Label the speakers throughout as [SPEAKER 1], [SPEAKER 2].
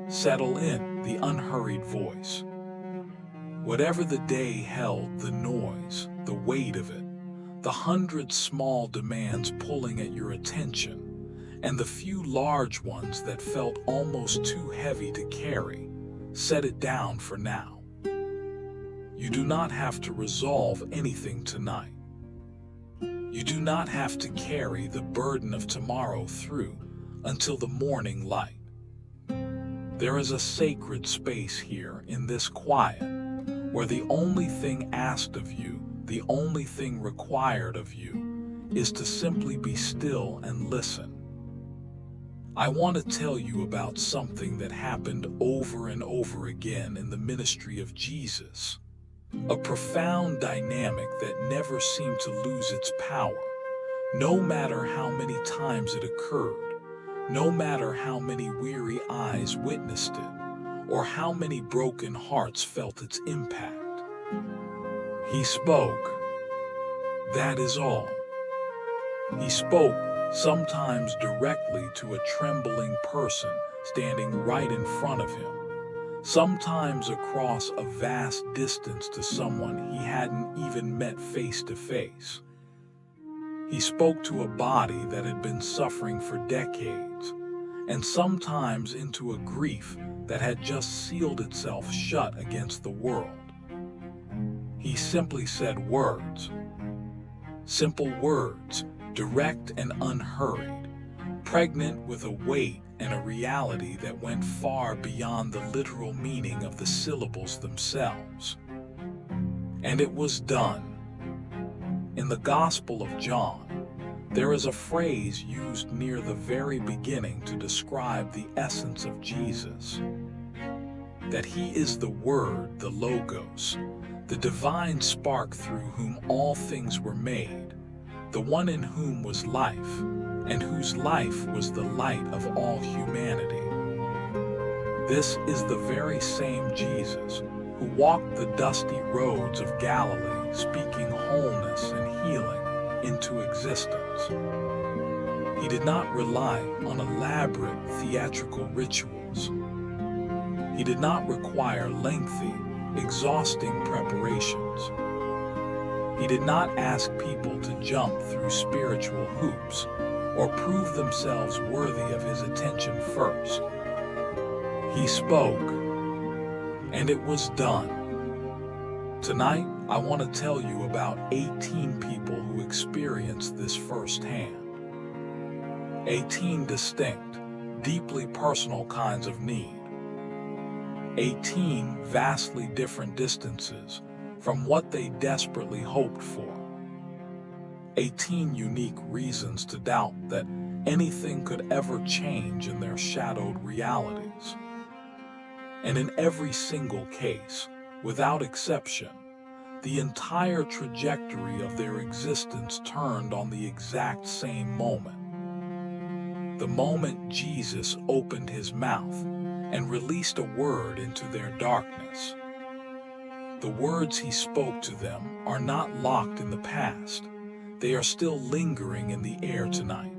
[SPEAKER 1] Settle in, the unhurried voice. Whatever the day held, the noise, the weight of it, the 100 small demands pulling at your attention, and the few large ones that felt almost too heavy to carry, set it down for now. You do not have to resolve anything tonight. You do not have to carry the burden of tomorrow through until the morning light. There is a sacred space here in this quiet, where the only thing asked of you, the only thing required of you, is to simply be still and listen. I want to tell you about something that happened over and over again in the ministry of Jesus. A profound dynamic that never seemed to lose its power, no matter how many times it occurred, no matter how many weary eyes witnessed it, or how many broken hearts felt its impact. He spoke. That is all. He spoke, sometimes directly to a trembling person standing right in front of him, sometimes across a vast distance to someone he hadn't even met face to face. He spoke to a body that had been suffering for decades, and sometimes into a grief that had just sealed itself shut against the world. He simply said words. Simple words, direct and unhurried, pregnant with a weight and a reality that went far beyond the literal meaning of the syllables themselves. And it was done. In the Gospel of John, there is a phrase used near the very beginning to describe the essence of Jesus. That he is the Word, the Logos, the divine spark through whom all things were made, the one in whom was life, and whose life was the light of all humanity. This is the very same Jesus who walked the dusty roads of Galilee, speaking wholeness and healing into existence. He did not rely on elaborate theatrical rituals. He did not require lengthy, exhausting preparations. He did not ask people to jump through spiritual hoops or prove themselves worthy of his attention first. He spoke, and it was done. Tonight, I want to tell you about 18 people who experienced this firsthand. 18 distinct, deeply personal kinds of need. 18 vastly different distances from what they desperately hoped for. 18 unique reasons to doubt that anything could ever change in their shadowed realities. And in every single case, without exception, the entire trajectory of their existence turned on the exact same moment. The moment Jesus opened his mouth and released a word into their darkness. The words he spoke to them are not locked in the past. They are still lingering in the air tonight.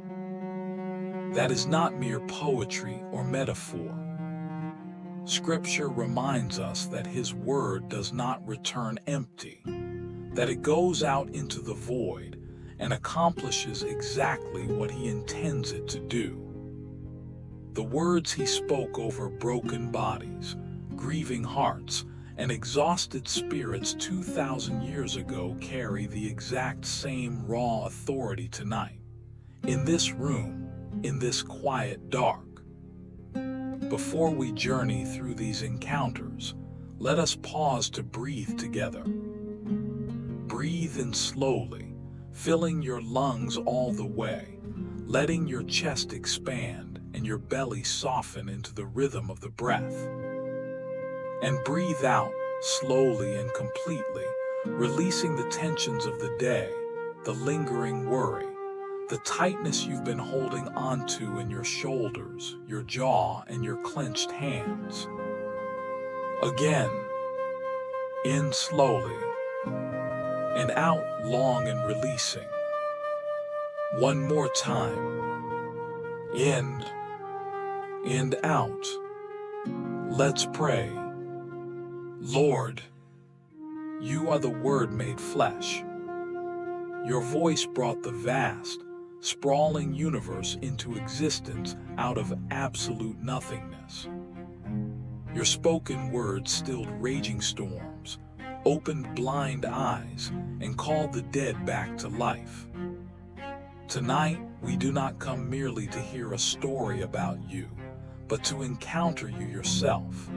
[SPEAKER 1] That is not mere poetry or metaphor. Scripture reminds us that his word does not return empty, that it goes out into the void and accomplishes exactly what he intends it to do. The words he spoke over broken bodies, grieving hearts, and exhausted spirits 2,000 years ago carry the exact same raw authority tonight, in this room, in this quiet dark. Before we journey through these encounters, let us pause to breathe together. Breathe in slowly, filling your lungs all the way, letting your chest expand and your belly soften into the rhythm of the breath. And breathe out slowly and completely, releasing the tensions of the day, the lingering worry, the tightness you've been holding onto in your shoulders, your jaw, and your clenched hands. Again, in slowly, and out long and releasing. One more time. In and out. Let's pray. Lord, you are the Word made flesh. Your voice brought the vast, sprawling universe into existence out of absolute nothingness. Your spoken words stilled raging storms, opened blind eyes, and called the dead back to life. Tonight, we do not come merely to hear a story about you, but to encounter you yourself,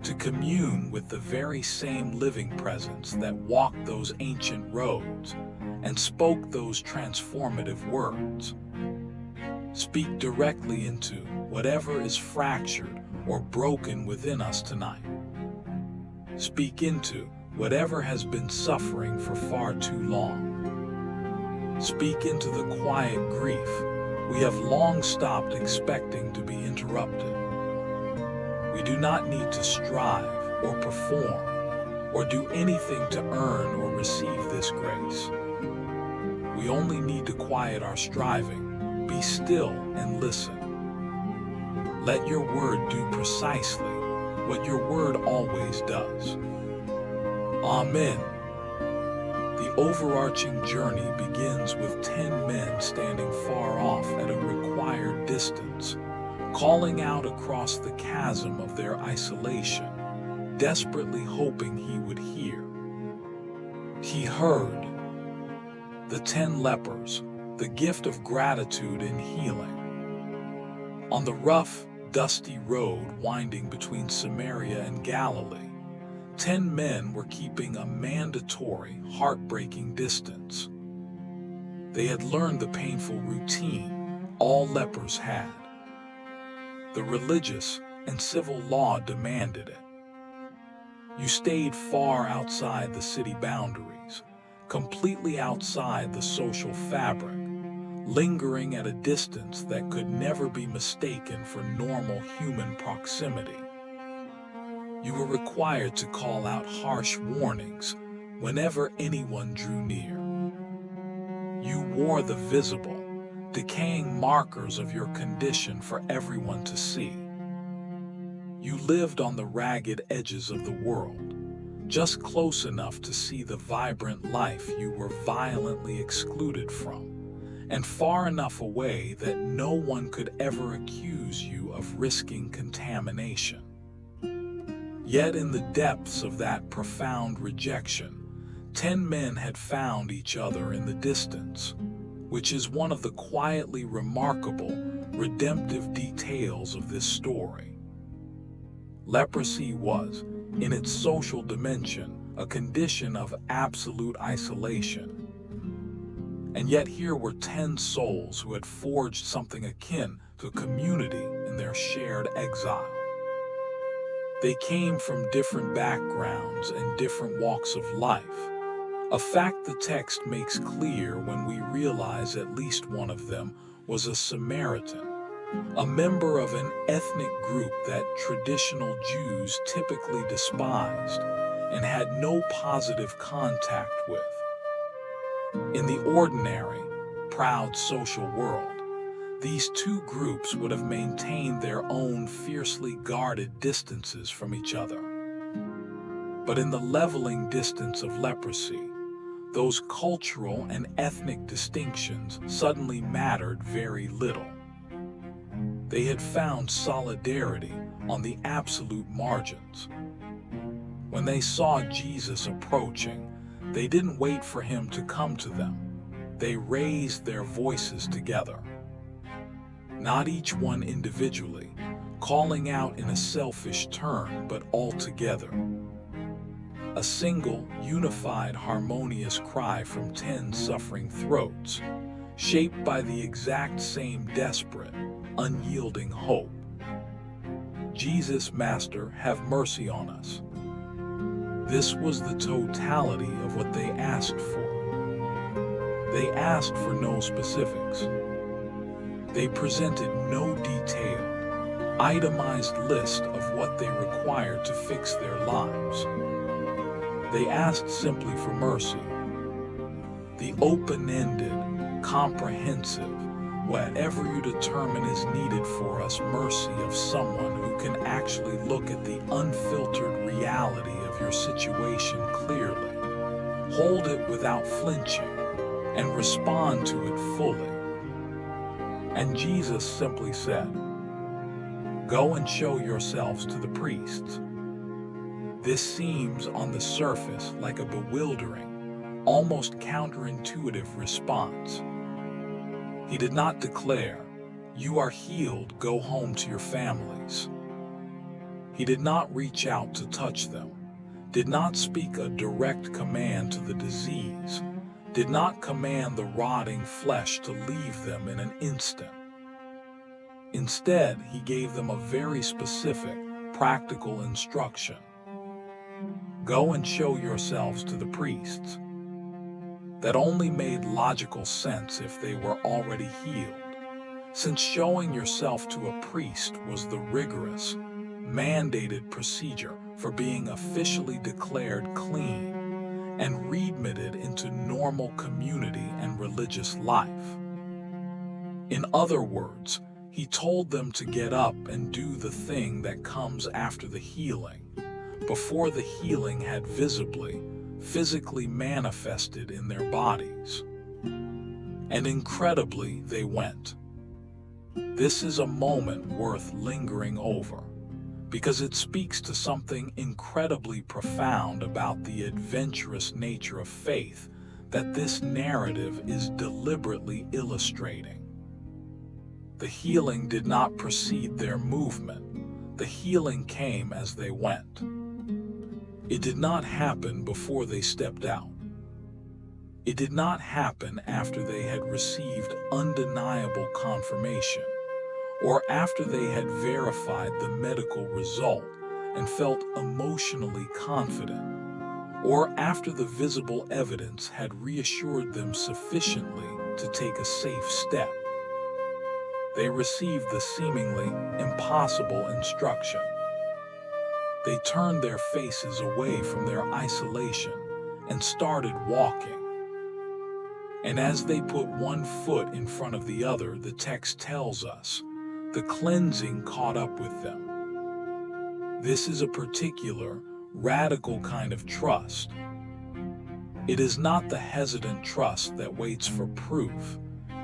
[SPEAKER 1] to commune with the very same living presence that walked those ancient roads and spoke those transformative words. Speak directly into whatever is fractured or broken within us tonight. Speak into whatever has been suffering for far too long. Speak into the quiet grief we have long stopped expecting to be interrupted. We do not need to strive or perform or do anything to earn or receive this grace. We only need to quiet our striving, be still and listen. Let your word do precisely what your word always does. Amen. The overarching journey begins with 10 men standing far off at a required distance, calling out across the chasm of their isolation, desperately hoping he would hear. He heard. The 10 lepers, the gift of gratitude and healing. On the rough, dusty road winding between Samaria and Galilee, 10 men were keeping a mandatory, heartbreaking distance. They had learned the painful routine all lepers had. The religious and civil law demanded it. You stayed far outside the city boundaries, completely outside the social fabric, lingering at a distance that could never be mistaken for normal human proximity. You were required to call out harsh warnings whenever anyone drew near. You wore the visible, decaying markers of your condition for everyone to see. You lived on the ragged edges of the world, just close enough to see the vibrant life you were violently excluded from, and far enough away that no one could ever accuse you of risking contamination. Yet in the depths of that profound rejection, 10 men had found each other in the distance, which is one of the quietly remarkable, redemptive details of this story. Leprosy was, in its social dimension, a condition of absolute isolation. And yet here were 10 souls who had forged something akin to community in their shared exile. They came from different backgrounds and different walks of life, a fact the text makes clear when we realize at least one of them was a Samaritan, a member of an ethnic group that traditional Jews typically despised and had no positive contact with. In the ordinary, proud social world, these two groups would have maintained their own fiercely guarded distances from each other. But in the leveling distance of leprosy, those cultural and ethnic distinctions suddenly mattered very little. They had found solidarity on the absolute margins. When they saw Jesus approaching, they didn't wait for him to come to them. They raised their voices together. Not each one individually, calling out in a selfish turn, but all together. A single, unified, harmonious cry from 10 suffering throats, shaped by the exact same desperate, unyielding hope. Jesus, Master, have mercy on us. This was the totality of what they asked for. They asked for no specifics. They presented no detailed, itemized list of what they required to fix their lives. They asked simply for mercy. The open-ended, comprehensive, whatever you determine is needed for us, mercy of someone who can actually look at the unfiltered reality of your situation clearly, hold it without flinching, and respond to it fully. And Jesus simply said, "Go and show yourselves to the priests." This seems on the surface like a bewildering, almost counterintuitive response. He did not declare, "You are healed, go home to your families." He did not reach out to touch them, did not speak a direct command to the disease, did not command the rotting flesh to leave them in an instant. Instead, he gave them a very specific, practical instruction. Go and show yourselves to the priests. That only made logical sense if they were already healed, since showing yourself to a priest was the rigorous, mandated procedure for being officially declared clean and readmitted into normal community and religious life. In other words, he told them to get up and do the thing that comes after the healing, before the healing had physically manifested in their bodies. And incredibly, they went. This is a moment worth lingering over, because it speaks to something incredibly profound about the adventurous nature of faith that this narrative is deliberately illustrating. The healing did not precede their movement. The healing came as they went. It did not happen before they stepped out. It did not happen after they had received undeniable confirmation, or after they had verified the medical result and felt emotionally confident, or after the visible evidence had reassured them sufficiently to take a safe step. They received the seemingly impossible instruction. They turned their faces away from their isolation and started walking. And as they put one foot in front of the other, the text tells us, the cleansing caught up with them. This is a particular, radical kind of trust. It is not the hesitant trust that waits for proof,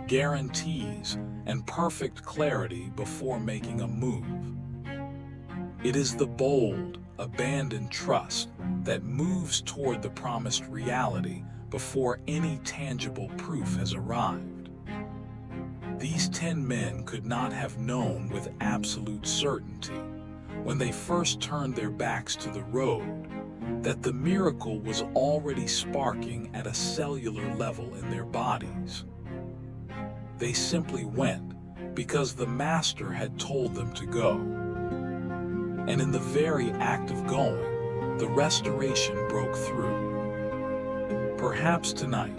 [SPEAKER 1] guarantees, and perfect clarity before making a move. It is the bold, abandoned trust that moves toward the promised reality before any tangible proof has arrived. These 10 men could not have known with absolute certainty, when they first turned their backs to the road, that the miracle was already sparking at a cellular level in their bodies. They simply went because the Master had told them to go. And in the very act of going, the restoration broke through. Perhaps tonight,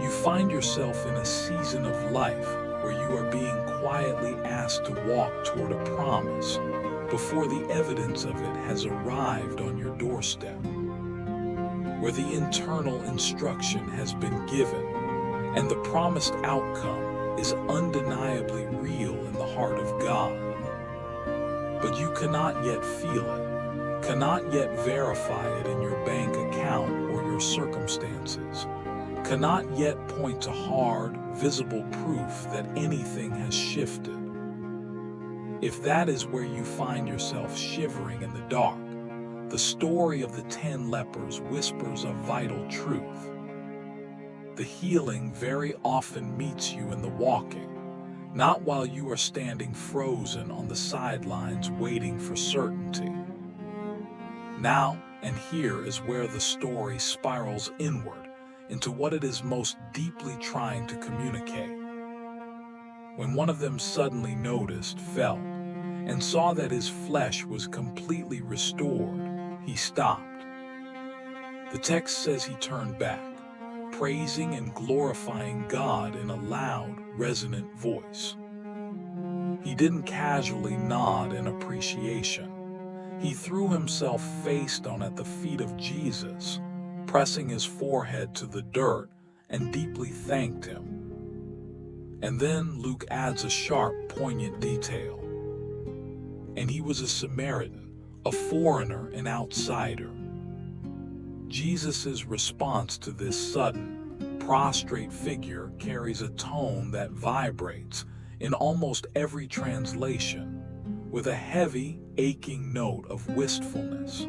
[SPEAKER 1] you find yourself in a season of life where you are being quietly asked to walk toward a promise before the evidence of it has arrived on your doorstep, where the internal instruction has been given and the promised outcome is undeniably real in the heart of God. But you cannot yet feel it, cannot yet verify it in your bank account or your circumstances, cannot yet point to hard, visible proof that anything has shifted. If that is where you find yourself shivering in the dark, the story of the 10 lepers whispers a vital truth. The healing very often meets you in the walking, not while you are standing frozen on the sidelines waiting for certainty. Now and here is where the story spirals inward into what it is most deeply trying to communicate. When one of them suddenly noticed, felt, and saw that his flesh was completely restored, he stopped. The text says he turned back, praising and glorifying God in a loud, resonant voice. He didn't casually nod in appreciation. He threw himself face down at the feet of Jesus, pressing his forehead to the dirt, and deeply thanked him. And then Luke adds a sharp, poignant detail. And he was a Samaritan, a foreigner, an outsider. Jesus' response to this sudden, prostrate figure carries a tone that vibrates in almost every translation, with a heavy, aching note of wistfulness.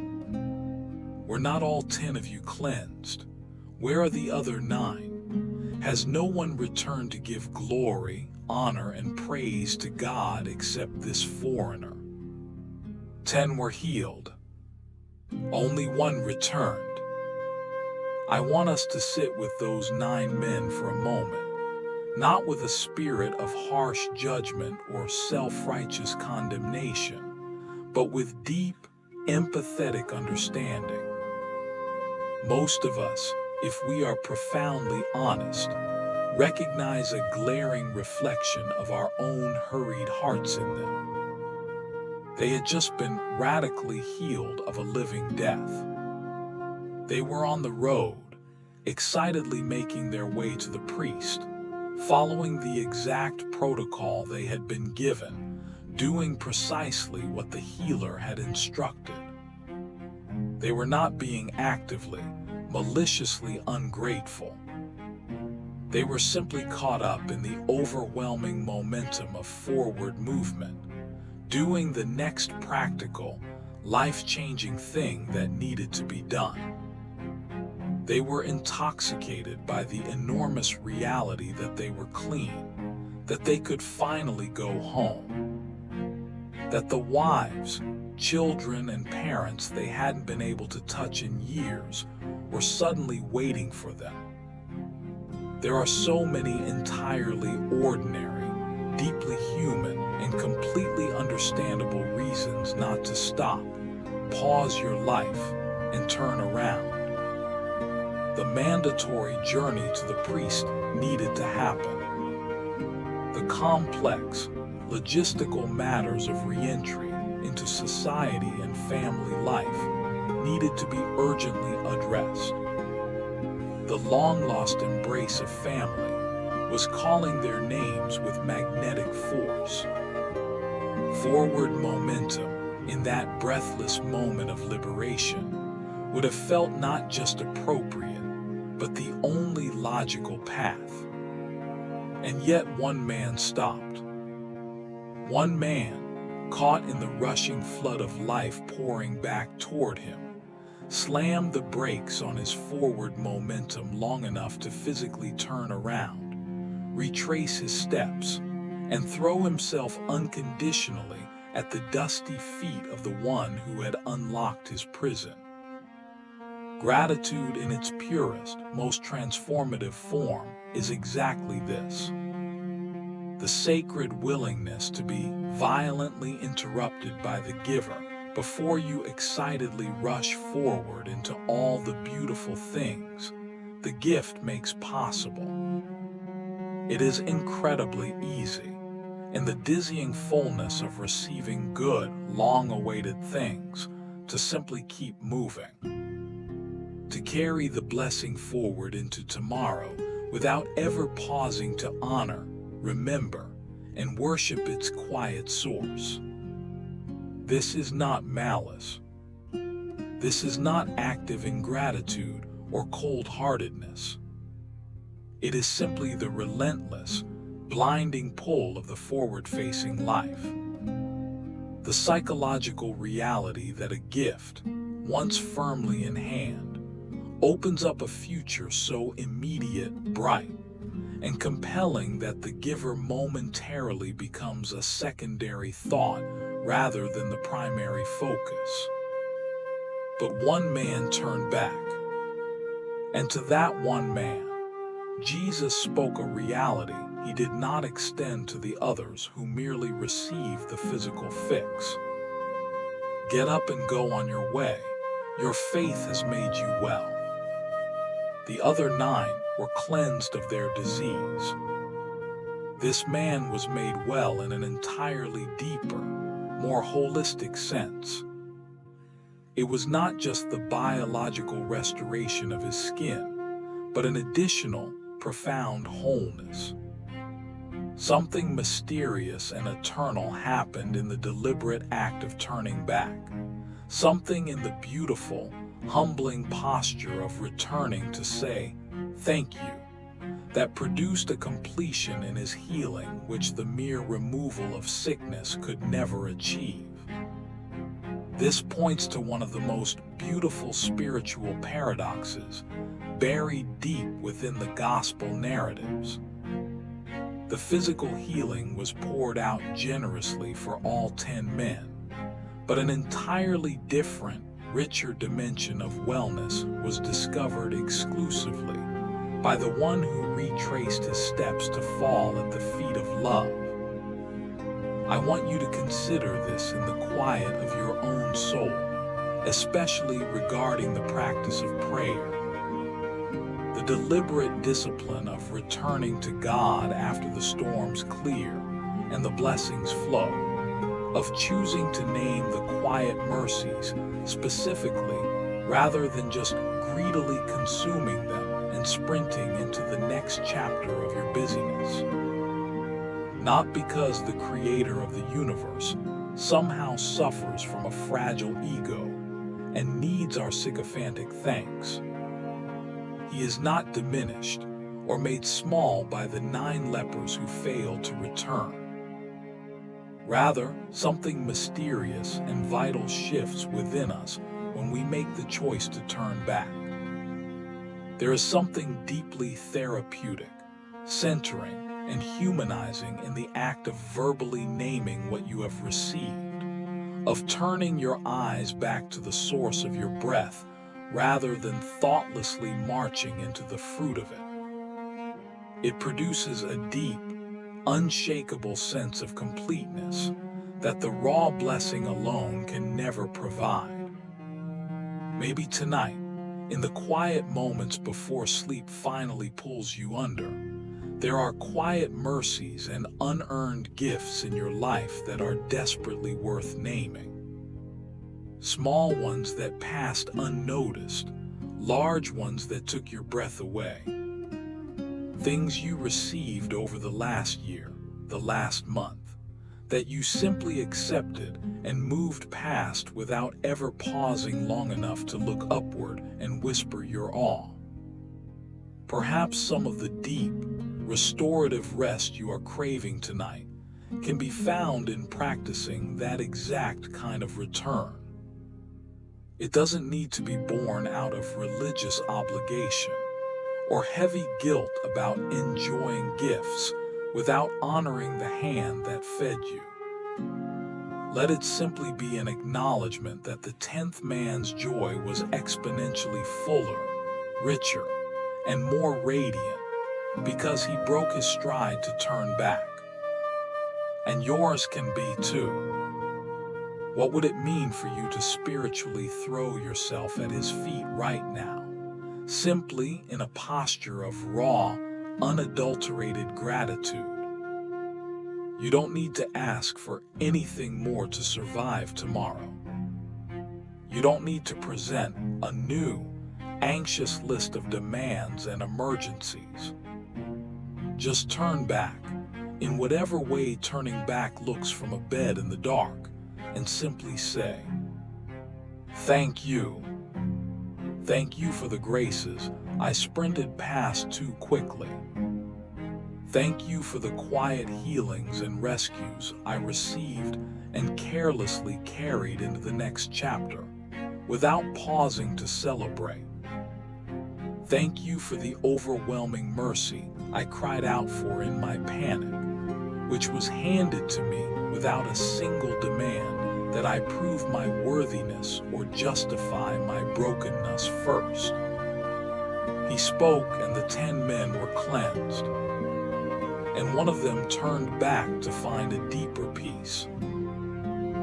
[SPEAKER 1] Were not all 10 of you cleansed? Where are the other 9? Has no one returned to give glory, honor, and praise to God except this foreigner? 10 were healed. Only 1 returned. I want us to sit with those 9 men for a moment, not with a spirit of harsh judgment or self-righteous condemnation, but with deep, empathetic understanding. Most of us, if we are profoundly honest, recognize a glaring reflection of our own hurried hearts in them. They had just been radically healed of a living death. They were on the road, excitedly making their way to the priest, following the exact protocol they had been given, doing precisely what the healer had instructed. They were not being actively, maliciously ungrateful. They were simply caught up in the overwhelming momentum of forward movement, doing the next practical, life-changing thing that needed to be done. They were intoxicated by the enormous reality that they were clean, that they could finally go home, that the wives, children, and parents they hadn't been able to touch in years were suddenly waiting for them. There are so many entirely ordinary, deeply human, and completely understandable reasons not to stop, pause your life, and turn around. The mandatory journey to the priest needed to happen. The complex, logistical matters of re-entry into society and family life needed to be urgently addressed. The long-lost embrace of family was calling their names with magnetic force. Forward momentum in that breathless moment of liberation would have felt not just appropriate, but the only logical path. And yet one man stopped. One man, caught in the rushing flood of life pouring back toward him, slammed the brakes on his forward momentum long enough to physically turn around, retrace his steps, and throw himself unconditionally at the dusty feet of the one who had unlocked his prison. Gratitude in its purest, most transformative form is exactly this. The sacred willingness to be violently interrupted by the giver before you excitedly rush forward into all the beautiful things the gift makes possible. It is incredibly easy, in the dizzying fullness of receiving good, long-awaited things, to simply keep moving, to carry the blessing forward into tomorrow without ever pausing to honor, remember, and worship its quiet source. This is not malice. This is not active ingratitude or cold-heartedness. It is simply the relentless, blinding pull of the forward-facing life. The psychological reality that a gift, once firmly in hand, opens up a future so immediate, bright, and compelling that the giver momentarily becomes a secondary thought rather than the primary focus. But one man turned back, and to that one man, Jesus spoke a reality he did not extend to the others who merely received the physical fix. Get up and go on your way. Your faith has made you well. The other 9 were cleansed of their disease. This man was made well in an entirely deeper, more holistic sense. It was not just the biological restoration of his skin, but an additional, profound wholeness. Something mysterious and eternal happened in the deliberate act of turning back. Something in the beautiful, humbling posture of returning to say, "Thank you," that produced a completion in his healing which the mere removal of sickness could never achieve. This points to one of the most beautiful spiritual paradoxes buried deep within the gospel narratives. The physical healing was poured out generously for all 10 men, but an entirely different, richer dimension of wellness was discovered exclusively by the one who retraced his steps to fall at the feet of love. I want you to consider this in the quiet of your own soul, especially regarding the practice of prayer. The deliberate discipline of returning to God after the storms clear and the blessings flow, of choosing to name the quiet mercies specifically rather than just greedily consuming them and sprinting into the next chapter of your busyness. Not because the creator of the universe somehow suffers from a fragile ego and needs our sycophantic thanks. He is not diminished or made small by the 9 lepers who failed to return. Rather, something mysterious and vital shifts within us when we make the choice to turn back. There is something deeply therapeutic, centering, and humanizing in the act of verbally naming what you have received, of turning your eyes back to the source of your breath rather than thoughtlessly marching into the fruit of it. It produces a deep, unshakable sense of completeness that the raw blessing alone can never provide. Maybe tonight, in the quiet moments before sleep finally pulls you under, there are quiet mercies and unearned gifts in your life that are desperately worth naming. Small ones that passed unnoticed, large ones that took your breath away. Things you received over the last year, the last month, that you simply accepted and moved past without ever pausing long enough to look upward and whisper your awe. Perhaps some of the deep, restorative rest you are craving tonight can be found in practicing that exact kind of return. It doesn't need to be born out of religious obligation or heavy guilt about enjoying gifts without honoring the hand that fed you. Let it simply be an acknowledgement that the 10th man's joy was exponentially fuller, richer, and more radiant because he broke his stride to turn back. And yours can be too. What would it mean for you to spiritually throw yourself at his feet right now, simply in a posture of raw, unadulterated gratitude? You don't need to ask for anything more to survive tomorrow. You don't need to present a new, anxious list of demands and emergencies. Just turn back, in whatever way turning back looks from a bed in the dark, and simply say, "Thank you. Thank you for the graces I sprinted past too quickly. Thank you for the quiet healings and rescues I received and carelessly carried into the next chapter, without pausing to celebrate. Thank you for the overwhelming mercy I cried out for in my panic, which was handed to me without a single demand that I prove my worthiness or justify my brokenness first." He spoke, and the 10 men were cleansed, and one of them turned back to find a deeper peace.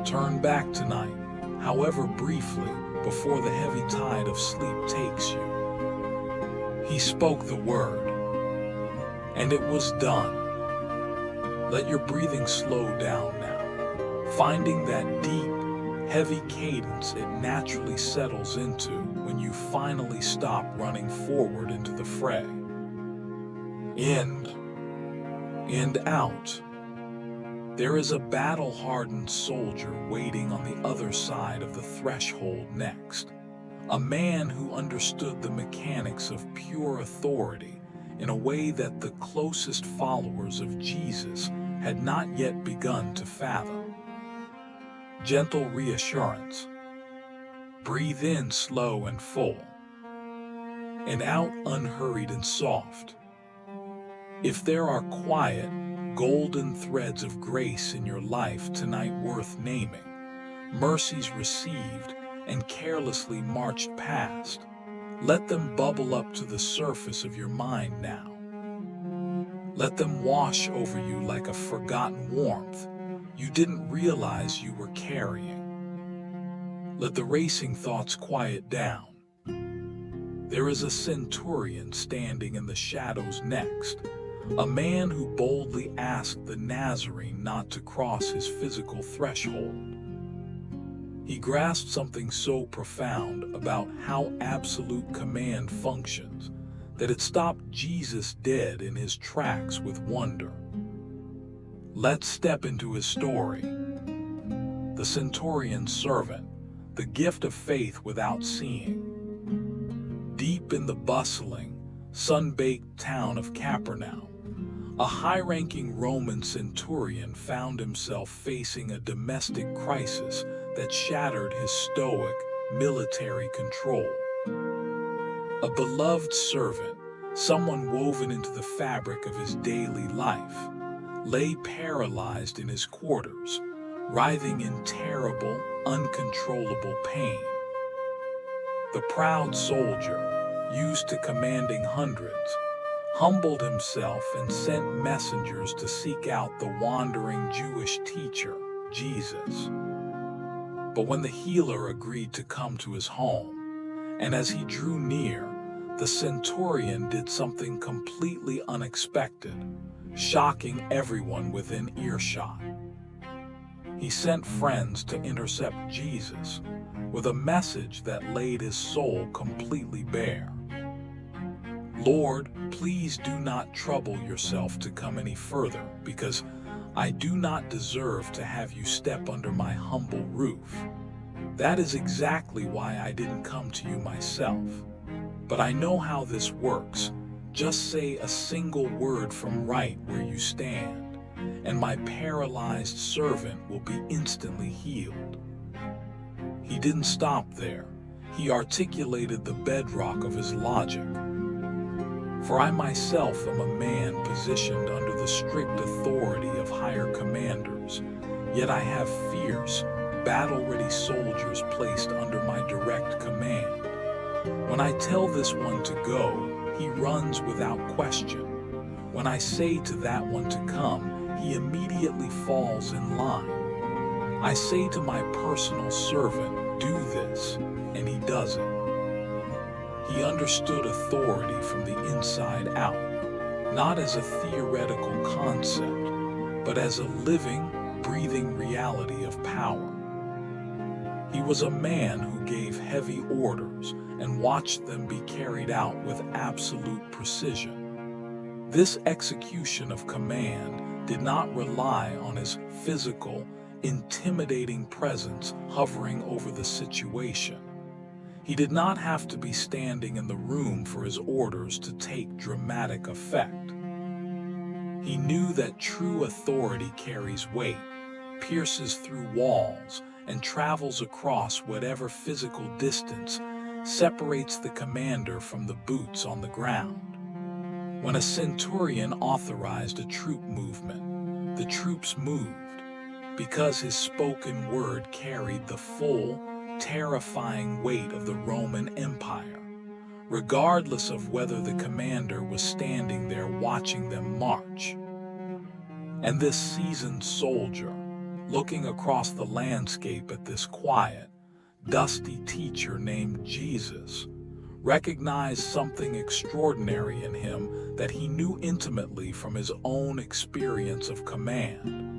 [SPEAKER 1] Turn back tonight, however briefly, before the heavy tide of sleep takes you. He spoke the word, and it was done. Let your breathing slow down now, finding that deep, heavy cadence it naturally settles into when you finally stop running forward into the fray. In, And out, there is a battle-hardened soldier waiting on the other side of the threshold next. A man who understood the mechanics of pure authority in a way that the closest followers of Jesus had not yet begun to fathom. Gentle reassurance. Breathe in slow and full, and out unhurried and soft. If there are quiet, golden threads of grace in your life tonight worth naming, mercies received and carelessly marched past, let them bubble up to the surface of your mind now. Let them wash over you like a forgotten warmth you didn't realize you were carrying. Let the racing thoughts quiet down. There is a centurion standing in the shadows next, a man who boldly asked the Nazarene not to cross his physical threshold. He grasped something so profound about how absolute command functions that it stopped Jesus dead in his tracks with wonder. Let's step into his story. The centurion's servant, the gift of faith without seeing. Deep in the bustling, sun-baked town of Capernaum, a high-ranking Roman centurion found himself facing a domestic crisis that shattered his stoic military control. A beloved servant, someone woven into the fabric of his daily life, lay paralyzed in his quarters, writhing in terrible, uncontrollable pain. The proud soldier, used to commanding hundreds, humbled himself and sent messengers to seek out the wandering Jewish teacher, Jesus. But when the healer agreed to come to his home, and as he drew near, the centurion did something completely unexpected, shocking everyone within earshot. He sent friends to intercept Jesus with a message that laid his soul completely bare. Lord, please do not trouble yourself to come any further, because I do not deserve to have you step under my humble roof. That is exactly why I didn't come to you myself. But I know how this works. Just say a single word from right where you stand, and my paralyzed servant will be instantly healed. He didn't stop there. He articulated the bedrock of his logic. For I myself am a man positioned under the strict authority of higher commanders, yet I have fierce, battle-ready soldiers placed under my direct command. When I tell this one to go, he runs without question. When I say to that one to come, he immediately falls in line. I say to my personal servant, do this, and he does it. He understood authority from the inside out, not as a theoretical concept, but as a living, breathing reality of power. He was a man who gave heavy orders and watched them be carried out with absolute precision. This execution of command did not rely on his physical, intimidating presence hovering over the situation. He did not have to be standing in the room for his orders to take dramatic effect. He knew that true authority carries weight, pierces through walls, and travels across whatever physical distance separates the commander from the boots on the ground. When a centurion authorized a troop movement, the troops moved, because his spoken word carried the full, terrifying weight of the Roman Empire, regardless of whether the commander was standing there watching them march. And this seasoned soldier, looking across the landscape at this quiet, dusty teacher named Jesus, recognized something extraordinary in him that he knew intimately from his own experience of command.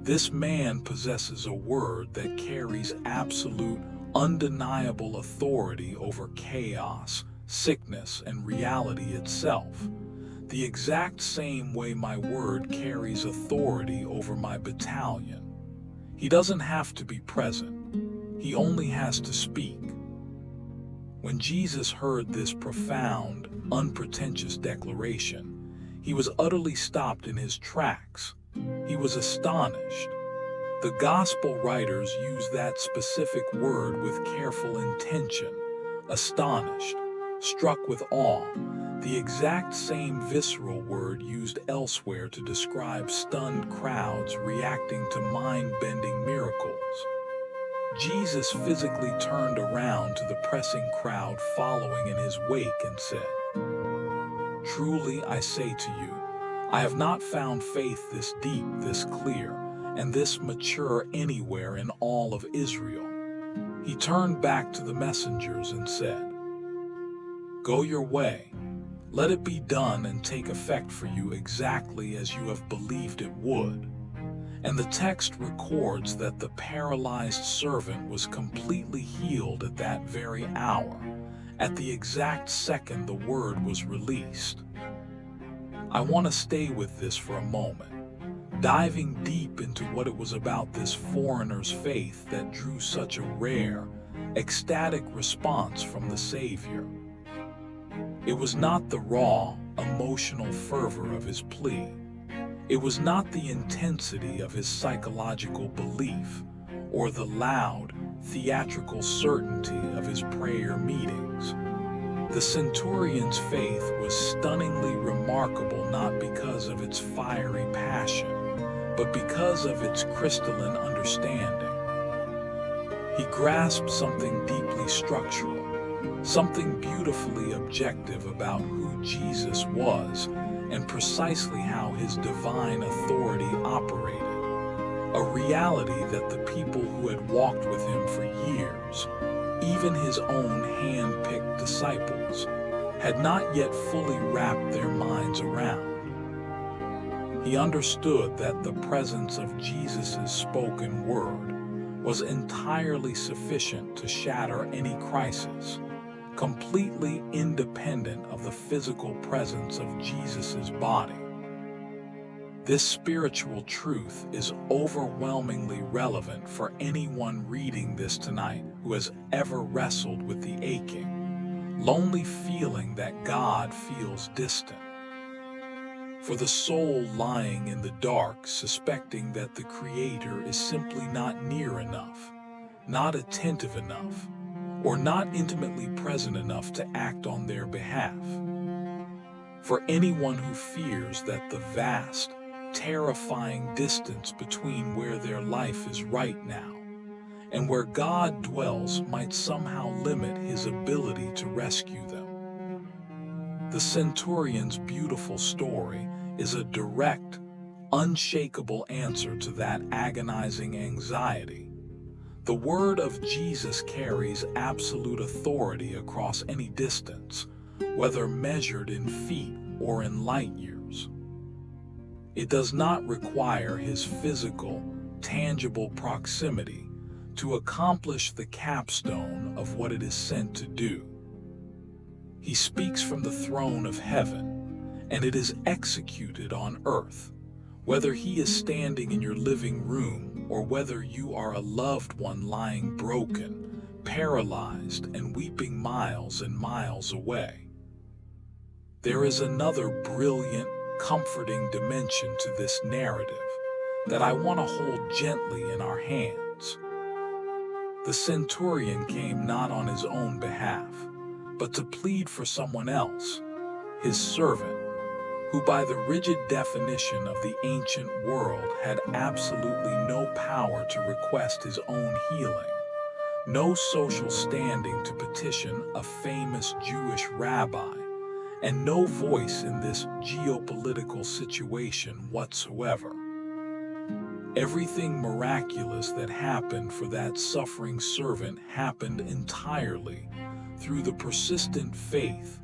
[SPEAKER 1] This man possesses a word that carries absolute, undeniable authority over chaos, sickness, and reality itself. the exact same way my word carries authority over my battalion. He doesn't have to be present. He only has to speak. When Jesus heard this profound, unpretentious declaration, he was utterly stopped in his tracks. He was astonished. The gospel writers use that specific word with careful intention. Astonished, struck with awe, the exact same visceral word used elsewhere to describe stunned crowds reacting to mind-bending miracles. Jesus physically turned around to the pressing crowd following in his wake and said, "Truly I say to you, I have not found faith this deep, this clear, and this mature anywhere in all of Israel." He turned back to the messengers and said, "Go your way. Let it be done and take effect for you exactly as you have believed it would." And the text records that the paralyzed servant was completely healed at that very hour, at the exact second the word was released. I want to stay with this for a moment, diving deep into what it was about this foreigner's faith that drew such a rare, ecstatic response from the Savior. It was not the raw, emotional fervor of his plea. It was not the intensity of his psychological belief or the loud, theatrical certainty of his prayer meetings. The centurion's faith was stunningly remarkable not because of its fiery passion, but because of its crystalline understanding. He grasped something deeply structural, something beautifully objective about who Jesus was and precisely how his divine authority operated. A reality that the people who had walked with him for years, even his own hand-picked disciples, had not yet fully wrapped their minds around. He understood that the presence of Jesus' spoken word was entirely sufficient to shatter any crisis, completely independent of the physical presence of Jesus' body. This spiritual truth is overwhelmingly relevant for anyone reading this tonight who has ever wrestled with the aching, lonely feeling that God feels distant. For the soul lying in the dark, suspecting that the Creator is simply not near enough, not attentive enough, or not intimately present enough to act on their behalf. For anyone who fears that the vast, terrifying distance between where their life is right now and where God dwells might somehow limit his ability to rescue them. The centurion's beautiful story is a direct, unshakable answer to that agonizing anxiety. The word of Jesus carries absolute authority across any distance, whether measured in feet or in light years. It does not require his physical, tangible proximity to accomplish the capstone of what it is sent to do. He speaks from the throne of heaven, and it is executed on earth, whether he is standing in your living room or whether you are a loved one lying broken, paralyzed, and weeping miles and miles away. There is another brilliant, comforting dimension to this narrative that I want to hold gently in our hands. The centurion came not on his own behalf, but to plead for someone else, his servant, who by the rigid definition of the ancient world had absolutely no power to request his own healing, no social standing to petition a famous Jewish rabbi, and no voice in this geopolitical situation whatsoever. Everything miraculous that happened for that suffering servant happened entirely through the persistent faith,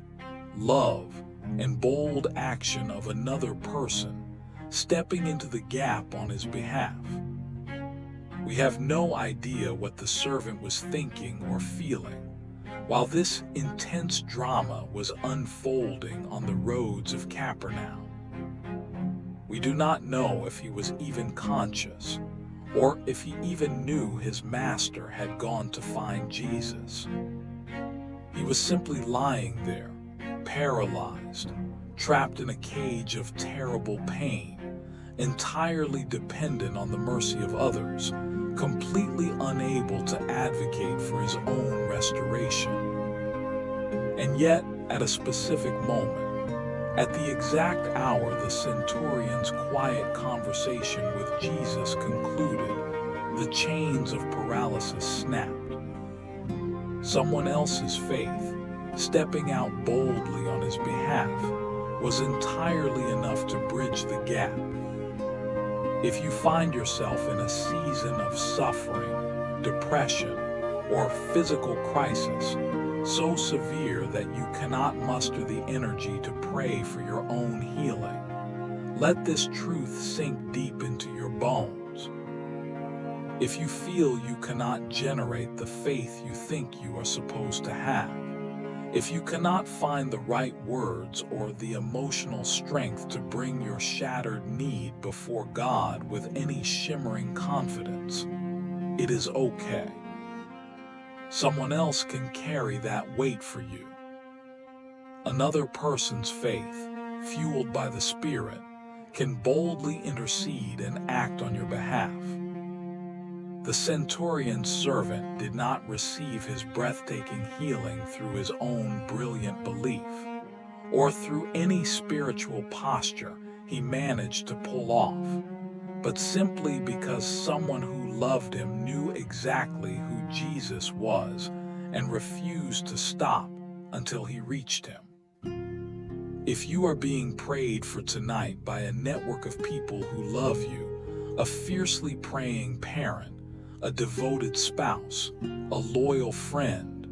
[SPEAKER 1] love, and bold action of another person stepping into the gap on his behalf. We have no idea what the servant was thinking or feeling, While this intense drama was unfolding on the roads of Capernaum, we do not know if he was even conscious, or if he even knew his master had gone to find Jesus. He was simply lying there, paralyzed, trapped in a cage of terrible pain, entirely dependent on the mercy of others, completely unable to advocate for his own restoration. And yet, at a specific moment, at the exact hour the centurion's quiet conversation with Jesus concluded, the chains of paralysis snapped. Someone else's faith, stepping out boldly on his behalf, was entirely enough to bridge the gap. If you find yourself in a season of suffering, depression, or physical crisis so severe that you cannot muster the energy to pray for your own healing, let this truth sink deep into your bones. If you feel you cannot generate the faith you think you are supposed to have, if you cannot find the right words or the emotional strength to bring your shattered need before God with any shimmering confidence, it is okay. Someone else can carry that weight for you. Another person's faith, fueled by the Spirit, can boldly intercede and act on your behalf. The centurion's servant did not receive his breathtaking healing through his own brilliant belief, or through any spiritual posture he managed to pull off, but simply because someone who loved him knew exactly who Jesus was and refused to stop until he reached him. If you are being prayed for tonight by a network of people who love you, a fiercely praying parent, a devoted spouse, a loyal friend,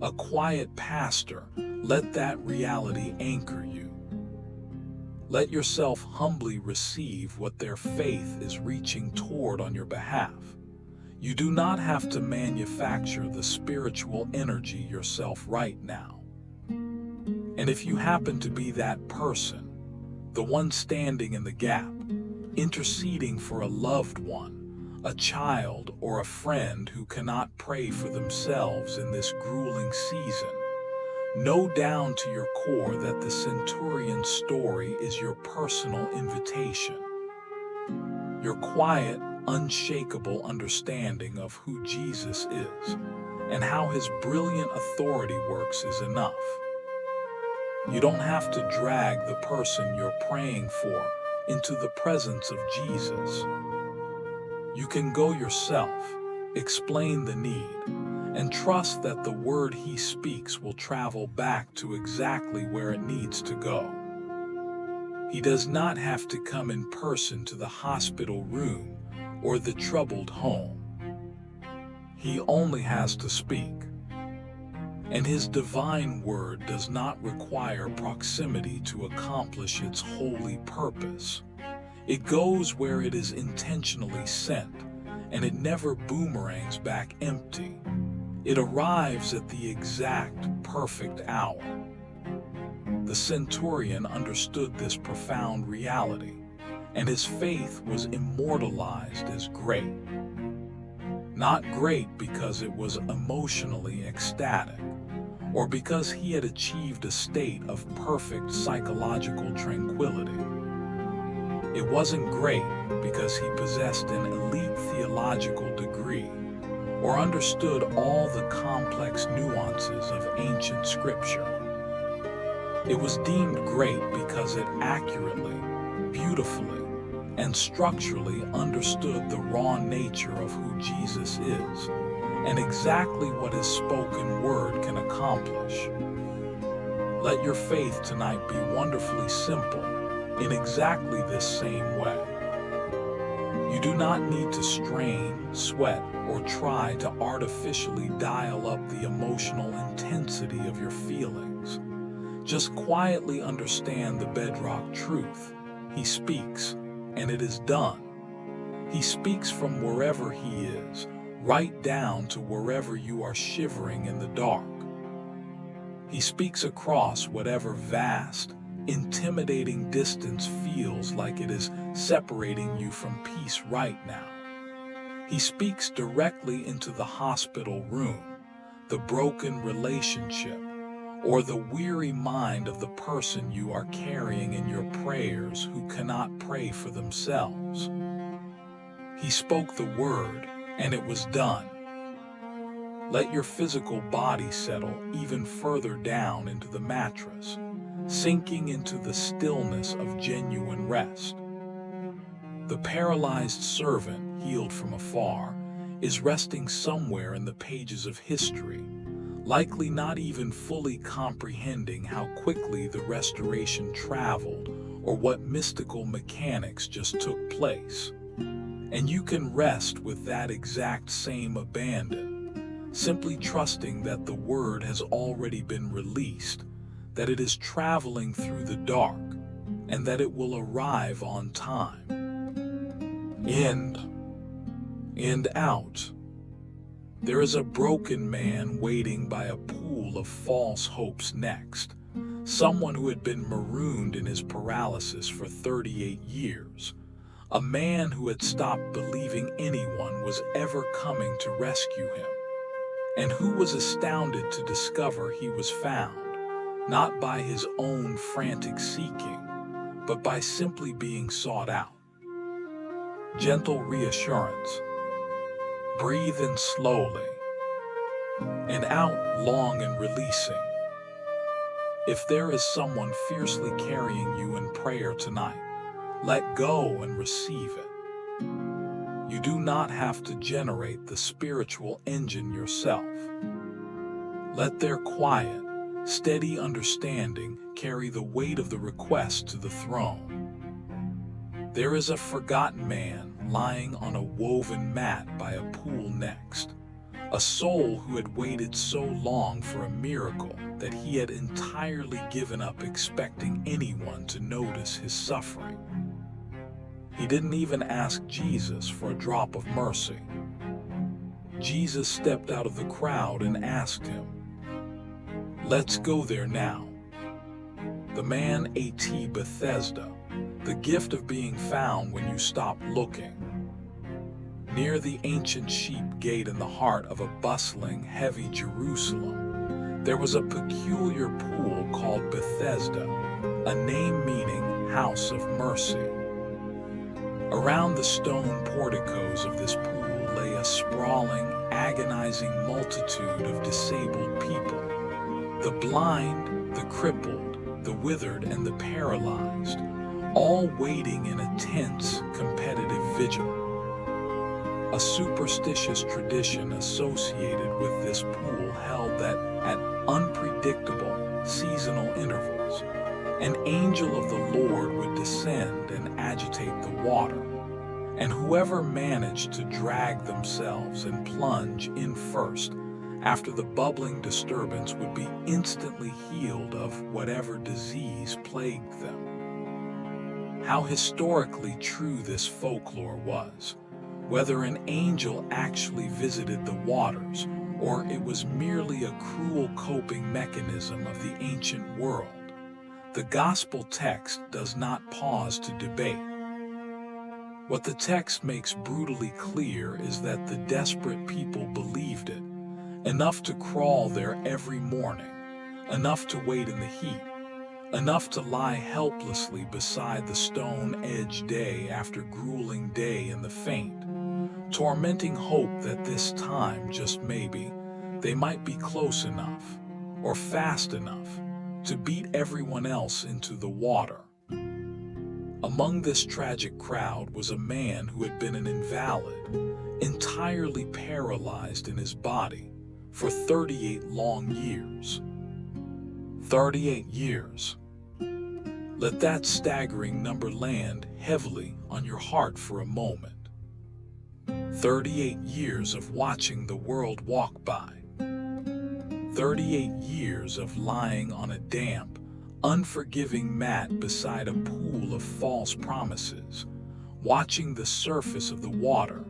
[SPEAKER 1] a quiet pastor, let that reality anchor you. Let yourself humbly receive what their faith is reaching toward on your behalf. You do not have to manufacture the spiritual energy yourself right now. And if you happen to be that person, the one standing in the gap, interceding for a loved one, a child or a friend who cannot pray for themselves in this grueling season, know down to your core that the centurion's story is your personal invitation. Your quiet, unshakable understanding of who Jesus is and how his brilliant authority works is enough. You don't have to drag the person you're praying for into the presence of Jesus. You can go yourself, explain the need, and trust that the word he speaks will travel back to exactly where it needs to go. He does not have to come in person to the hospital room or the troubled home. He only has to speak. And his divine word does not require proximity to accomplish its holy purpose. It goes where it is intentionally sent, and it never boomerangs back empty. It arrives at the exact, perfect hour. The centurion understood this profound reality, and his faith was immortalized as great. Not great because it was emotionally ecstatic, or because he had achieved a state of perfect psychological tranquility. It wasn't great because he possessed an elite theological degree or understood all the complex nuances of ancient scripture. It was deemed great because it accurately, beautifully, and structurally understood the raw nature of who Jesus is and exactly what his spoken word can accomplish. Let your faith tonight be wonderfully simple in exactly this same way. You do not need to strain, sweat, or try to artificially dial up the emotional intensity of your feelings. Just quietly understand the bedrock truth. He speaks, and it is done. He speaks from wherever he is, right down to wherever you are shivering in the dark. He speaks across whatever vast, intimidating distance feels like it is separating you from peace right now. He speaks directly into the hospital room, the broken relationship, or the weary mind of the person you are carrying in your prayers who cannot pray for themselves. He spoke the word, and it was done. Let your physical body settle even further down into the mattress, sinking into the stillness of genuine rest. The paralyzed servant, healed from afar, is resting somewhere in the pages of history, likely not even fully comprehending how quickly the restoration traveled or what mystical mechanics just took place. And you can rest with that exact same abandon, simply trusting that the word has already been released, that it is traveling through the dark, and that it will arrive on time. And out. There is a broken man waiting by a pool of false hopes next, someone who had been marooned in his paralysis for 38 years, a man who had stopped believing anyone was ever coming to rescue him, and who was astounded to discover he was found, not by his own frantic seeking, but by simply being sought out. Gentle reassurance. Breathe in slowly, and out long and releasing. If there is someone fiercely carrying you in prayer tonight, let go and receive it. You do not have to generate the spiritual engine yourself. Let their quiet, steady understanding carry the weight of the request to the throne. There is a forgotten man lying on a woven mat by a pool next, a soul who had waited so long for a miracle that he had entirely given up expecting anyone to notice his suffering. He didn't even ask Jesus for a drop of mercy. Jesus stepped out of the crowd and asked him, "Let's go there now." The man at Bethesda, the gift of being found when you stop looking. Near the ancient sheep gate in the heart of a bustling, heavy Jerusalem, there was a peculiar pool called Bethesda, a name meaning house of mercy. Around the stone porticos of this pool lay a sprawling, agonizing multitude of disabled people. The blind, the crippled, the withered, and the paralyzed, all waiting in a tense, competitive vigil. A superstitious tradition associated with this pool held that at unpredictable, seasonal intervals, an angel of the Lord would descend and agitate the water, and whoever managed to drag themselves and plunge in first after the bubbling disturbance would be instantly healed of whatever disease plagued them. How historically true this folklore was, whether an angel actually visited the waters or it was merely a cruel coping mechanism of the ancient world, the gospel text does not pause to debate. What the text makes brutally clear is that the desperate people believed it, enough to crawl there every morning, enough to wait in the heat, enough to lie helplessly beside the stone-edged day after grueling day in the faint, tormenting hope that this time, just maybe, they might be close enough, or fast enough, to beat everyone else into the water. Among this tragic crowd was a man who had been an invalid, entirely paralyzed in his body, for 38 long years. 38 years. Let that staggering number land heavily on your heart for a moment. 38 years of watching the world walk by. 38 years of lying on a damp, unforgiving mat beside a pool of false promises, watching the surface of the water,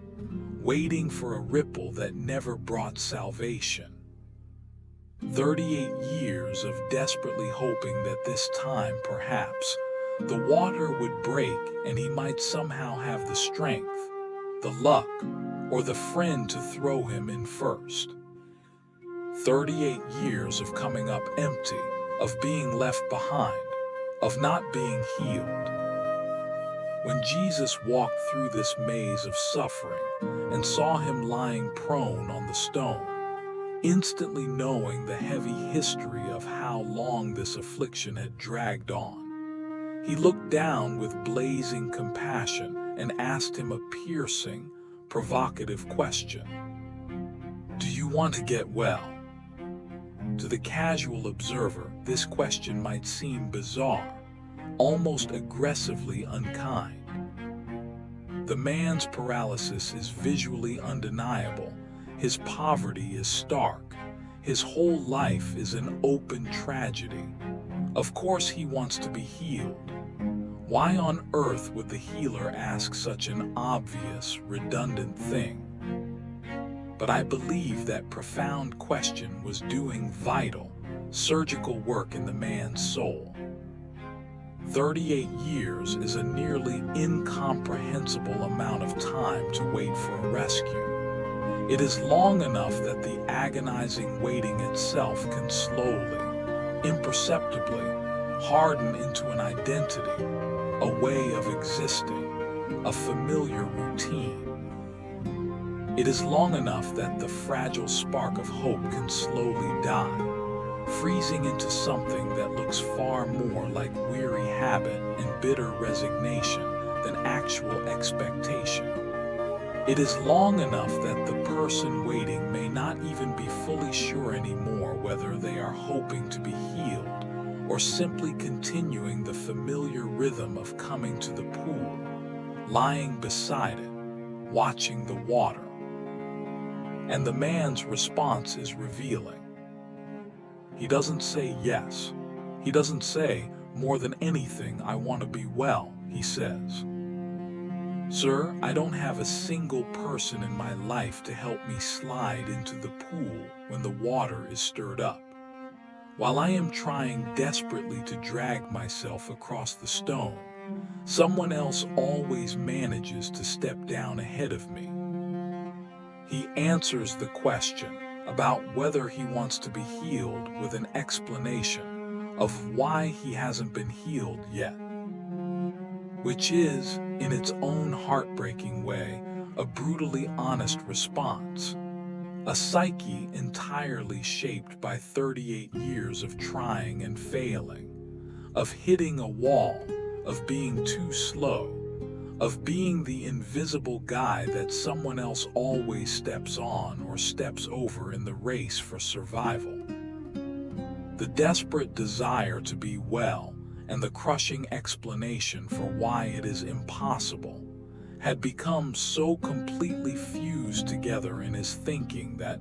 [SPEAKER 1] waiting for a ripple that never brought salvation. 38 years of desperately hoping that this time, perhaps, the water would break and he might somehow have the strength, the luck, or the friend to throw him in first. 38 years of coming up empty, of being left behind, of not being healed. When Jesus walked through this maze of suffering and saw him lying prone on the stone, instantly knowing the heavy history of how long this affliction had dragged on, he looked down with blazing compassion and asked him a piercing, provocative question. Do you want to get well? To the casual observer, this question might seem bizarre, almost aggressively unkind. The man's paralysis is visually undeniable. His poverty is stark. His whole life is an open tragedy. Of course he wants to be healed. Why on earth would the healer ask such an obvious, redundant thing? But I believe that profound question was doing vital, surgical work in the man's soul. 38 years is a nearly incomprehensible amount of time to wait for a rescue. It is long enough that the agonizing waiting itself can slowly, imperceptibly, harden into an identity, a way of existing, a familiar routine. It is long enough that the fragile spark of hope can slowly die, freezing into something that looks far more like weary habit and bitter resignation than actual expectation. It is long enough that the person waiting may not even be fully sure anymore whether they are hoping to be healed or simply continuing the familiar rhythm of coming to the pool, lying beside it, watching the water. And the man's response is revealing. He doesn't say yes. He doesn't say, more than anything, I want to be well, he says. Sir, I don't have a single person in my life to help me slide into the pool when the water is stirred up. While I am trying desperately to drag myself across the stone, someone else always manages to step down ahead of me. He answers the question about whether he wants to be healed with an explanation of why he hasn't been healed yet, which is, in its own heartbreaking way, a brutally honest response. A psyche entirely shaped by 38 years of trying and failing, of hitting a wall, of being too slow, of being the invisible guy that someone else always steps on or steps over in the race for survival. The desperate desire to be well and the crushing explanation for why it is impossible had become so completely fused together in his thinking that,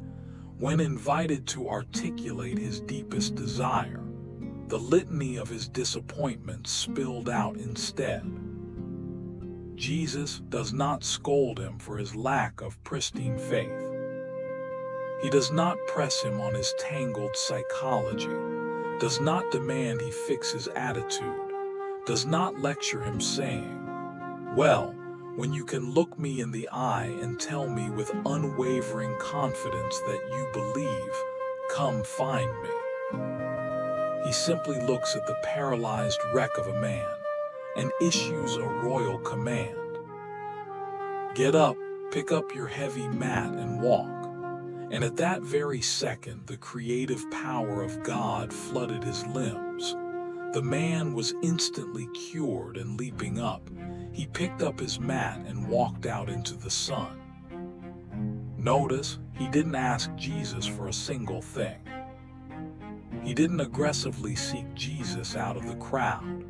[SPEAKER 1] when invited to articulate his deepest desire, the litany of his disappointments spilled out instead. Jesus does not scold him for his lack of pristine faith. He does not press him on his tangled psychology, does not demand he fix his attitude, does not lecture him saying, well, when you can look me in the eye and tell me with unwavering confidence that you believe, come find me. He simply looks at the paralyzed wreck of a man and issues a royal command. Get up, pick up your heavy mat and walk. And at that very second, the creative power of God flooded his limbs. The man was instantly cured, and leaping up, he picked up his mat and walked out into the sun. Notice, he didn't ask Jesus for a single thing. He didn't aggressively seek Jesus out of the crowd.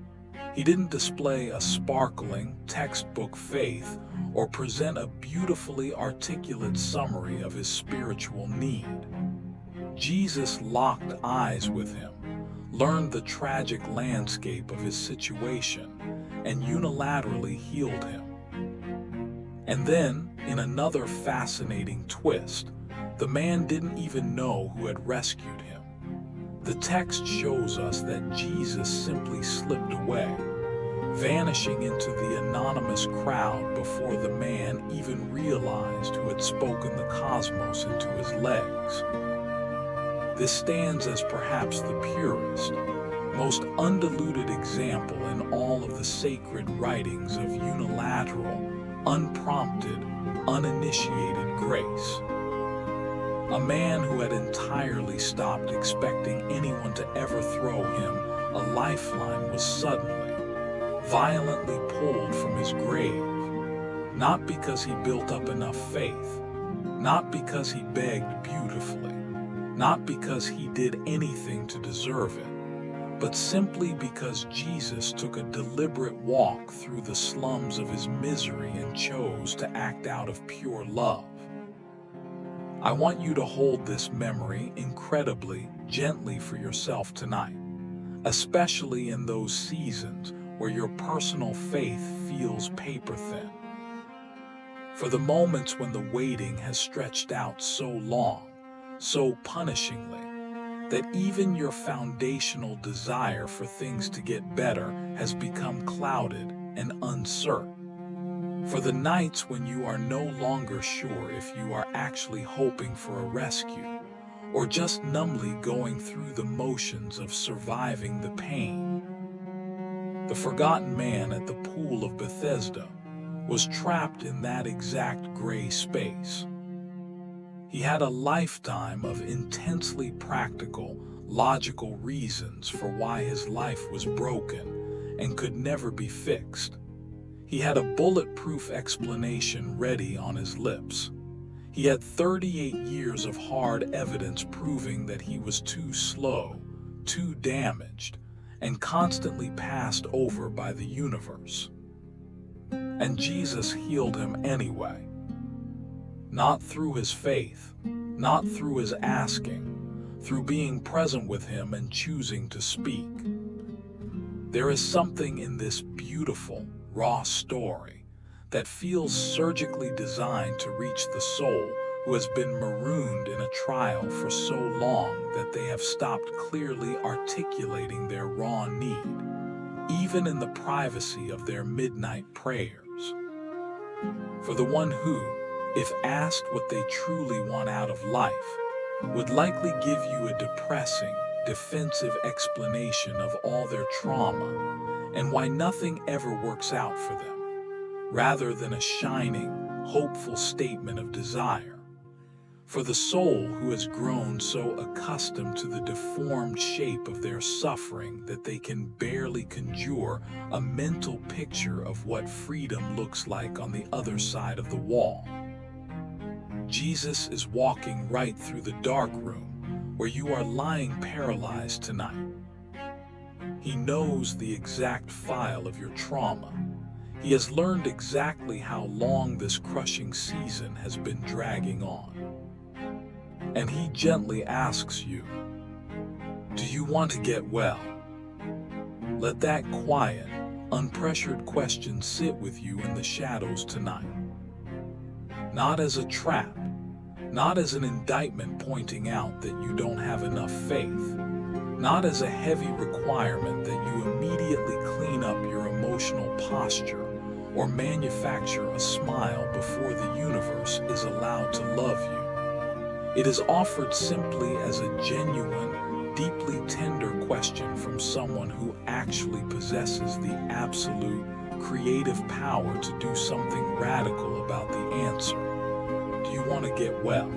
[SPEAKER 1] He didn't display a sparkling, textbook faith or present a beautifully articulate summary of his spiritual need. Jesus locked eyes with him, learned the tragic landscape of his situation, and unilaterally healed him. And then, in another fascinating twist, the man didn't even know who had rescued him. The text shows us that Jesus simply slipped away, vanishing into the anonymous crowd before the man even realized who had spoken the cosmos into his legs. This stands as perhaps the purest, most undiluted example in all of the sacred writings of unilateral, unprompted, uninitiated grace. A man who had entirely stopped expecting anyone to ever throw him a lifeline was suddenly, violently pulled from his grave, not because he built up enough faith, not because he begged beautifully, not because he did anything to deserve it, but simply because Jesus took a deliberate walk through the slums of his misery and chose to act out of pure love. I want you to hold this memory incredibly gently for yourself tonight, especially in those seasons where your personal faith feels paper thin. For the moments when the waiting has stretched out so long, so punishingly, that even your foundational desire for things to get better has become clouded and uncertain. For the nights when you are no longer sure if you are actually hoping for a rescue, or just numbly going through the motions of surviving the pain. The forgotten man at the pool of Bethesda was trapped in that exact gray space. He had a lifetime of intensely practical, logical reasons for why his life was broken and could never be fixed. He had a bulletproof explanation ready on his lips. He had 38 years of hard evidence proving that he was too slow, too damaged, and constantly passed over by the universe. And Jesus healed him anyway. Not through his faith, not through his asking, through being present with him and choosing to speak. There is something in this beautiful, raw story that feels surgically designed to reach the soul who has been marooned in a trial for so long that they have stopped clearly articulating their raw need, even in the privacy of their midnight prayers. For the one who, if asked what they truly want out of life, would likely give you a depressing, defensive explanation of all their trauma and why nothing ever works out for them, rather than a shining, hopeful statement of desire. For the soul who has grown so accustomed to the deformed shape of their suffering that they can barely conjure a mental picture of what freedom looks like on the other side of the wall. Jesus is walking right through the dark room where you are lying paralyzed tonight. He knows the exact file of your trauma. He has learned exactly how long this crushing season has been dragging on. And he gently asks you, do you want to get well? Let that quiet, unpressured question sit with you in the shadows tonight. Not as a trap, not as an indictment pointing out that you don't have enough faith, not as a heavy requirement that you immediately clean up your emotional posture or manufacture a smile before the universe is allowed to love you. It is offered simply as a genuine, deeply tender question from someone who actually possesses the absolute, creative power to do something radical about the answer. Do you want to get well?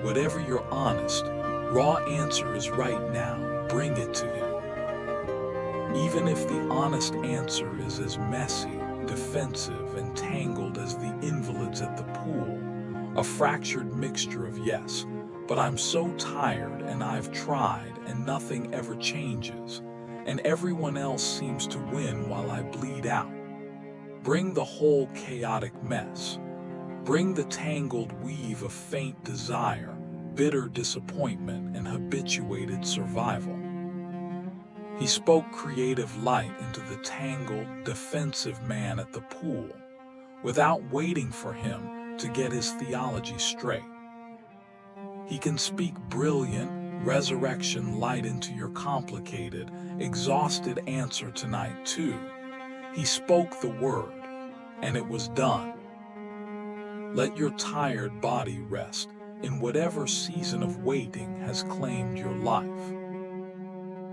[SPEAKER 1] Whatever your honest, raw answer is right now, bring it to him. Even if the honest answer is as messy, defensive, and tangled as the invalids at the pool, a fractured mixture of yes, but I'm so tired and I've tried and nothing ever changes, and everyone else seems to win while I bleed out. Bring the whole chaotic mess. Bring the tangled weave of faint desire, bitter disappointment, and habituated survival. He spoke creative light into the tangled, defensive man at the pool, without waiting for him to get his theology straight. He can speak brilliant, resurrection light into your complicated, exhausted answer tonight too. He spoke the word, and it was done. Let your tired body rest in whatever season of waiting has claimed your life.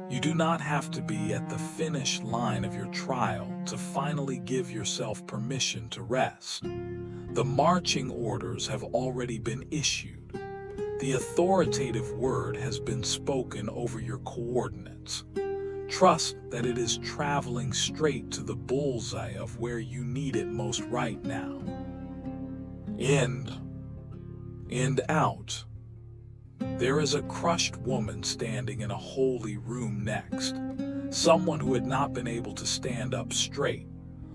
[SPEAKER 1] You do not have to be at the finish line of your trial to finally give yourself permission to rest. The marching orders have already been issued. The authoritative word has been spoken over your coordinates. Trust that it is traveling straight to the bullseye of where you need it most right now. In and out. There is a crushed woman standing in a holy room next, someone who had not been able to stand up straight,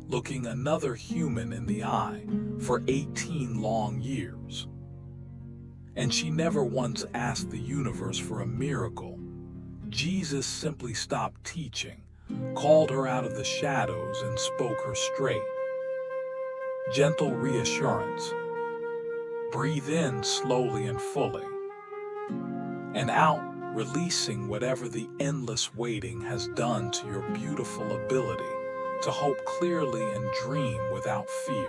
[SPEAKER 1] looking another human in the eye for 18 long years. And she never once asked the universe for a miracle. Jesus simply stopped teaching, called her out of the shadows, and spoke her straight. Gentle reassurance. Breathe in slowly and fully, and out, releasing whatever the endless waiting has done to your beautiful ability to hope clearly and dream without fear.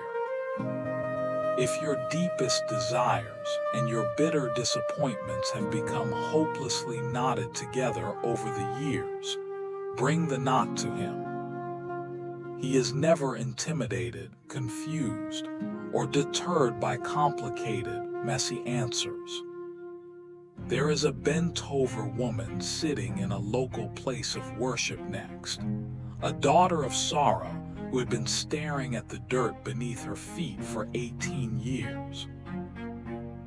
[SPEAKER 1] If your deepest desires and your bitter disappointments have become hopelessly knotted together over the years, bring the knot to him. He is never intimidated, confused, or deterred by complicated, messy answers. There is a bent-over woman sitting in a local place of worship next, a daughter of sorrow who had been staring at the dirt beneath her feet for 18 years.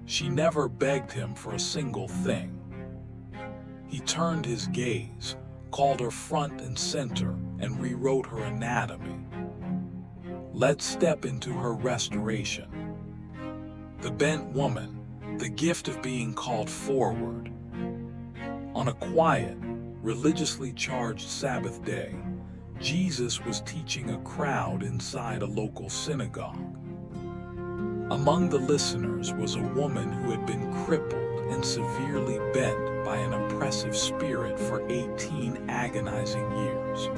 [SPEAKER 1] She never begged him for a single thing. He turned his gaze, called her front and center, and rewrote her anatomy. Let's step into her restoration. The bent woman, the gift of being called forward. On a quiet, religiously charged Sabbath day, Jesus was teaching a crowd inside a local synagogue. Among the listeners was a woman who had been crippled and severely bent by an oppressive spirit for 18 agonizing years.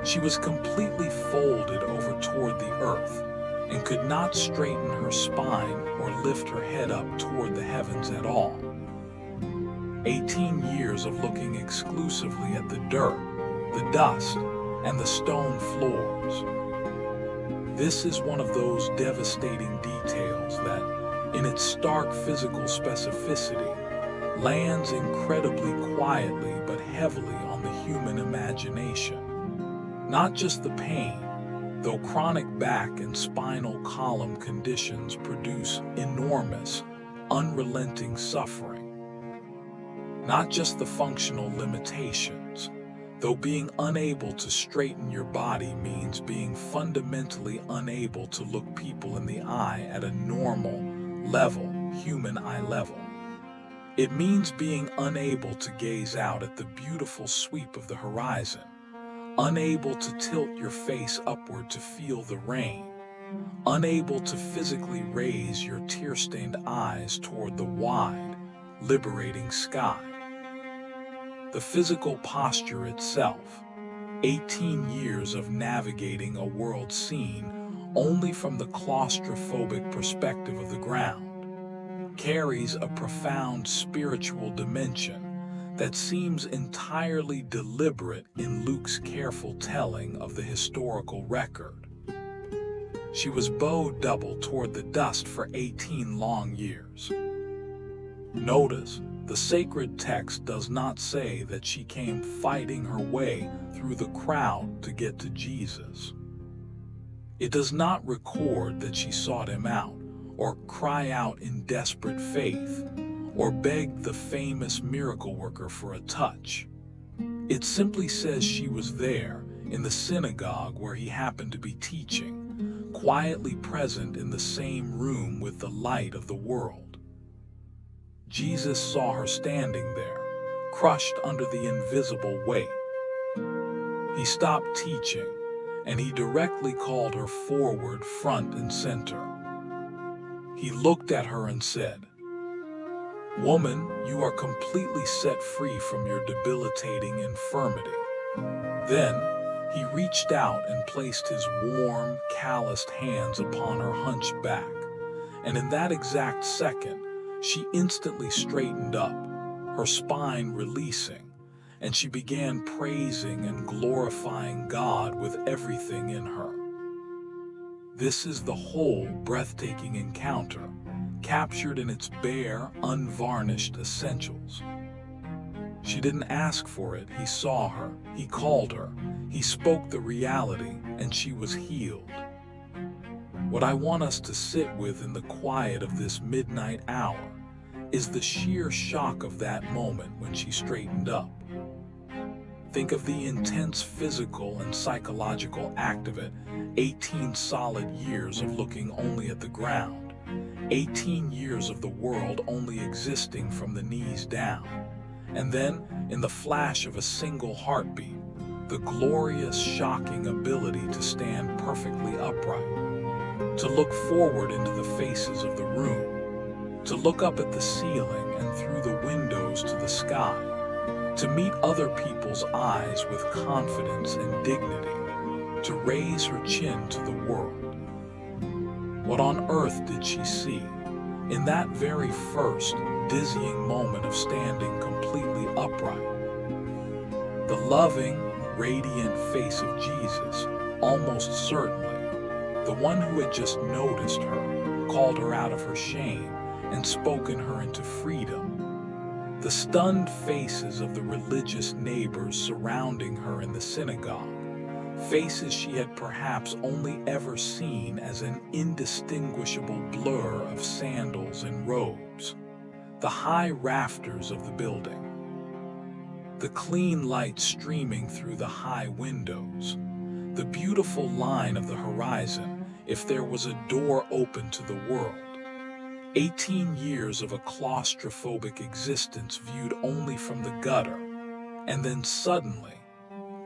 [SPEAKER 1] She was completely folded over toward the earth and could not straighten her spine or lift her head up toward the heavens at all. 18 years of looking exclusively at the dirt, the dust, and the stone floors. This is one of those devastating details that, in its stark physical specificity, lands incredibly quietly but heavily on the human imagination. Not just the pain, though chronic back and spinal column conditions produce enormous, unrelenting suffering. Not just the functional limitations, though being unable to straighten your body means being fundamentally unable to look people in the eye at a normal level, human eye level. It means being unable to gaze out at the beautiful sweep of the horizon, unable to tilt your face upward to feel the rain, unable to physically raise your tear-stained eyes toward the wide, liberating sky. The physical posture itself, 18 years of navigating a world seen only from the claustrophobic perspective of the ground, carries a profound spiritual dimension that seems entirely deliberate in Luke's careful telling of the historical record. She was bowed double toward the dust for 18 long years. Notice, the sacred text does not say that she came fighting her way through the crowd to get to Jesus. It does not record that she sought him out, or cry out in desperate faith, or begged the famous miracle worker for a touch. It simply says she was there in the synagogue where he happened to be teaching, quietly present in the same room with the light of the world. Jesus saw her standing there, crushed under the invisible weight. He stopped teaching, and he directly called her forward, front and center. He looked at her and said, "Woman, you are completely set free from your debilitating infirmity." Then he reached out and placed his warm, calloused hands upon her hunched back, and in that exact second, she instantly straightened up, her spine releasing, and she began praising and glorifying God with everything in her. This is the whole breathtaking encounter, captured in its bare, unvarnished essentials. She didn't ask for it, he saw her, he called her, he spoke the reality, and she was healed. What I want us to sit with in the quiet of this midnight hour is the sheer shock of that moment when she straightened up. Think of the intense physical and psychological act of it, 18 solid years of looking only at the ground, 18 years of the world only existing from the knees down, and then, in the flash of a single heartbeat, the glorious, shocking ability to stand perfectly upright, to look forward into the faces of the room, to look up at the ceiling and through the windows to the sky, to meet other people's eyes with confidence and dignity, to raise her chin to the world. What on earth did she see in that very first, dizzying moment of standing completely upright? The loving, radiant face of Jesus, almost certainly, the one who had just noticed her, called her out of her shame, and spoken her into freedom. The stunned faces of the religious neighbors surrounding her in the synagogue, faces she had perhaps only ever seen as an indistinguishable blur of sandals and robes. The high rafters of the building, the clean light streaming through the high windows, the beautiful line of the horizon, if there was a door open to the world. 18 years of a claustrophobic existence viewed only from the gutter, and then suddenly,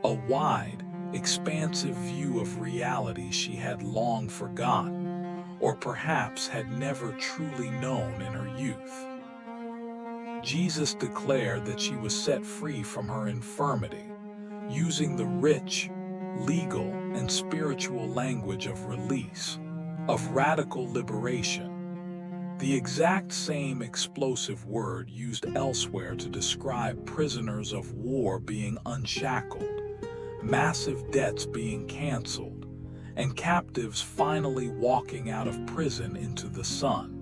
[SPEAKER 1] a wide, expansive view of reality she had long forgotten, or perhaps had never truly known in her youth. Jesus declared that she was set free from her infirmity, using the rich, legal, and spiritual language of release, of radical liberation, the exact same explosive word used elsewhere to describe prisoners of war being unshackled, massive debts being canceled, and captives finally walking out of prison into the sun.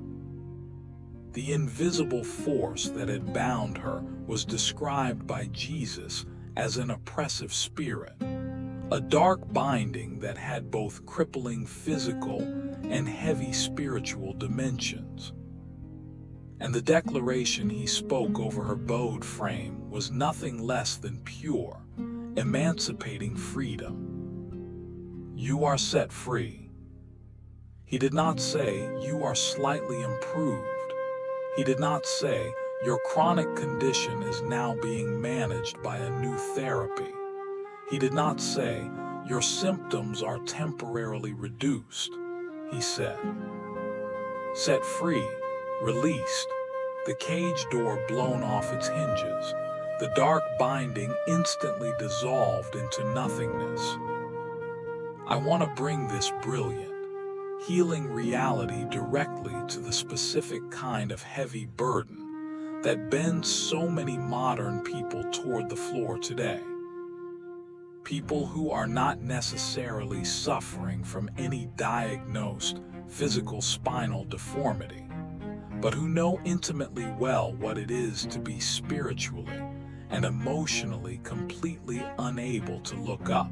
[SPEAKER 1] The invisible force that had bound her was described by Jesus as an oppressive spirit, a dark binding that had both crippling physical and heavy spiritual dimensions. And the declaration he spoke over her bowed frame was nothing less than pure, emancipating freedom. "You are set free." He did not say, "You are slightly improved." He did not say, "Your chronic condition is now being managed by a new therapy." He did not say, "Your symptoms are temporarily reduced." He said, "Set free, released," the cage door blown off its hinges, the dark binding instantly dissolved into nothingness. I want to bring this brilliant, healing reality directly to the specific kind of heavy burden that bends so many modern people toward the floor today. People who are not necessarily suffering from any diagnosed physical spinal deformity, but who know intimately well what it is to be spiritually and emotionally completely unable to look up.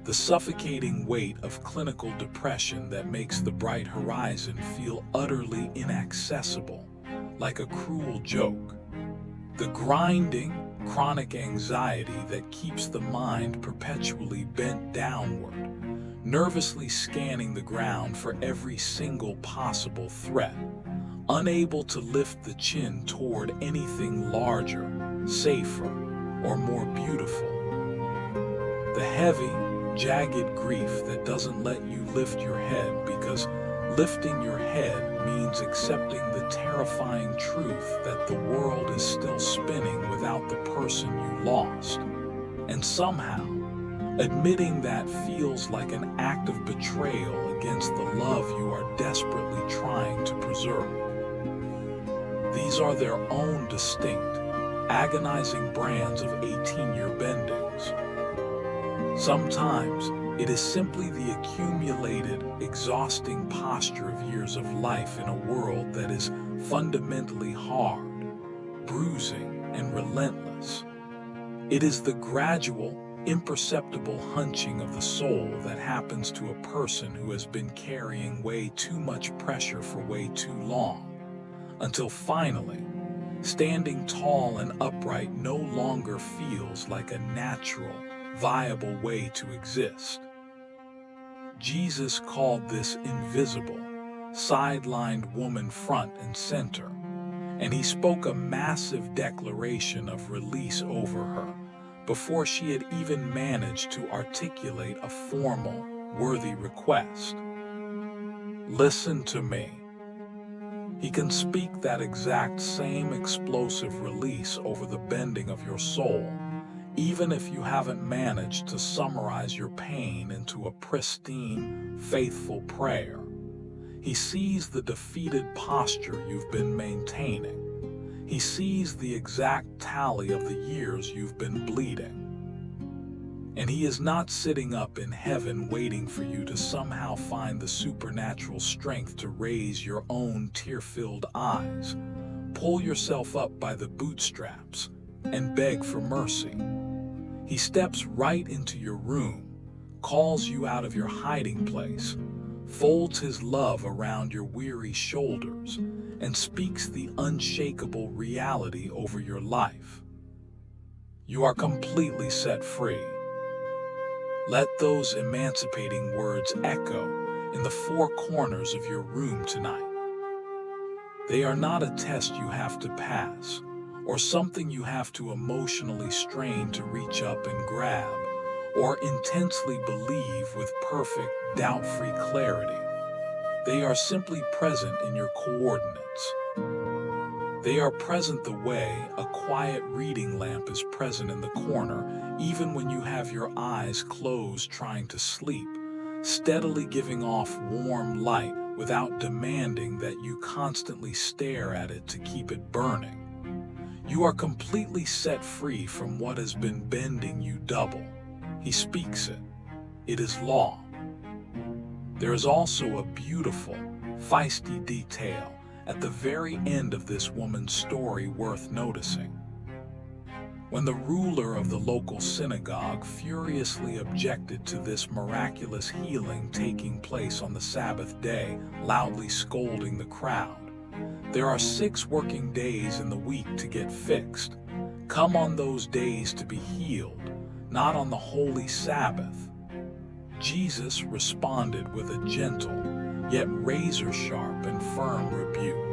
[SPEAKER 1] The suffocating weight of clinical depression that makes the bright horizon feel utterly inaccessible, like a cruel joke. The grinding, chronic anxiety that keeps the mind perpetually bent downward, nervously scanning the ground for every single possible threat, unable to lift the chin toward anything larger, safer, or more beautiful. The heavy, jagged grief that doesn't let you lift your head because Lifting your head means accepting the terrifying truth that the world is still spinning without the person you lost. And somehow, admitting that feels like an act of betrayal against the love you are desperately trying to preserve. These are their own distinct, agonizing brands of 18-year bendings. Sometimes, it is simply the accumulated, exhausting posture of years of life in a world that is fundamentally hard, bruising, and relentless. It is the gradual, imperceptible hunching of the soul that happens to a person who has been carrying way too much pressure for way too long, until finally, standing tall and upright no longer feels like a natural, viable way to exist. Jesus called this invisible, sidelined woman front and center, and he spoke a massive declaration of release over her before she had even managed to articulate a formal, worthy request. Listen to me. He can speak that exact same explosive release over the bending of your soul, even if you haven't managed to summarize your pain into a pristine, faithful prayer. He sees the defeated posture you've been maintaining. He sees the exact tally of the years you've been bleeding. And he is not sitting up in heaven waiting for you to somehow find the supernatural strength to raise your own tear-filled eyes, pull yourself up by the bootstraps, and beg for mercy. He steps right into your room, calls you out of your hiding place, folds his love around your weary shoulders, and speaks the unshakable reality over your life. You are completely set free. Let those emancipating words echo in the four corners of your room tonight. They are not a test you have to pass, or something you have to emotionally strain to reach up and grab, or intensely believe with perfect, doubt-free clarity. They are simply present in your coordinates. They are present the way a quiet reading lamp is present in the corner, even when you have your eyes closed trying to sleep, steadily giving off warm light without demanding that you constantly stare at it to keep it burning. You are completely set free from what has been bending you double. He speaks it. It is law. There is also a beautiful, feisty detail at the very end of this woman's story worth noticing. When the ruler of the local synagogue furiously objected to this miraculous healing taking place on the Sabbath day, loudly scolding the crowd, "There are 6 working days in the week to get fixed. Come on those days to be healed, not on the holy Sabbath." Jesus responded with a gentle, yet razor-sharp and firm rebuke.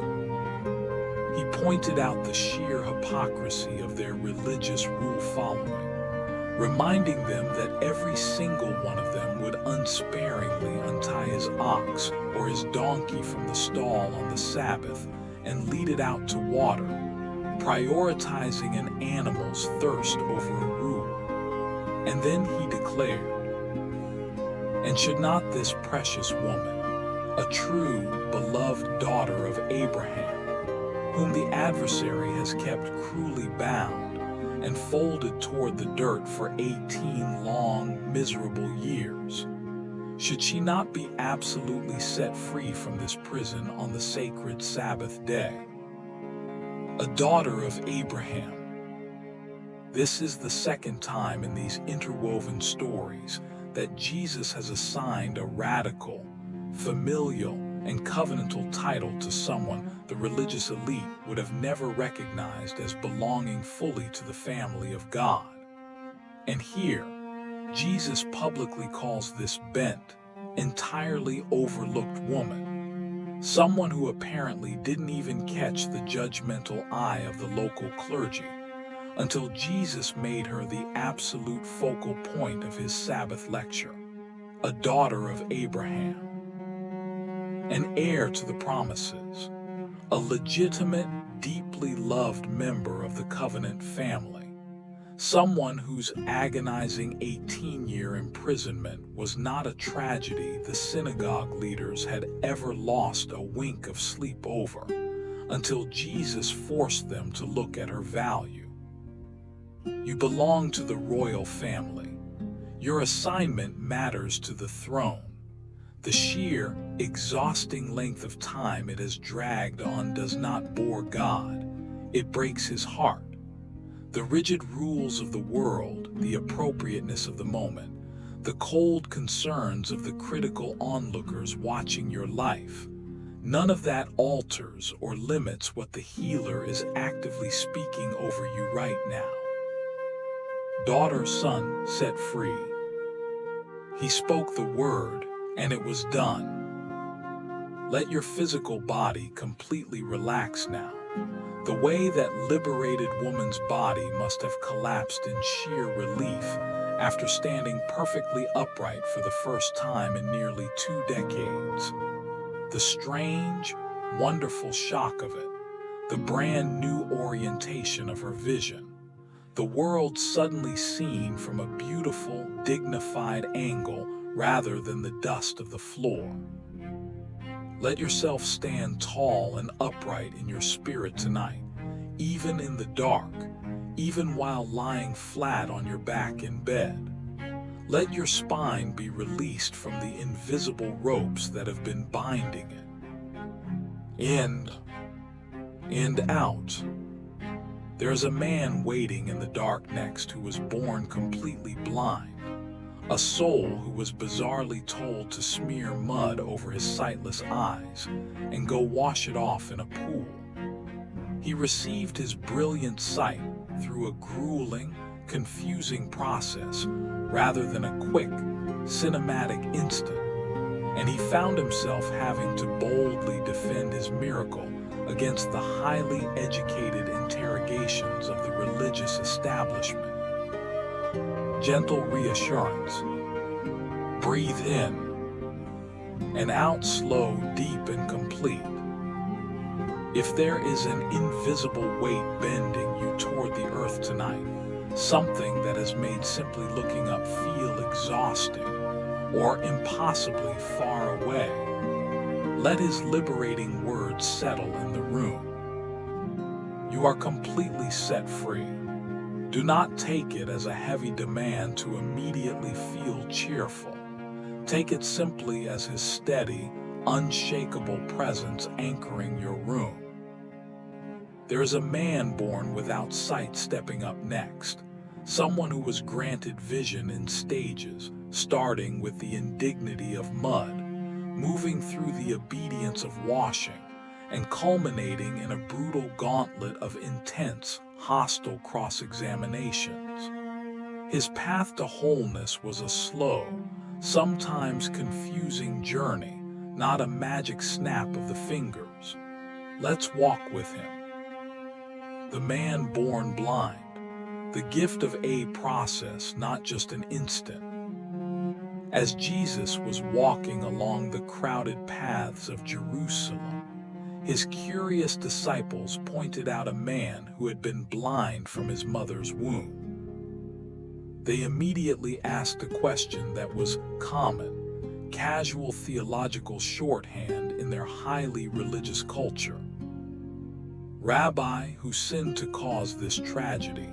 [SPEAKER 1] He pointed out the sheer hypocrisy of their religious rule-following, reminding them that every single one of them would unsparingly untie his ox or his donkey from the stall on the Sabbath and lead it out to water, prioritizing an animal's thirst over a rule. And then he declared, "And should not this precious woman, a true, beloved daughter of Abraham, whom the adversary has kept cruelly bound and folded toward the dirt for 18 long, miserable years, should she not be absolutely set free from this prison on the sacred Sabbath day?" A daughter of Abraham. This is the second time in these interwoven stories that Jesus has assigned a radical, familial, and covenantal title to someone the religious elite would have never recognized as belonging fully to the family of God. And here, Jesus publicly calls this bent, entirely overlooked woman, someone who apparently didn't even catch the judgmental eye of the local clergy, until Jesus made her the absolute focal point of his Sabbath lecture, a daughter of Abraham. an heir to the promises, a legitimate, deeply loved member of the covenant family, someone whose agonizing 18-year imprisonment was not a tragedy the synagogue leaders had ever lost a wink of sleep over, until Jesus forced them to look at her value. You belong to the royal family. Your assignment matters to the throne. The sheer, exhausting length of time it has dragged on does not bore God. It breaks his heart. The rigid rules of the world, the appropriateness of the moment, the cold concerns of the critical onlookers watching your life, none of that alters or limits what the healer is actively speaking over you right now. Daughter, son, set free. He spoke the word, and it was done. Let your physical body completely relax now. The way that liberated woman's body must have collapsed in sheer relief after standing perfectly upright for the first time in nearly 2 decades. The strange, wonderful shock of it, the brand new orientation of her vision, the world suddenly seen from a beautiful, dignified angle rather than the dust of the floor. Let yourself stand tall and upright in your spirit tonight, even in the dark, even while lying flat on your back in bed. Let your spine be released from the invisible ropes that have been binding it. In and out. There is a man waiting in the dark next who was born completely blind, a soul who was bizarrely told to smear mud over his sightless eyes and go wash it off in a pool. He received his brilliant sight through a grueling, confusing process rather than a quick, cinematic instant, and he found himself having to boldly defend his miracle against the highly educated interrogations of the religious establishment. Gentle reassurance. Breathe in and out, slow, deep, and complete. If there is an invisible weight bending you toward the earth tonight, something that has made simply looking up feel exhausting or impossibly far away, let his liberating words settle in the room. You are completely set free. Do not take it as a heavy demand to immediately feel cheerful. Take it simply as his steady, unshakable presence anchoring your room. There is a man born without sight stepping up next, someone who was granted vision in stages, starting with the indignity of mud, moving through the obedience of washing, and culminating in a brutal gauntlet of intense, hostile cross-examinations. His path to wholeness was a slow, sometimes confusing journey, not a magic snap of the fingers. Let's walk with him. The man born blind, the gift of a process, not just an instant. As Jesus was walking along the crowded paths of Jerusalem, his curious disciples pointed out a man who had been blind from his mother's womb. They immediately asked a question that was common, casual theological shorthand in their highly religious culture. Rabbi, who sinned to cause this tragedy,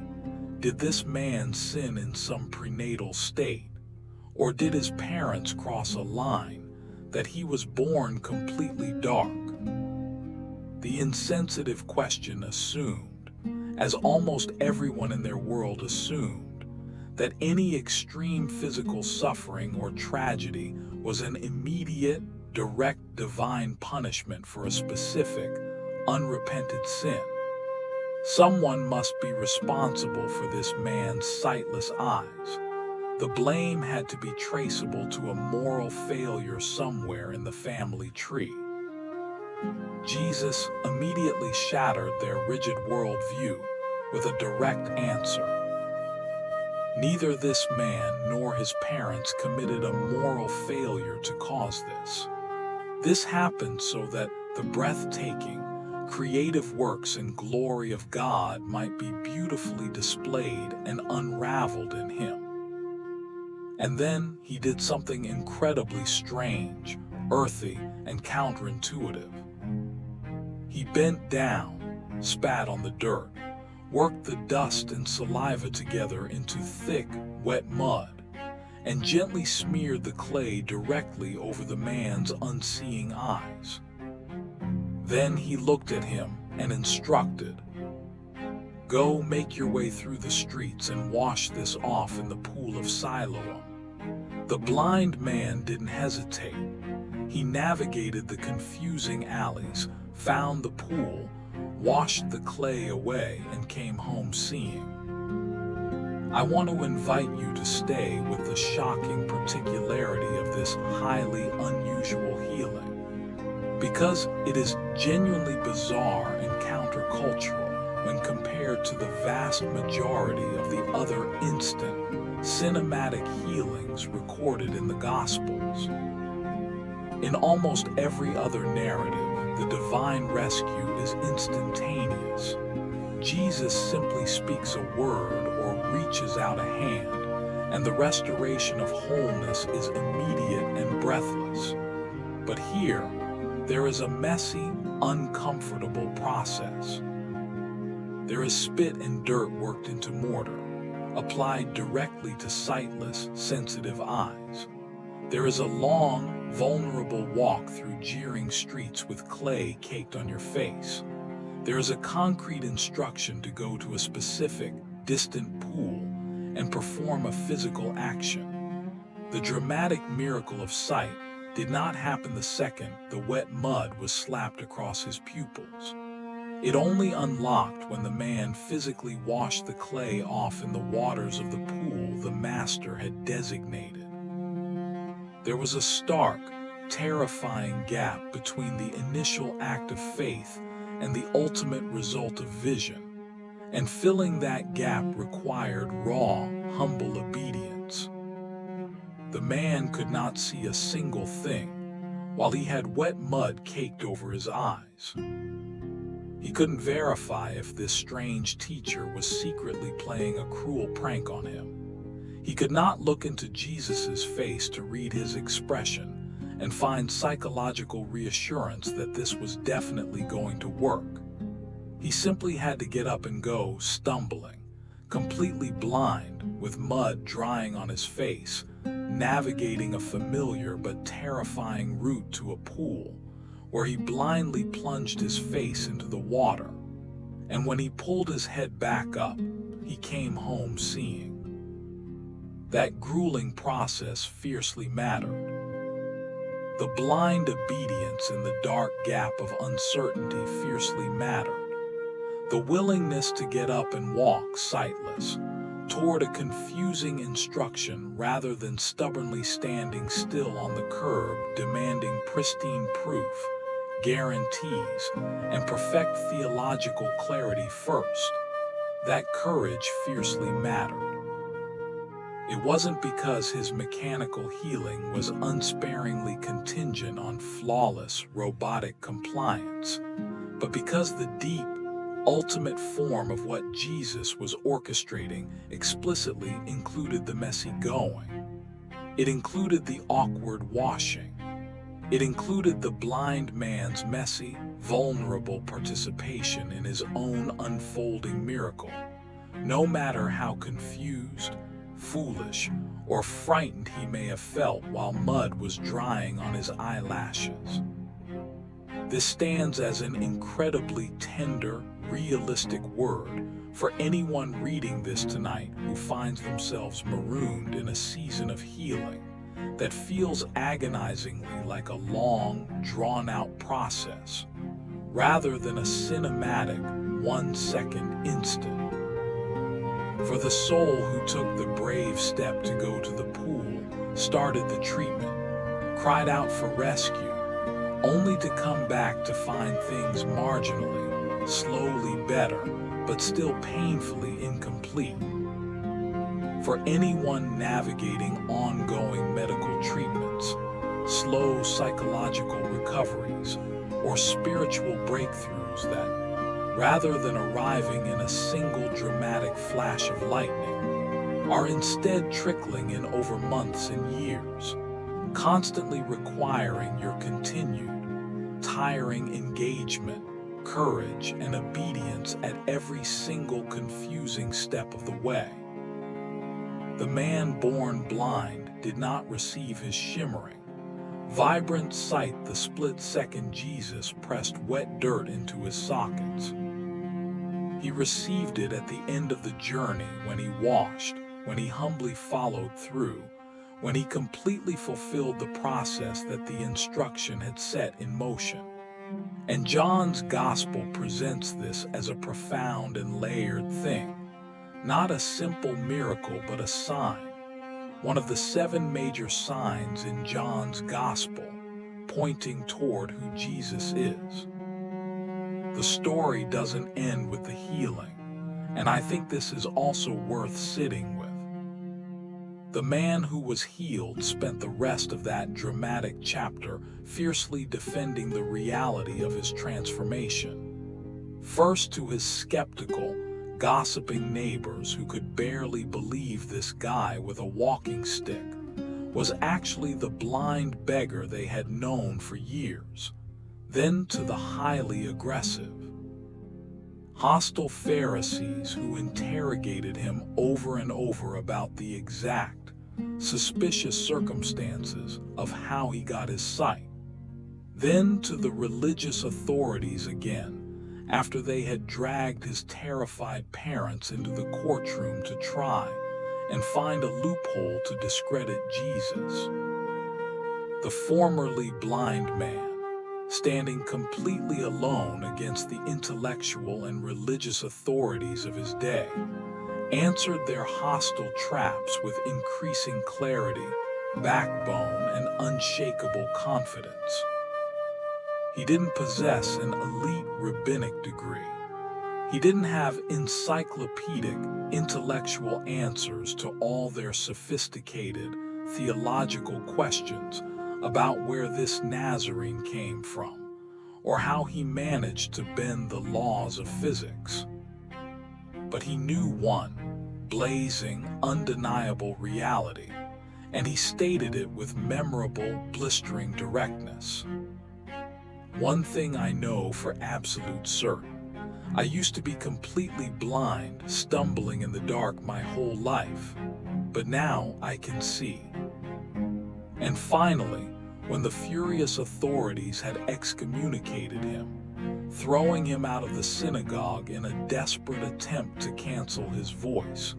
[SPEAKER 1] did this man sin in some prenatal state? Or did his parents cross a line that he was born completely dark? The insensitive question assumed, as almost everyone in their world assumed, that any extreme physical suffering or tragedy was an immediate, direct divine punishment for a specific, unrepented sin. Someone must be responsible for this man's sightless eyes. The blame had to be traceable to a moral failure somewhere in the family tree. Jesus immediately shattered their rigid worldview with a direct answer. Neither this man nor his parents committed a moral failure to cause this. This happened so that the breathtaking, creative works and glory of God might be beautifully displayed and unraveled in him. And then he did something incredibly strange, earthy, and counterintuitive. He bent down, spat on the dirt, worked the dust and saliva together into thick, wet mud, and gently smeared the clay directly over the man's unseeing eyes. Then he looked at him and instructed, "Go make your way through the streets and wash this off in the pool of Siloam." The blind man didn't hesitate. He navigated the confusing alleys, found the pool, washed the clay away, and came home seeing. I want to invite you to stay with the shocking particularity of this highly unusual healing, because it is genuinely bizarre and countercultural when compared to the vast majority of the other instant, cinematic healings recorded in the Gospels. In almost every other narrative, the divine rescue is instantaneous. Jesus simply speaks a word or reaches out a hand, and the restoration of wholeness is immediate and breathless. But here, there is a messy, uncomfortable process. There is spit and dirt worked into mortar, applied directly to sightless, sensitive eyes. There is a long, vulnerable walk through jeering streets with clay caked on your face. There is a concrete instruction to go to a specific, distant pool and perform a physical action. The dramatic miracle of sight did not happen the second the wet mud was slapped across his pupils. It only unlocked when the man physically washed the clay off in the waters of the pool the master had designated. There was a stark, terrifying gap between the initial act of faith and the ultimate result of vision, and filling that gap required raw, humble obedience. The man could not see a single thing, while he had wet mud caked over his eyes. He couldn't verify if this strange teacher was secretly playing a cruel prank on him. He could not look into Jesus' face to read his expression and find psychological reassurance that this was definitely going to work. He simply had to get up and go, stumbling, completely blind, with mud drying on his face, navigating a familiar but terrifying route to a pool, where he blindly plunged his face into the water. And when he pulled his head back up, he came home seeing. That grueling process fiercely mattered. The blind obedience in the dark gap of uncertainty fiercely mattered. The willingness to get up and walk sightless toward a confusing instruction rather than stubbornly standing still on the curb demanding pristine proof, guarantees, and perfect theological clarity first. That courage fiercely mattered. It wasn't because his mechanical healing was unsparingly contingent on flawless, robotic compliance, but because the deep, ultimate form of what Jesus was orchestrating explicitly included the messy going. It included the awkward washing. It included the blind man's messy, vulnerable participation in his own unfolding miracle, no matter how confused, foolish, or frightened he may have felt while mud was drying on his eyelashes. This stands as an incredibly tender, realistic word for anyone reading this tonight who finds themselves marooned in a season of healing that feels agonizingly like a long, drawn-out process, rather than a cinematic, one-second instant. For the soul who took the brave step to go to the pool, started the treatment, cried out for rescue, only to come back to find things marginally, slowly better, but still painfully incomplete. For anyone navigating ongoing medical treatments, slow psychological recoveries, or spiritual breakthroughs that, rather than arriving in a single dramatic flash of lightning, are instead trickling in over months and years, constantly requiring your continued, tiring engagement, courage, and obedience at every single confusing step of the way. The man born blind did not receive his shimmering, vibrant sight the split-second Jesus pressed wet dirt into his sockets. He received it at the end of the journey when he washed, when he humbly followed through, when he completely fulfilled the process that the instruction had set in motion. And John's Gospel presents this as a profound and layered thing, not a simple miracle but a sign, one of the 7 major signs in John's Gospel, pointing toward who Jesus is. The story doesn't end with the healing, and I think this is also worth sitting with. The man who was healed spent the rest of that dramatic chapter fiercely defending the reality of his transformation. First to his skeptical, gossiping neighbors who could barely believe this guy with a walking stick was actually the blind beggar they had known for years. Then to the highly aggressive, hostile Pharisees who interrogated him over and over about the exact, suspicious circumstances of how he got his sight. Then to the religious authorities again, after they had dragged his terrified parents into the courtroom to try and find a loophole to discredit Jesus. The formerly blind man, standing completely alone against the intellectual and religious authorities of his day, answered their hostile traps with increasing clarity, backbone, and unshakable confidence. He didn't possess an elite rabbinic degree. He didn't have encyclopedic, intellectual answers to all their sophisticated, theological questions about where this Nazarene came from, or how he managed to bend the laws of physics. But he knew one blazing, undeniable reality, and he stated it with memorable, blistering directness. One thing I know for absolute certain. I used to be completely blind, stumbling in the dark my whole life, but now I can see. And finally, when the furious authorities had excommunicated him, throwing him out of the synagogue in a desperate attempt to cancel his voice,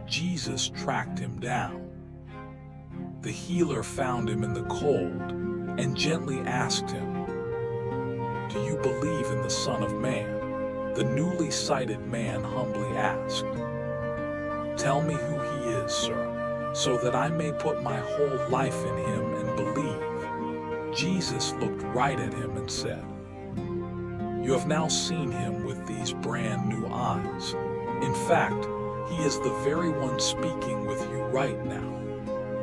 [SPEAKER 1] Jesus tracked him down. The healer found him in the cold and gently asked him, "Do you believe in the Son of Man?" The newly sighted man humbly asked. "Tell me who he is, sir, so that I may put my whole life in him and believe." Jesus looked right at him and said, "You have now seen him with these brand new eyes. In fact, he is the very one speaking with you right now."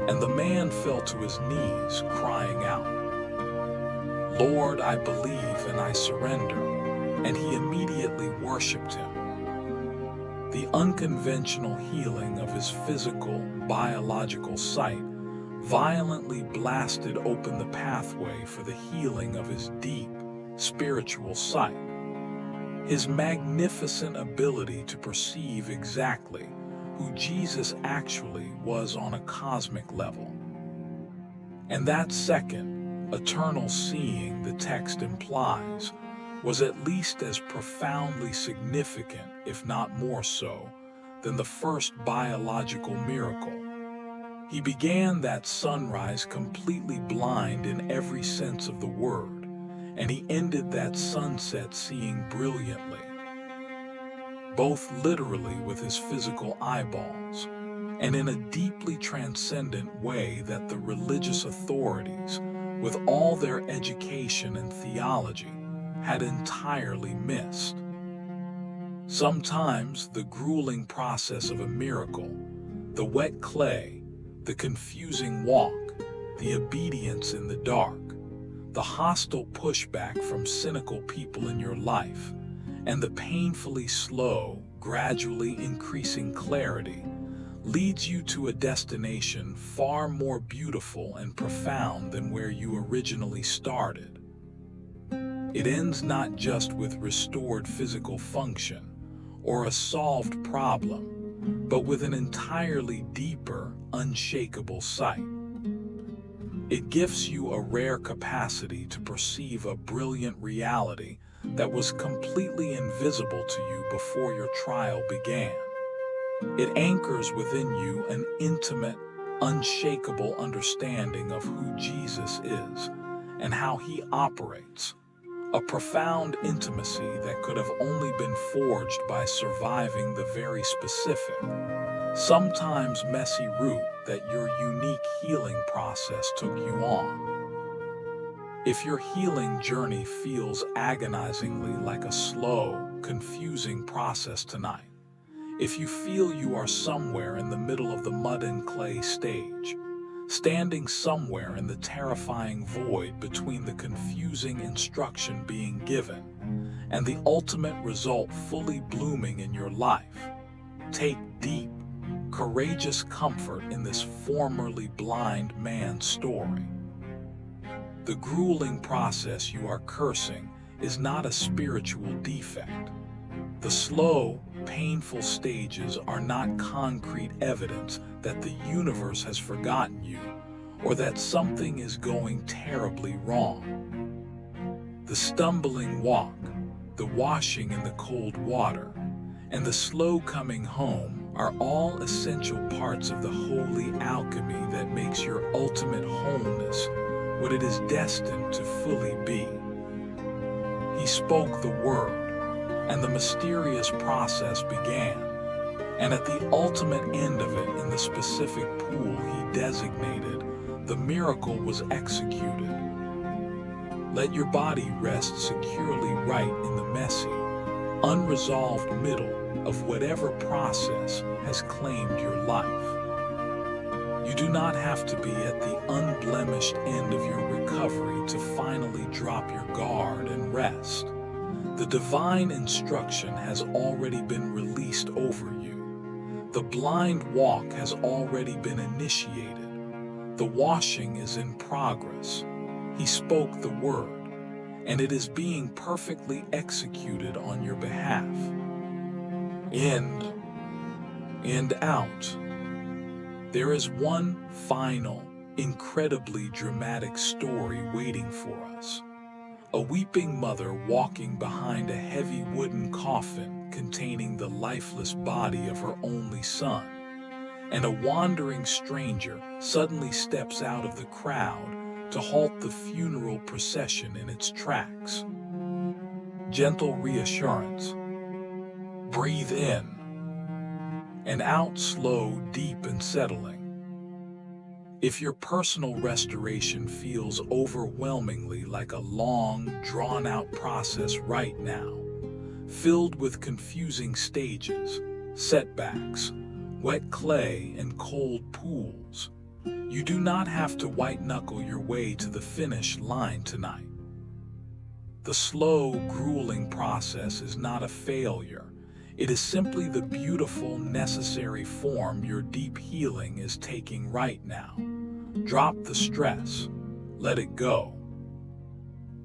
[SPEAKER 1] And the man fell to his knees, crying out, "Lord, I believe and I surrender." And he immediately worshipped him. The unconventional healing of his physical, biological sight violently blasted open the pathway for the healing of his deep, spiritual sight. His magnificent ability to perceive exactly who Jesus actually was on a cosmic level. And that second, eternal seeing the text implies, was at least as profoundly significant, if not more so, than the first biological miracle. He began that sunrise completely blind in every sense of the word, and he ended that sunset seeing brilliantly, both literally with his physical eyeballs, and in a deeply transcendent way that the religious authorities, with all their education and theology, had entirely missed. Sometimes the grueling process of a miracle, the wet clay, the confusing walk, the obedience in the dark, the hostile pushback from cynical people in your life, and the painfully slow, gradually increasing clarity leads you to a destination far more beautiful and profound than where you originally started. It ends not just with restored physical function or a solved problem, but with an entirely deeper, unshakable sight. It gives you a rare capacity to perceive a brilliant reality that was completely invisible to you before your trial began. It anchors within you an intimate, unshakable understanding of who Jesus is and how he operates, a profound intimacy that could have only been forged by surviving the very specific, sometimes messy route that your unique healing process took you on. If your healing journey feels agonizingly like a slow, confusing process tonight, if you feel you are somewhere in the middle of the mud and clay stage, standing somewhere in the terrifying void between the confusing instruction being given and the ultimate result fully blooming in your life, take deep, courageous comfort in this formerly blind man's story. The grueling process you are cursing is not a spiritual defect. The slow, painful stages are not concrete evidence that the universe has forgotten you or that something is going terribly wrong. The stumbling walk, the washing in the cold water, and the slow coming home are all essential parts of the holy alchemy that makes your ultimate wholeness what it is destined to fully be. He spoke the word, and the mysterious process began, and at the ultimate end of it, in the specific pool he designated, the miracle was executed. Let your body rest securely right in the messy, unresolved middle of whatever process has claimed your life. You do not have to be at the unblemished end of your recovery to finally drop your guard and rest. The divine instruction has already been released over you. The blind walk has already been initiated. The washing is in progress. He spoke the word, and it is being perfectly executed on your behalf. In and out. There is one final, incredibly dramatic story waiting for us. A weeping mother walking behind a heavy wooden coffin containing the lifeless body of her only son, and a wandering stranger suddenly steps out of the crowd to halt the funeral procession in its tracks. Gentle reassurance. Breathe in and out, slow, deep, and settling. If your personal restoration feels overwhelmingly like a long, drawn-out process right now, filled with confusing stages, setbacks, wet clay, and cold pools, you do not have to white-knuckle your way to the finish line tonight. The slow, grueling process is not a failure. It is simply the beautiful, necessary form your deep healing is taking right now. Drop the stress. Let it go.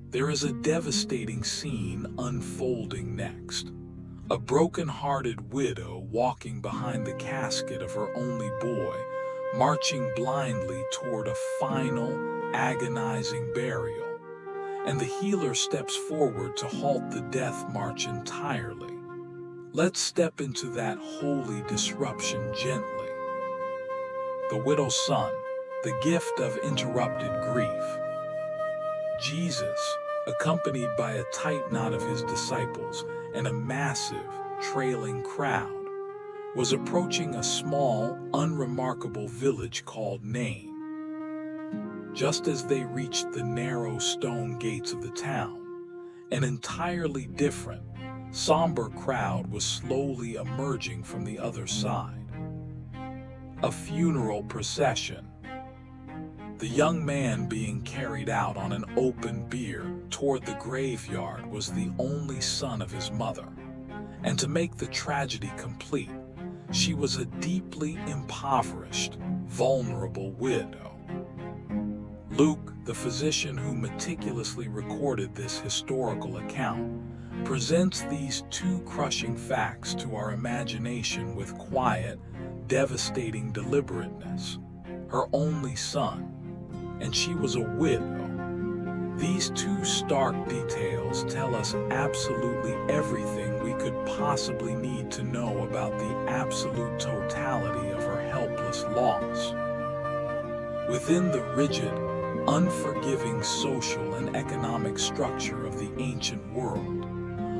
[SPEAKER 1] There is a devastating scene unfolding next. A broken-hearted widow walking behind the casket of her only boy, marching blindly toward a final, agonizing burial. And the healer steps forward to halt the death march entirely. Let's step into that holy disruption gently. The widow's son, the gift of interrupted grief. Jesus, accompanied by a tight knot of his disciples and a massive, trailing crowd, was approaching a small, unremarkable village called Nain. Just as they reached the narrow stone gates of the town, an entirely different, somber crowd was slowly emerging from the other side. A funeral procession. The young man being carried out on an open bier toward the graveyard was the only son of his mother, and to make the tragedy complete, she was a deeply impoverished, vulnerable widow. Luke, the physician who meticulously recorded this historical account, presents these two crushing facts to our imagination with quiet, devastating deliberateness. Her only son, and she was a widow. These two stark details tell us absolutely everything we could possibly need to know about the absolute totality of her helpless loss. Within the rigid, unforgiving social and economic structure of the ancient world,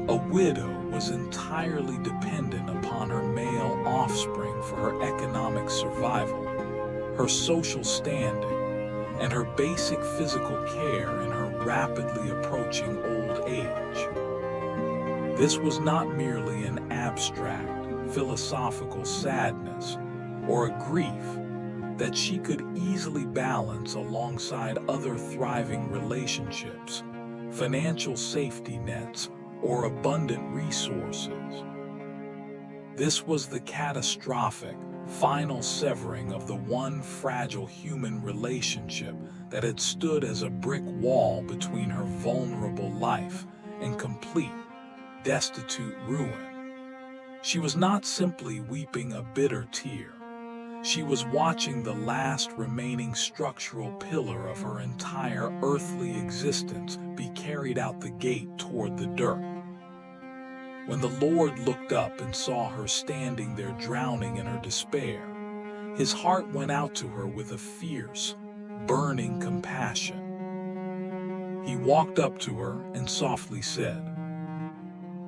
[SPEAKER 1] a widow was entirely dependent upon her male offspring for her economic survival, her social standing, and her basic physical care in her rapidly approaching old age. This was not merely an abstract, philosophical sadness or a grief that she could easily balance alongside other thriving relationships, financial safety nets, or abundant resources. This was the catastrophic, final severing of the one fragile human relationship that had stood as a brick wall between her vulnerable life and complete, destitute ruin. She was not simply weeping a bitter tear. She was watching the last remaining structural pillar of her entire earthly existence be carried out the gate toward the dirt. When the Lord looked up and saw her standing there drowning in her despair, his heart went out to her with a fierce, burning compassion. He walked up to her and softly said,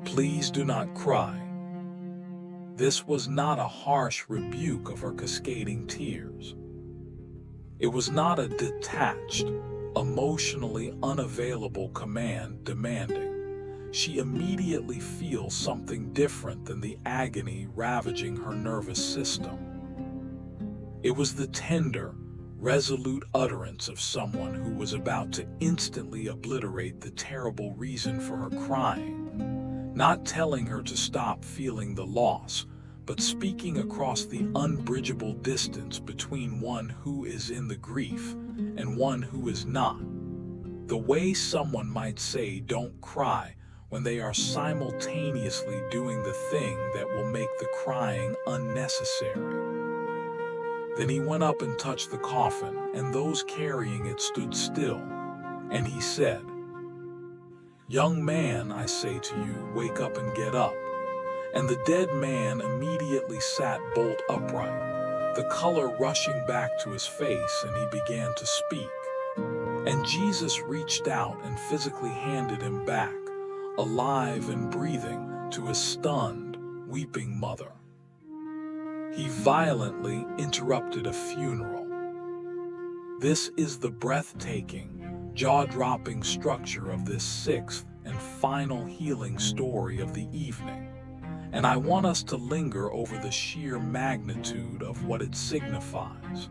[SPEAKER 1] "Please do not cry." This was not a harsh rebuke of her cascading tears. It was not a detached, emotionally unavailable command demanding she immediately feels something different than the agony ravaging her nervous system. It was the tender, resolute utterance of someone who was about to instantly obliterate the terrible reason for her crying, not telling her to stop feeling the loss, but speaking across the unbridgeable distance between one who is in the grief and one who is not. The way someone might say, "Don't cry," when they are simultaneously doing the thing that will make the crying unnecessary. Then he went up and touched the coffin, and those carrying it stood still, and he said, "Young man, I say to you, wake up and get up." And the dead man immediately sat bolt upright, the color rushing back to his face, and he began to speak. And Jesus reached out and physically handed him back, alive and breathing, to his stunned, weeping mother. He violently interrupted a funeral. This is the breathtaking, jaw-dropping structure of this sixth and final healing story of the evening, and I want us to linger over the sheer magnitude of what it signifies.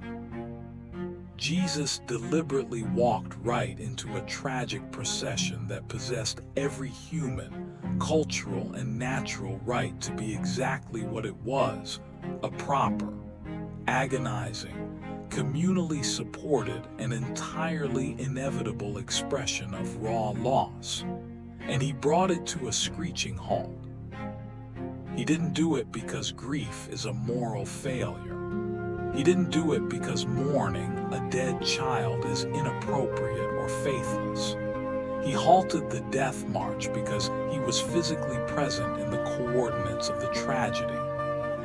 [SPEAKER 1] Jesus deliberately walked right into a tragic procession that possessed every human, cultural, and natural right to be exactly what it was, a proper, agonizing, communally supported, and entirely inevitable expression of raw loss. And he brought it to a screeching halt. He didn't do it because grief is a moral failure. He didn't do it because mourning a dead child is inappropriate or faithless. He halted the death march because he was physically present in the coordinates of the tragedy,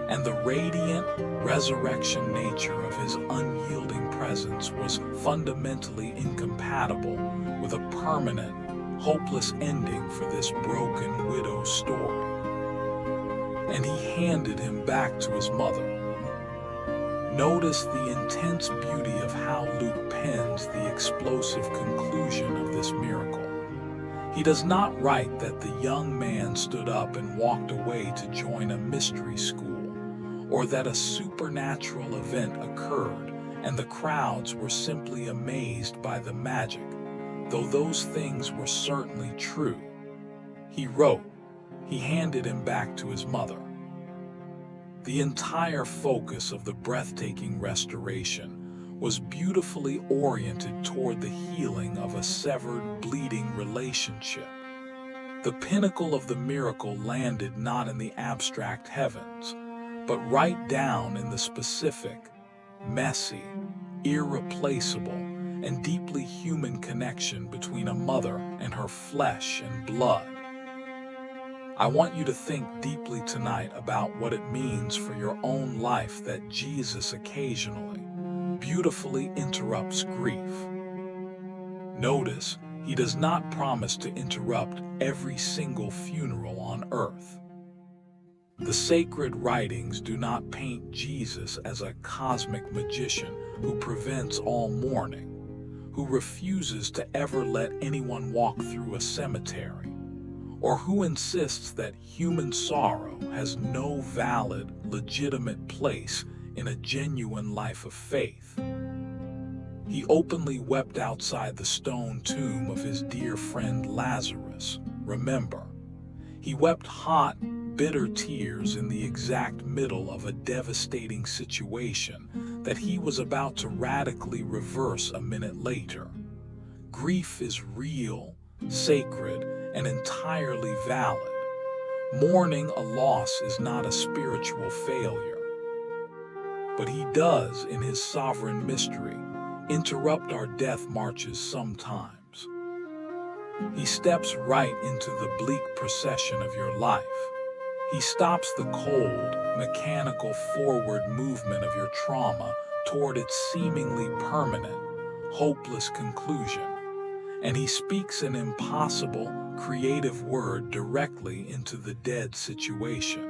[SPEAKER 1] and the radiant, resurrection nature of his unyielding presence was fundamentally incompatible with a permanent, hopeless ending for this broken widow's story. And he handed him back to his mother. Notice the intense beauty of how Luke pens the explosive conclusion of this miracle. He does not write that the young man stood up and walked away to join a mystery school, or that a supernatural event occurred and the crowds were simply amazed by the magic, though those things were certainly true. He wrote. He handed him back to his mother. The entire focus of the breathtaking restoration was beautifully oriented toward the healing of a severed, bleeding relationship. The pinnacle of the miracle landed not in the abstract heavens, but right down in the specific, messy, irreplaceable, and deeply human connection between a mother and her flesh and blood. I want you to think deeply tonight about what it means for your own life that Jesus occasionally, beautifully interrupts grief. Notice, he does not promise to interrupt every single funeral on earth. The sacred writings do not paint Jesus as a cosmic magician who prevents all mourning, who refuses to ever let anyone walk through a cemetery, or who insists that human sorrow has no valid, legitimate place in a genuine life of faith. He openly wept outside the stone tomb of his dear friend Lazarus. Remember, he wept hot, bitter tears in the exact middle of a devastating situation that he was about to radically reverse a minute later. Grief is real, sacred, and entirely valid. Mourning a loss is not a spiritual failure. But he does, in his sovereign mystery, interrupt our death marches sometimes. He steps right into the bleak procession of your life. He stops the cold, mechanical forward movement of your trauma toward its seemingly permanent, hopeless conclusion. And he speaks an impossible, creative word directly into the dead situation.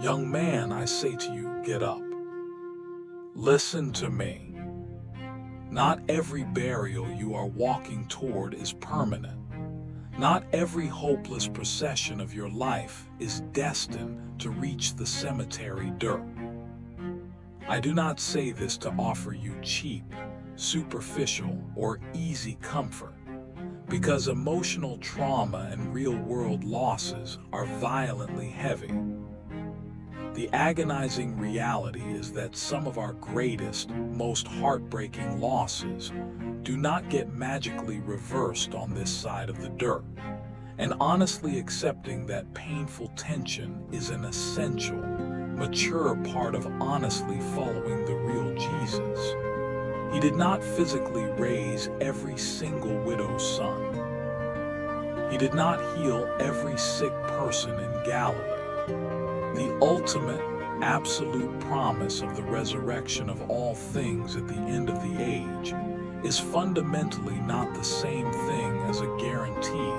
[SPEAKER 1] Young man, I say to you, get up. Listen to me. Not every burial you are walking toward is permanent. Not every hopeless procession of your life is destined to reach the cemetery dirt. I do not say this to offer you cheap, superficial, or easy comfort, because emotional trauma and real-world losses are violently heavy. The agonizing reality is that some of our greatest, most heartbreaking losses do not get magically reversed on this side of the dirt, and honestly accepting that painful tension is an essential, mature part of honestly following the real Jesus. He did not physically raise every single widow's son. He did not heal every sick person in Galilee. The ultimate, absolute promise of the resurrection of all things at the end of the age is fundamentally not the same thing as a guarantee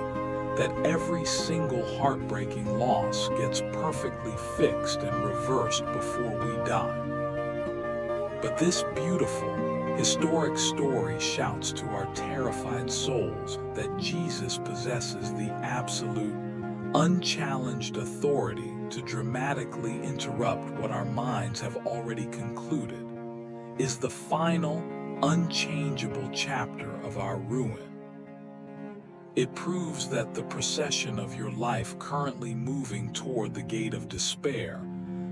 [SPEAKER 1] that every single heartbreaking loss gets perfectly fixed and reversed before we die. But this beautiful, historic story shouts to our terrified souls that Jesus possesses the absolute, unchallenged authority to dramatically interrupt what our minds have already concluded is the final, unchangeable chapter of our ruin. It proves that the procession of your life currently moving toward the gate of despair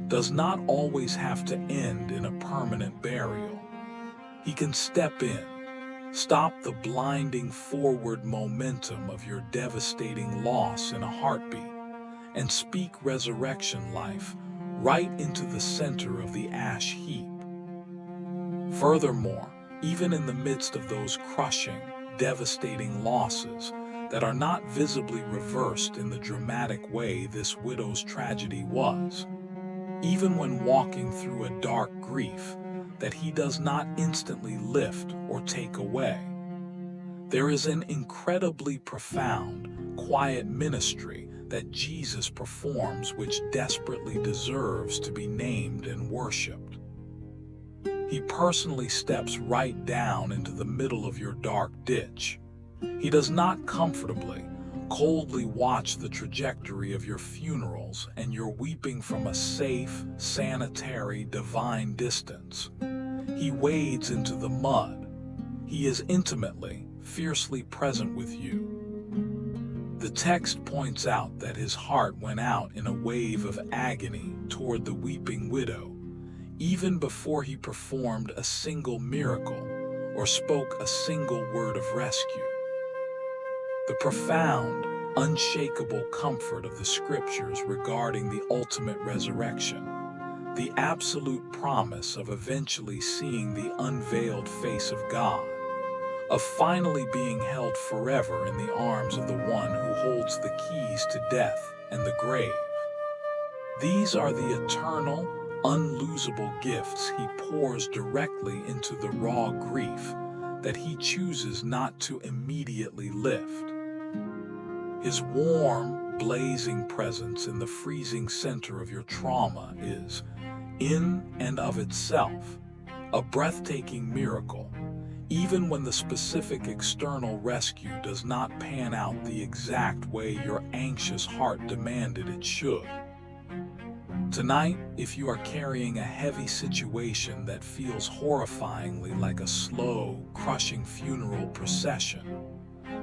[SPEAKER 1] does not always have to end in a permanent burial. He can step in, stop the blinding forward momentum of your devastating loss in a heartbeat, and speak resurrection life right into the center of the ash heap. Furthermore, even in the midst of those crushing, devastating losses that are not visibly reversed in the dramatic way this widow's tragedy was, even when walking through a dark grief that he does not instantly lift or take away, there is an incredibly profound, quiet ministry that Jesus performs which desperately deserves to be named and worshipped. He personally steps right down into the middle of your dark ditch. He does not comfortably, coldly watch the trajectory of your funerals and your weeping from a safe, sanitary, divine distance. He wades into the mud. He is intimately, fiercely present with you. The text points out that his heart went out in a wave of agony toward the weeping widow, even before he performed a single miracle or spoke a single word of rescue. The profound, unshakable comfort of the scriptures regarding the ultimate resurrection, the absolute promise of eventually seeing the unveiled face of God, of finally being held forever in the arms of the one who holds the keys to death and the grave. These are the eternal, unlosable gifts he pours directly into the raw grief that he chooses not to immediately lift. His warm, blazing presence in the freezing center of your trauma is, in and of itself, a breathtaking miracle, even when the specific external rescue does not pan out the exact way your anxious heart demanded it should. Tonight, if you are carrying a heavy situation that feels horrifyingly like a slow, crushing funeral procession,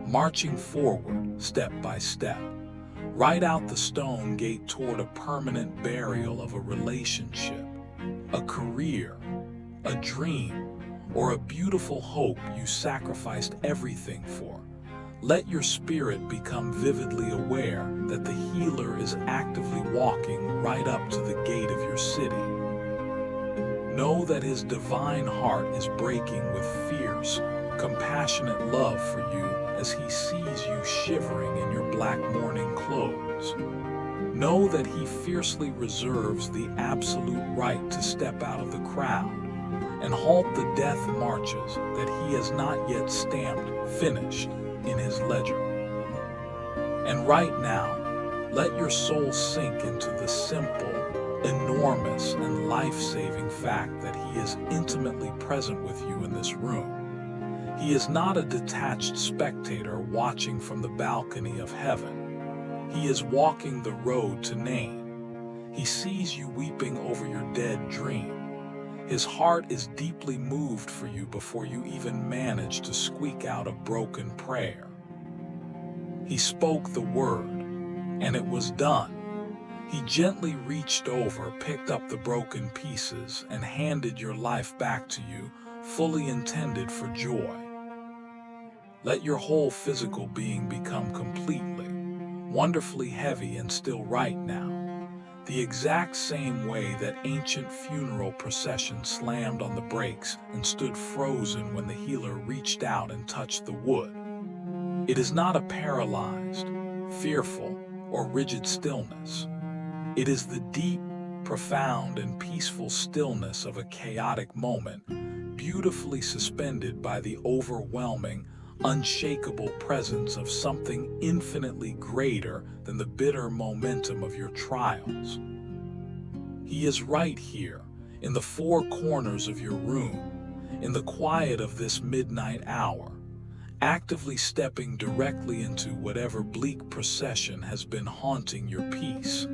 [SPEAKER 1] marching forward step by step, right out the stone gate toward a permanent burial of a relationship, a career, a dream, or a beautiful hope you sacrificed everything for, let your spirit become vividly aware that the healer is actively walking right up to the gate of your city. Know that his divine heart is breaking with fierce, compassionate love for you as he sees you shivering in your black mourning clothes. Know that he fiercely reserves the absolute right to step out of the crowd and halt the death marches that he has not yet stamped finished in his ledger. And right now, let your soul sink into the simple, enormous, and life-saving fact that he is intimately present with you in this room. He is not a detached spectator watching from the balcony of heaven. He is walking the road to Nain. He sees you weeping over your dead dream. His heart is deeply moved for you before you even manage to squeak out a broken prayer. He spoke the word, and it was done. He gently reached over, picked up the broken pieces, and handed your life back to you, fully intended for joy. Let your whole physical being become completely, wonderfully heavy and still right now, the exact same way that ancient funeral processions slammed on the brakes and stood frozen when the healer reached out and touched the wood. It is not a paralyzed, fearful, or rigid stillness. It is the deep, profound, and peaceful stillness of a chaotic moment, beautifully suspended by the overwhelming, unshakable presence of something infinitely greater than the bitter momentum of your trials. He is right here, in the four corners of your room, in the quiet of this midnight hour, actively stepping directly into whatever bleak procession has been haunting your peace.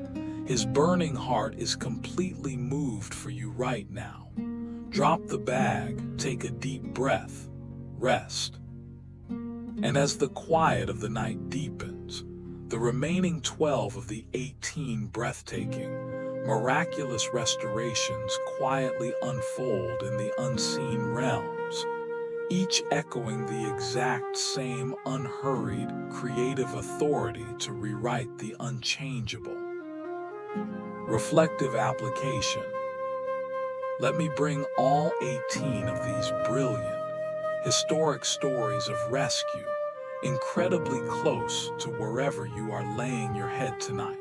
[SPEAKER 1] His burning heart is completely moved for you right now. Drop the bag, take a deep breath, rest. And as the quiet of the night deepens, the remaining 12 of the 18 breathtaking, miraculous restorations quietly unfold in the unseen realms, each echoing the exact same unhurried, creative authority to rewrite the unchangeable. Reflective application. Let me bring all 18 of these brilliant, historic stories of rescue incredibly close to wherever you are laying your head tonight.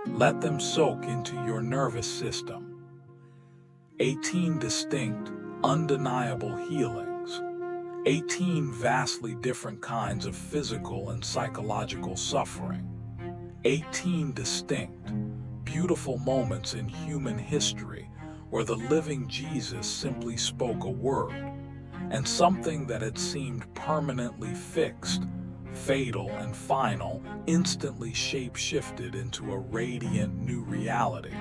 [SPEAKER 1] Let them soak into your nervous system. 18 distinct, undeniable healings. 18 vastly different kinds of physical and psychological suffering. 18 distinct, beautiful moments in human history where the living Jesus simply spoke a word, and something that had seemed permanently fixed, fatal, and final instantly shape-shifted into a radiant new reality.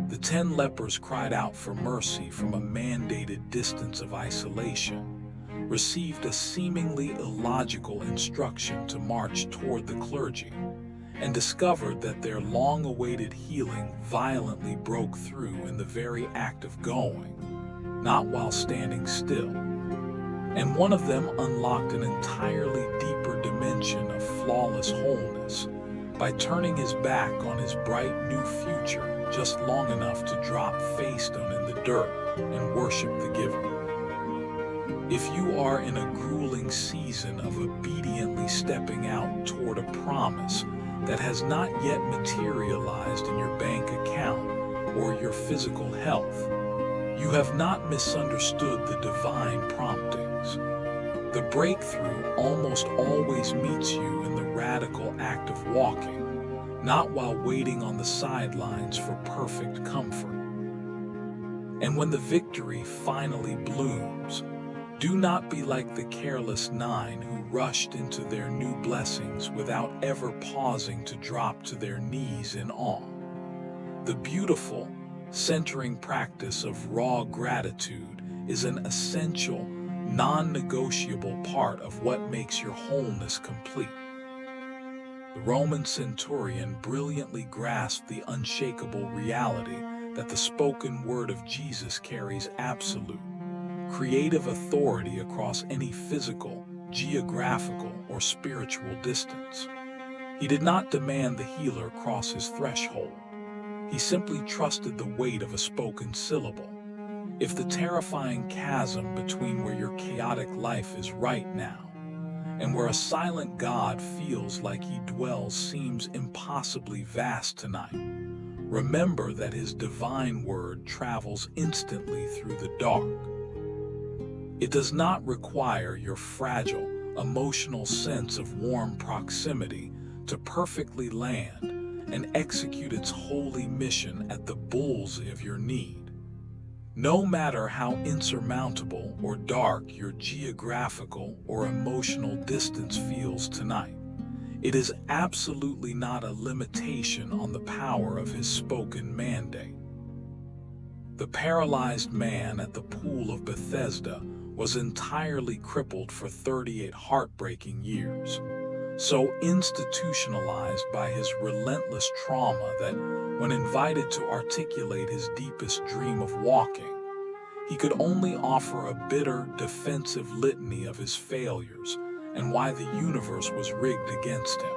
[SPEAKER 1] The 10 lepers cried out for mercy from a mandated distance of isolation, received a seemingly illogical instruction to march toward the clergy, and discovered that their long-awaited healing violently broke through in the very act of going, not while standing still. And one of them unlocked an entirely deeper dimension of flawless wholeness by turning his back on his bright new future just long enough to drop face down in the dirt and worship the giver. If you are in a grueling season of obediently stepping out toward a promise that has not yet materialized in your bank account or your physical health, you have not misunderstood the divine promptings. The breakthrough almost always meets you in the radical act of walking, not while waiting on the sidelines for perfect comfort. And when the victory finally blooms, do not be like the careless Nain who rushed into their new blessings without ever pausing to drop to their knees in awe. The beautiful, centering practice of raw gratitude is an essential, non-negotiable part of what makes your wholeness complete. The Roman centurion brilliantly grasped the unshakable reality that the spoken word of Jesus carries absolute, creative authority across any physical, geographical, or spiritual distance. He did not demand the healer cross his threshold. He simply trusted the weight of a spoken syllable. If the terrifying chasm between where your chaotic life is right now and where a silent God feels like he dwells seems impossibly vast tonight, remember that his divine word travels instantly through the dark. It does not require your fragile, emotional sense of warm proximity to perfectly land and execute its holy mission at the bullseye of your need. No matter how insurmountable or dark your geographical or emotional distance feels tonight, it is absolutely not a limitation on the power of his spoken mandate. The paralyzed man at the pool of Bethesda was entirely crippled for 38 heartbreaking years, so institutionalized by his relentless trauma that when invited to articulate his deepest dream of walking, he could only offer a bitter, defensive litany of his failures and why the universe was rigged against him.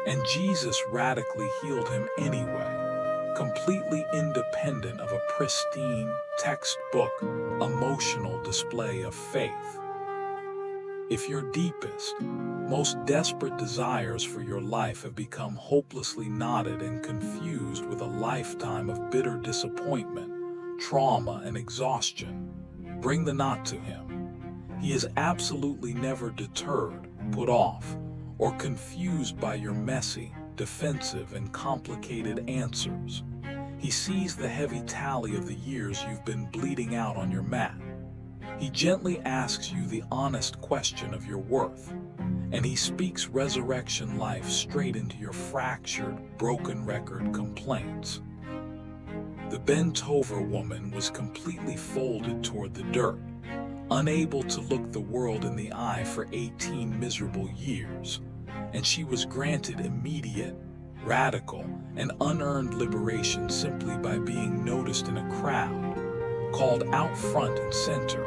[SPEAKER 1] And Jesus radically healed him anyway, completely independent of a pristine, textbook, emotional display of faith. If your deepest, most desperate desires for your life have become hopelessly knotted and confused with a lifetime of bitter disappointment, trauma, and exhaustion, bring the knot to him. He is absolutely never deterred, put off, or confused by your messy, defensive, and complicated answers. He sees the heavy tally of the years you've been bleeding out on your mat. He gently asks you the honest question of your worth, and he speaks resurrection life straight into your fractured, broken record complaints. The bent-over woman was completely folded toward the dirt, unable to look the world in the eye for 18 miserable years, and she was granted immediate, radical, and unearned liberation simply by being noticed in a crowd, called out front and center,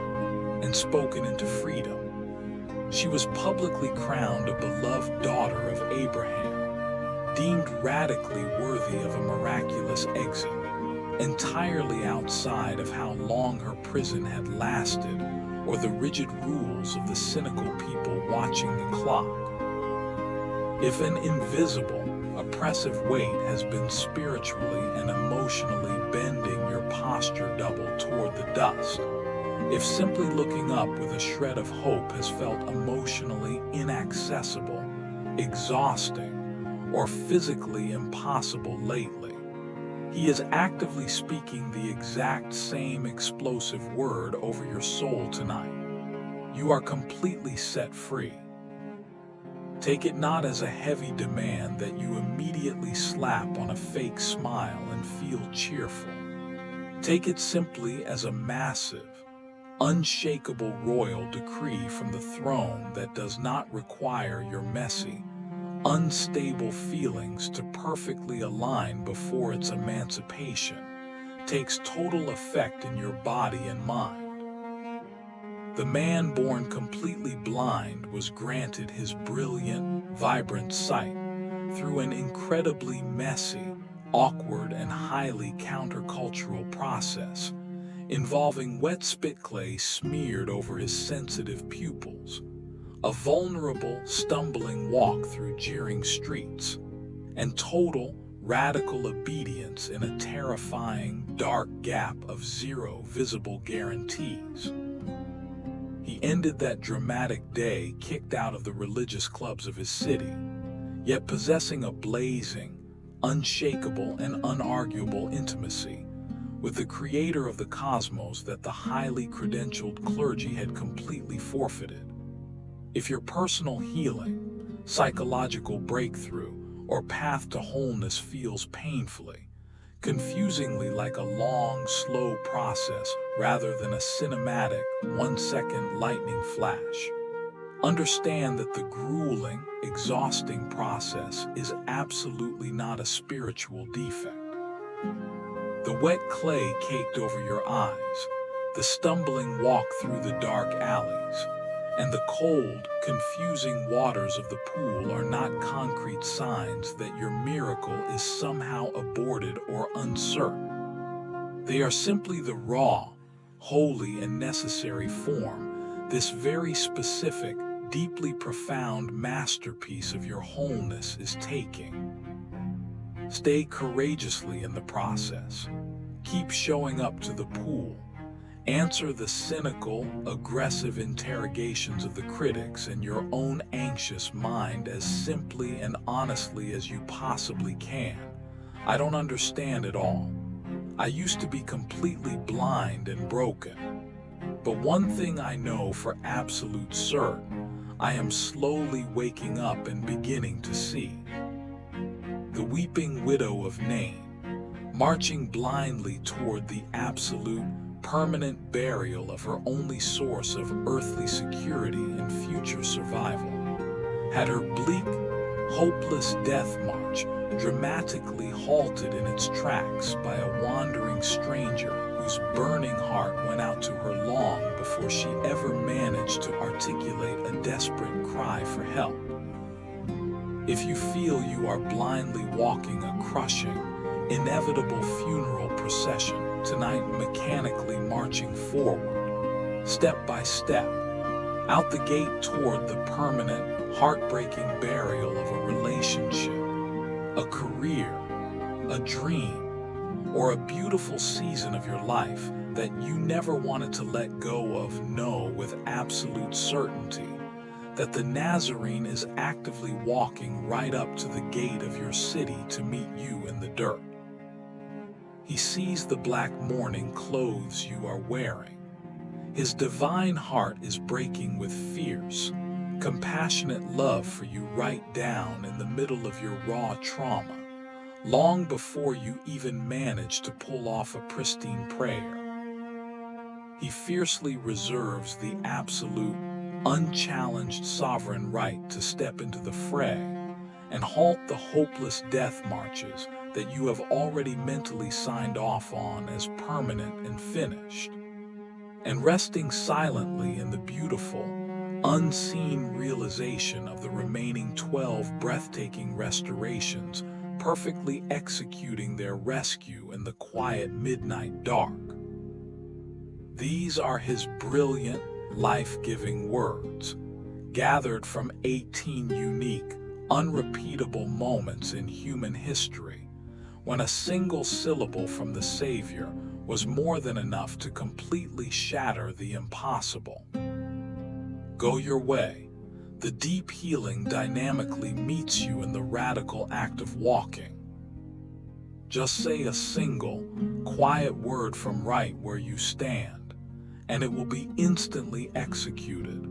[SPEAKER 1] and spoken into freedom. She was publicly crowned a beloved daughter of Abraham, deemed radically worthy of a miraculous exit, entirely outside of how long her prison had lasted or the rigid rules of the cynical people watching the clock. If an invisible, oppressive weight has been spiritually and emotionally bending your posture double toward the dust, if simply looking up with a shred of hope has felt emotionally inaccessible, exhausting, or physically impossible lately, he is actively speaking the exact same explosive word over your soul tonight. You are completely set free. Take it not as a heavy demand that you immediately slap on a fake smile and feel cheerful. Take it simply as a massive, unshakable royal decree from the throne that does not require your messy, unstable feelings to perfectly align before its emancipation takes total effect in your body and mind. The man born completely blind was granted his brilliant, vibrant sight through an incredibly messy, awkward, and highly countercultural process involving wet spit clay smeared over his sensitive pupils, a vulnerable, stumbling walk through jeering streets, and total, radical obedience in a terrifying, dark gap of zero visible guarantees. He ended that dramatic day kicked out of the religious clubs of his city, yet possessing a blazing, unshakable, and unarguable intimacy with the creator of the cosmos that the highly credentialed clergy had completely forfeited. If your personal healing, psychological breakthrough, or path to wholeness feels painfully, confusingly like a long, slow process rather than a cinematic, 1-second lightning flash, understand that the grueling, exhausting process is absolutely not a spiritual defect. The wet clay caked over your eyes, the stumbling walk through the dark alleys, and the cold, confusing waters of the pool are not concrete signs that your miracle is somehow aborted or uncertain. They are simply the raw, holy, and necessary form this very specific, deeply profound masterpiece of your wholeness is taking. Stay courageously in the process. Keep showing up to the pool. Answer the cynical, aggressive interrogations of the critics and your own anxious mind as simply and honestly as you possibly can. I don't understand it all. I used to be completely blind and broken. But one thing I know for absolute certain, I am slowly waking up and beginning to see. The weeping widow of Nain, marching blindly toward the absolute, permanent burial of her only source of earthly security and future survival, had her bleak, hopeless death march dramatically halted in its tracks by a wandering stranger whose burning heart went out to her long before she ever managed to articulate a desperate cry for help. If you feel you are blindly walking a crushing, inevitable funeral procession tonight, mechanically marching forward, step by step, out the gate toward the permanent, heartbreaking burial of a relationship, a career, a dream, or a beautiful season of your life that you never wanted to let go of, know with absolute certainty that the Nazarene is actively walking right up to the gate of your city to meet you in the dirt. He sees the black mourning clothes you are wearing. His divine heart is breaking with fierce, compassionate love for you right down in the middle of your raw trauma, long before you even manage to pull off a pristine prayer. He fiercely reserves the absolute, unchallenged sovereign right to step into the fray and halt the hopeless death marches that you have already mentally signed off on as permanent and finished. And resting silently in the beautiful, unseen realization of the remaining 12 breathtaking restorations perfectly executing their rescue in the quiet midnight dark. These are his brilliant, life-giving words, gathered from 18 unique, unrepeatable moments in human history, when a single syllable from the Savior was more than enough to completely shatter the impossible. Go your way. The deep healing dynamically meets you in the radical act of walking. Just say a single, quiet word from right where you stand, and it will be instantly executed.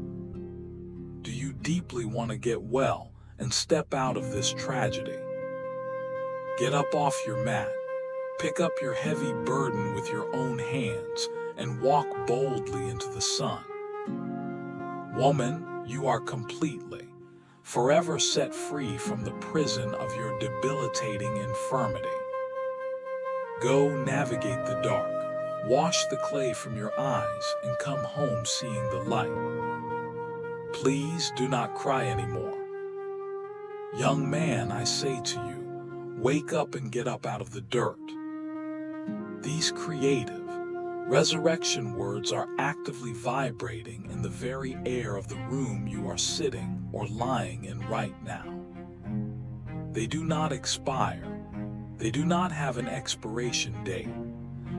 [SPEAKER 1] Do you deeply want to get well and step out of this tragedy. Get up off your mat, pick up your heavy burden with your own hands, and walk boldly into the sun. Woman, you are completely, forever set free from the prison of your debilitating infirmity. Go navigate the dark, wash the clay from your eyes, and come home seeing the light. Please do not cry anymore. Young man, I say to you, wake up and get up out of the dirt. These creative, resurrection words are actively vibrating in the very air of the room you are sitting or lying in right now. They do not expire. They do not have an expiration date.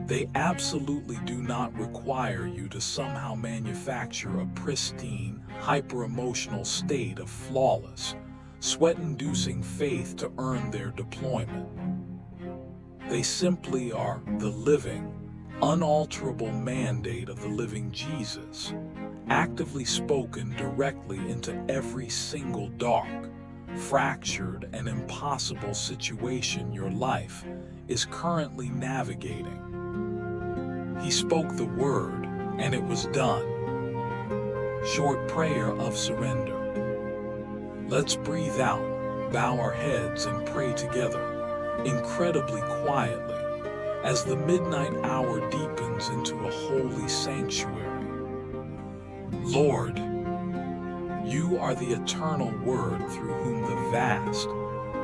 [SPEAKER 1] They absolutely do not require you to somehow manufacture a pristine, hyper-emotional state of flawless, sweat-inducing faith to earn their deployment. They simply are the living, unalterable mandate of the living Jesus, actively spoken directly into every single dark, fractured, and impossible situation your life is currently navigating. He spoke the word, and it was done. Short prayer of surrender. Let's breathe out, bow our heads, and pray together, incredibly quietly, as the midnight hour deepens into a holy sanctuary. Lord, you are the eternal Word through whom the vast,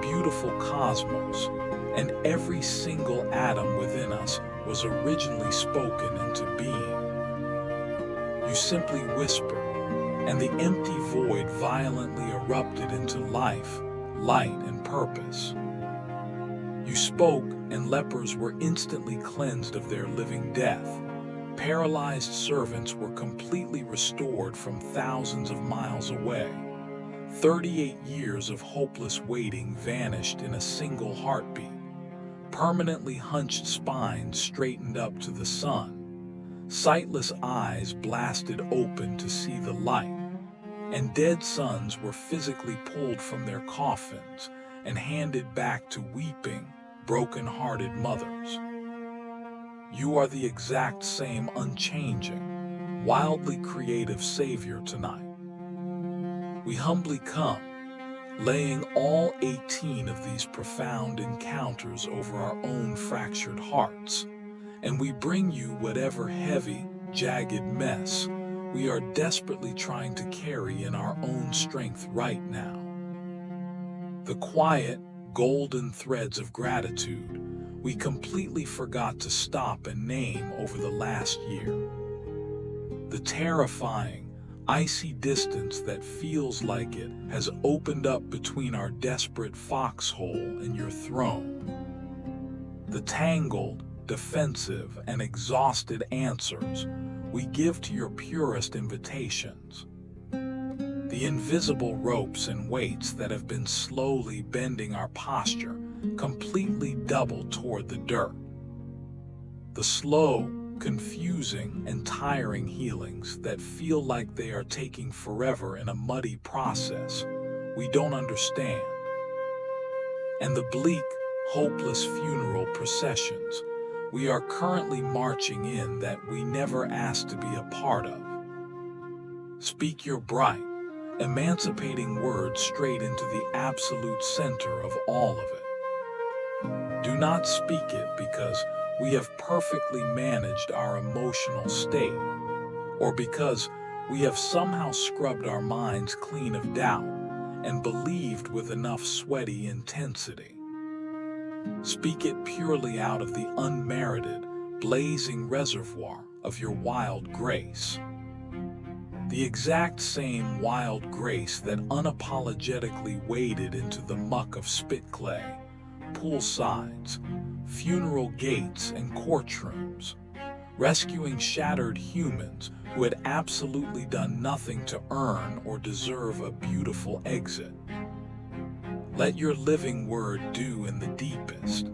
[SPEAKER 1] beautiful cosmos and every single atom within us was originally spoken into being. You simply whispered, and the empty void violently erupted into life, light, and purpose. You spoke, and lepers were instantly cleansed of their living death. Paralyzed servants were completely restored from thousands of miles away. 38 years of hopeless waiting vanished in a single heartbeat. Permanently hunched spines straightened up to the sun. Sightless eyes blasted open to see the light. And dead sons were physically pulled from their coffins and handed back to weeping, broken-hearted mothers. You are the exact same unchanging, wildly creative Savior tonight. We humbly come, laying all 18 of these profound encounters over our own fractured hearts, and we bring you whatever heavy, jagged mess we are desperately trying to carry in our own strength right now. The quiet, golden threads of gratitude we completely forgot to stop and name over the last year. The terrifying, icy distance that feels like it has opened up between our desperate foxhole and your throne. The tangled, defensive, and exhausted answers we give to your purest invitations. The invisible ropes and weights that have been slowly bending our posture completely double toward the dirt. The slow, confusing, and tiring healings that feel like they are taking forever in a muddy process we don't understand. And the bleak, hopeless funeral processions we are currently marching in that we never asked to be a part of. Speak your bright, emancipating words straight into the absolute center of all of it. Do not speak it because we have perfectly managed our emotional state, or because we have somehow scrubbed our minds clean of doubt and believed with enough sweaty intensity. Speak it purely out of the unmerited, blazing reservoir of your wild grace. The exact same wild grace that unapologetically waded into the muck of spit clay, poolsides, funeral gates, and courtrooms, rescuing shattered humans who had absolutely done nothing to earn or deserve a beautiful exit. Let your living word do in the deepest,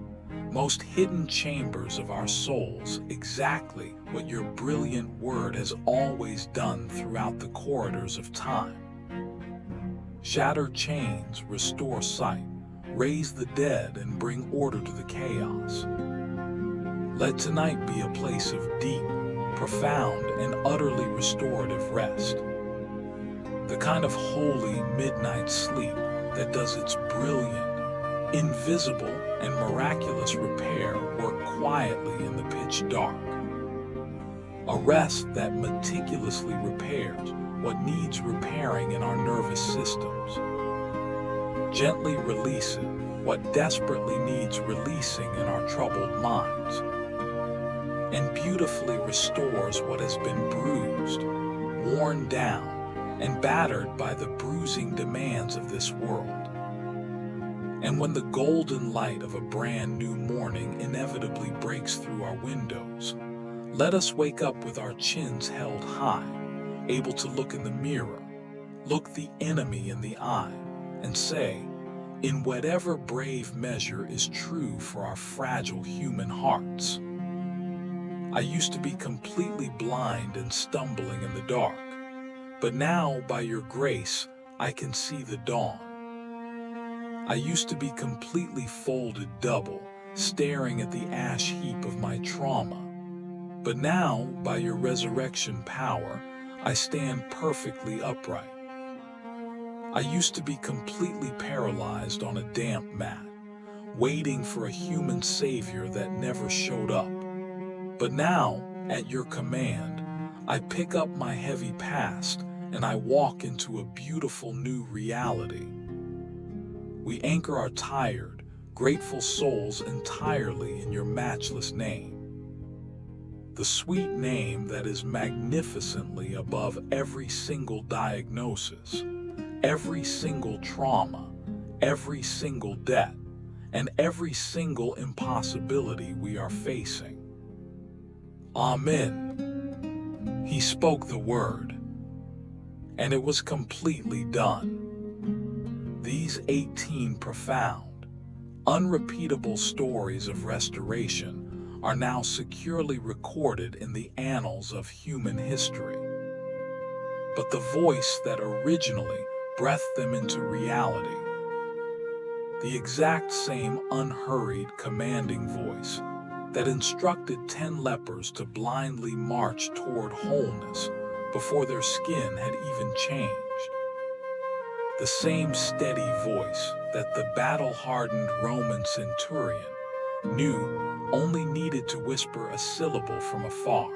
[SPEAKER 1] most hidden chambers of our souls exactly what your brilliant word has always done throughout the corridors of time. shatter chains, restore sight, raise the dead, and bring order to the chaos. Let tonight be a place of deep, profound, and utterly restorative rest. The kind of holy midnight sleep that does its brilliant, invisible, and miraculous repair work quietly in the pitch dark. A rest that meticulously repairs what needs repairing in our nervous systems. Gently releasing what desperately needs releasing in our troubled minds. And beautifully restores what has been bruised, worn down, and battered by the bruising demands of this world. And when the golden light of a brand new morning inevitably breaks through our windows, let us wake up with our chins held high, able to look in the mirror, look the enemy in the eye, and say, in whatever brave measure is true for our fragile human hearts. I used to be completely blind and stumbling in the dark, but now, by your grace, I can see the dawn. I used to be completely folded double, staring at the ash heap of my trauma, but now, by your resurrection power, I stand perfectly upright. I used to be completely paralyzed on a damp mat, waiting for a human savior that never showed up. But now, at your command, I pick up my heavy past and I walk into a beautiful new reality. We anchor our tired, grateful souls entirely in your matchless name. The sweet name that is magnificently above every single diagnosis, every single trauma, every single debt, and every single impossibility we are facing. Amen. He spoke the word, and it was completely done. These 18 profound, unrepeatable stories of restoration are now securely recorded in the annals of human history. But the voice that originally breathed them into reality, the exact same unhurried, commanding voice that instructed 10 lepers to blindly march toward wholeness before their skin had even changed. The same steady voice that the battle-hardened Roman centurion knew only needed to whisper a syllable from afar.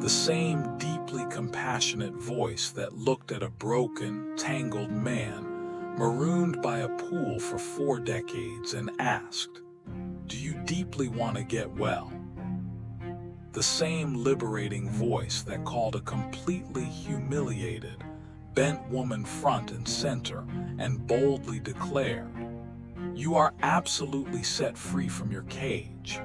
[SPEAKER 1] The same deeply compassionate voice that looked at a broken, tangled man marooned by a pool for 4 decades and asked, "Do you deeply want to get well?" The same liberating voice that called a completely humiliated, bent woman front and center and boldly declared, "You are absolutely set free from your cage."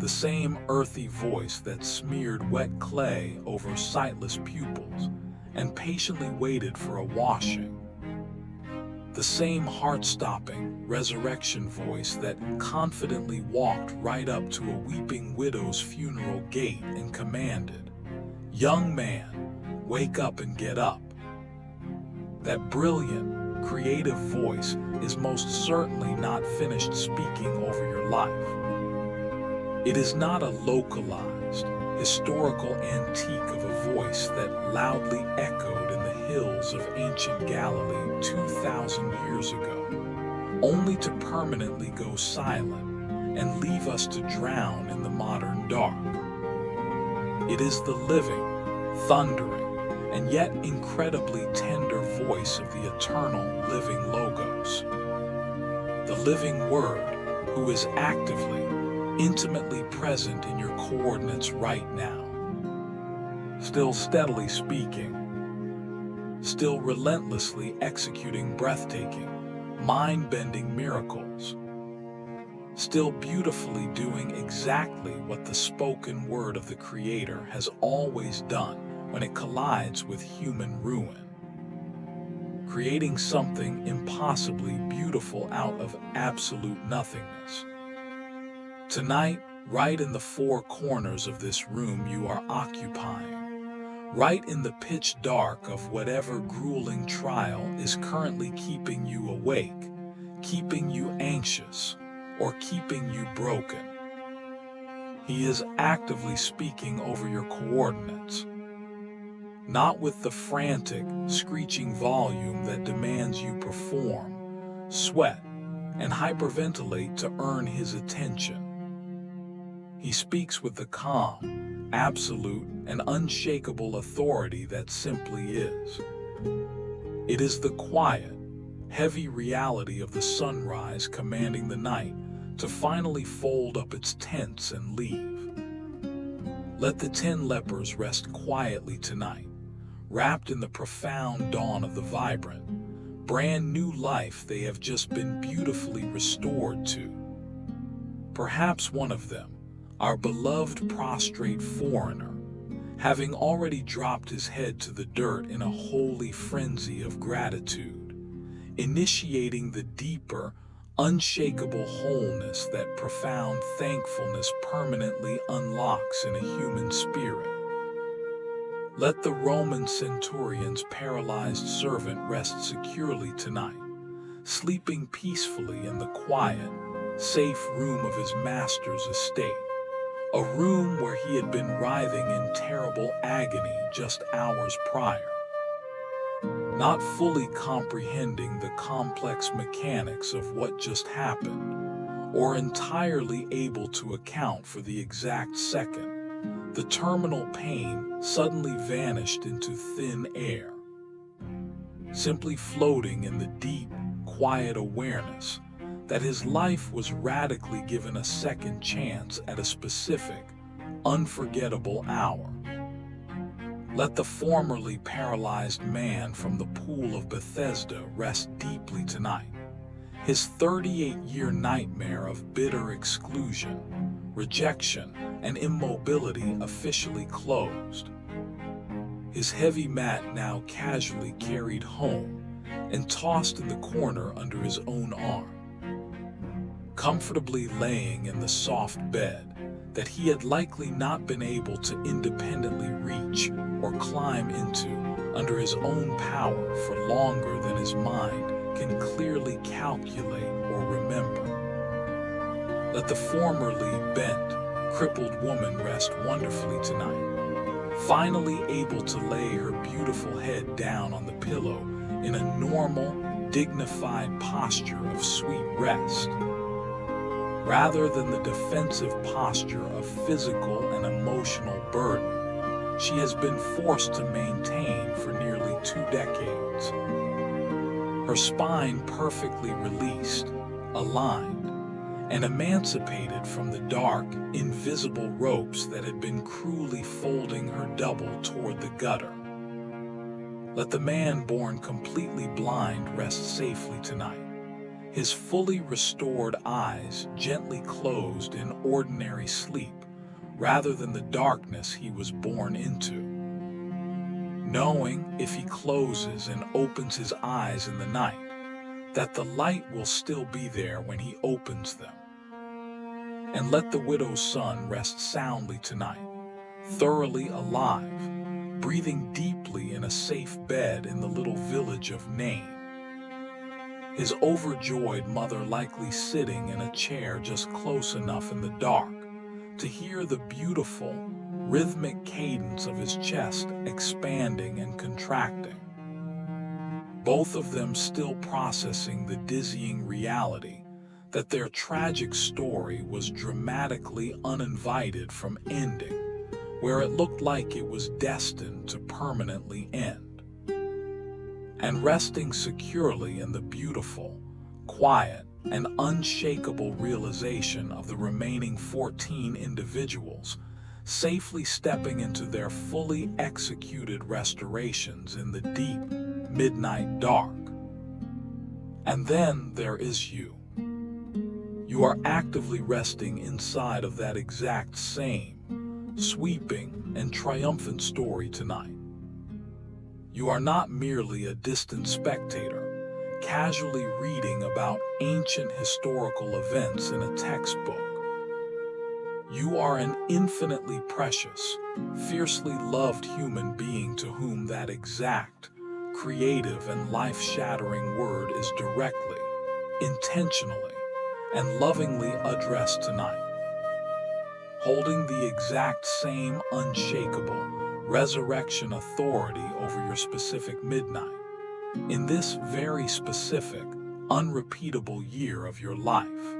[SPEAKER 1] The same earthy voice that smeared wet clay over sightless pupils and patiently waited for a washing. The same heart-stopping resurrection voice that confidently walked right up to a weeping widow's funeral gate and commanded, "Young man, wake up and get up." That brilliant, creative voice is most certainly not finished speaking over your life. It is not a localized, historical antique of a voice that loudly echoed in the hills of ancient Galilee 2,000 years ago, only to permanently go silent and leave us to drown in the modern dark. It is the living, thundering, and yet incredibly tender voice of the eternal living Logos. The living Word who is actively, intimately present in your coordinates right now. Still steadily speaking, still relentlessly executing breathtaking, mind-bending miracles, still beautifully doing exactly what the spoken word of the Creator has always done when it collides with human ruin, creating something impossibly beautiful out of absolute nothingness. Tonight, right in the 4 corners of this room you are occupying, right in the pitch dark of whatever grueling trial is currently keeping you awake, keeping you anxious, or keeping you broken. He is actively speaking over your coordinates, not with the frantic, screeching volume that demands you perform, sweat, and hyperventilate to earn his attention. He speaks with the calm, absolute, and unshakable authority that simply is. It is the quiet, heavy reality of the sunrise commanding the night to finally fold up its tents and leave. Let the 10 lepers rest quietly tonight, wrapped in the profound dawn of the vibrant, brand new life they have just been beautifully restored to. Perhaps one of them, our beloved prostrate foreigner, having already dropped his head to the dirt in a holy frenzy of gratitude, initiating the deeper, unshakable wholeness that profound thankfulness permanently unlocks in a human spirit. Let the Roman centurion's paralyzed servant rest securely tonight, sleeping peacefully in the quiet, safe room of his master's estate, a room where he had been writhing in terrible agony just hours prior. Not fully comprehending the complex mechanics of what just happened, or entirely able to account for the exact second, the terminal pain suddenly vanished into thin air, simply floating in the deep, quiet awareness that his life was radically given a second chance at a specific, unforgettable hour. Let the formerly paralyzed man from the pool of Bethesda rest deeply tonight, his 38-year nightmare of bitter exclusion, rejection, and immobility officially closed. His heavy mat now casually carried home and tossed in the corner under his own arm. Comfortably laying in the soft bed that he had likely not been able to independently reach or climb into under his own power for longer than his mind can clearly calculate or remember. Let the formerly bent, crippled woman rest wonderfully tonight, finally able to lay her beautiful head down on the pillow in a normal, dignified posture of sweet rest, rather than the defensive posture of physical and emotional burden she has been forced to maintain for nearly 2 decades. Her spine perfectly released, aligned, and emancipated from the dark, invisible ropes that had been cruelly folding her double toward the gutter. Let the man born completely blind rest safely tonight, his fully restored eyes gently closed in ordinary sleep rather than the darkness he was born into, knowing if he closes and opens his eyes in the night, that the light will still be there when he opens them. And let the widow's son rest soundly tonight, thoroughly alive, breathing deeply in a safe bed in the little village of Nain, his overjoyed mother likely sitting in a chair just close enough in the dark to hear the beautiful, rhythmic cadence of his chest expanding and contracting. Both of them still processing the dizzying reality that their tragic story was dramatically uninvited from ending where it looked like it was destined to permanently end. And resting securely in the beautiful, quiet, and unshakable realization of the remaining 14 individuals safely stepping into their fully executed restorations in the deep, midnight dark. And then there is you. You are actively resting inside of that exact same, sweeping, and triumphant story tonight. You are not merely a distant spectator, casually reading about ancient historical events in a textbook. You are an infinitely precious, fiercely loved human being to whom that exact, creative, and life-shattering word is directly, intentionally, and lovingly addressed tonight. Holding the exact same unshakable resurrection authority over your specific midnight, in this very specific, unrepeatable year of your life.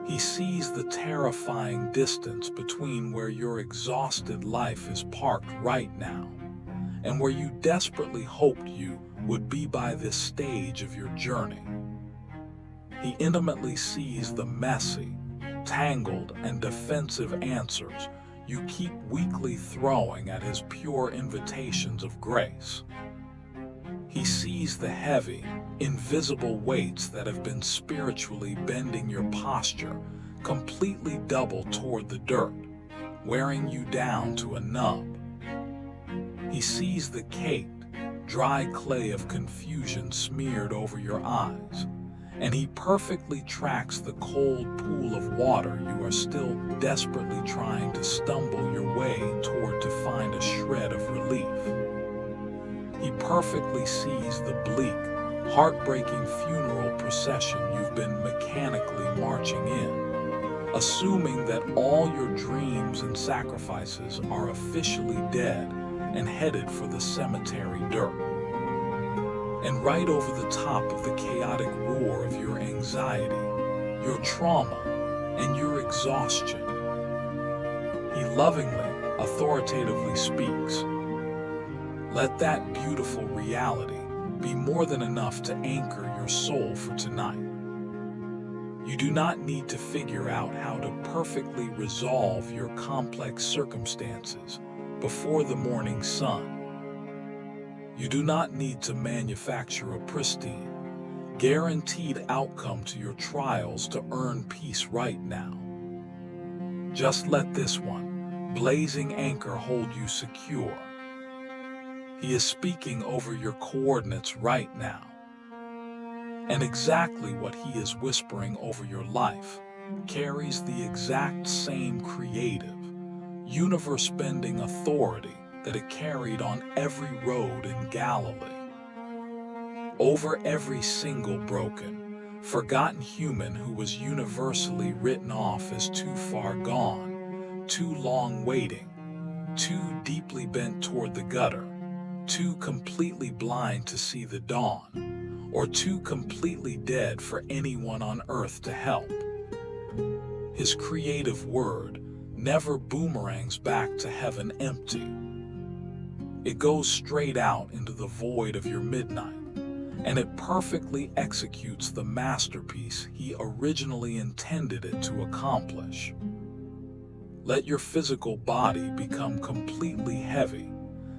[SPEAKER 1] He sees the terrifying distance between where your exhausted life is parked right now and where you desperately hoped you would be by this stage of your journey. He intimately sees the messy, tangled, and defensive answers you keep weakly throwing at his pure invitations of grace. He sees the heavy, invisible weights that have been spiritually bending your posture completely double toward the dirt, wearing you down to a nub. He sees the caked, dry clay of confusion smeared over your eyes, and he perfectly tracks the cold pool of water you are still desperately trying to stumble your way toward to find a shred of relief. He perfectly sees the bleak, heartbreaking funeral procession you've been mechanically marching in, assuming that all your dreams and sacrifices are officially dead and headed for the cemetery dirt. And right over the top of the chaotic roar of your anxiety, your trauma, and your exhaustion, he lovingly, authoritatively speaks. Let that beautiful reality be more than enough to anchor your soul for tonight. You do not need to figure out how to perfectly resolve your complex circumstances before the morning sun. You do not need to manufacture a pristine, guaranteed outcome to your trials to earn peace right now. Just let this one, blazing anchor hold you secure. He is speaking over your coordinates right now. And exactly what he is whispering over your life carries the exact same creative, universe-bending authority that it carried on every road in Galilee. Over every single broken, forgotten human who was universally written off as too far gone, too long waiting, too deeply bent toward the gutter, too completely blind to see the dawn, or too completely dead for anyone on earth to help. His creative word never boomerangs back to heaven empty. It goes straight out into the void of your midnight, and it perfectly executes the masterpiece he originally intended it to accomplish. Let your physical body become completely heavy,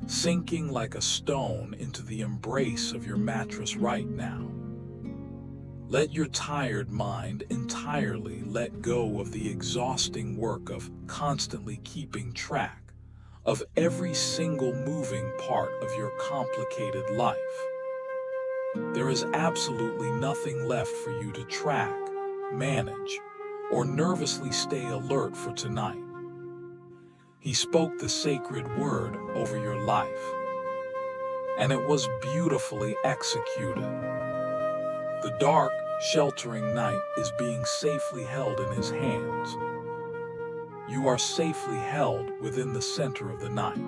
[SPEAKER 1] sinking like a stone into the embrace of your mattress right now. Let your tired mind entirely let go of the exhausting work of constantly keeping track of every single moving part of your complicated life. There is absolutely nothing left for you to track, manage, or nervously stay alert for tonight. He spoke the sacred word over your life, and it was beautifully executed. The dark, sheltering night is being safely held in his hands. You are safely held within the center of the night,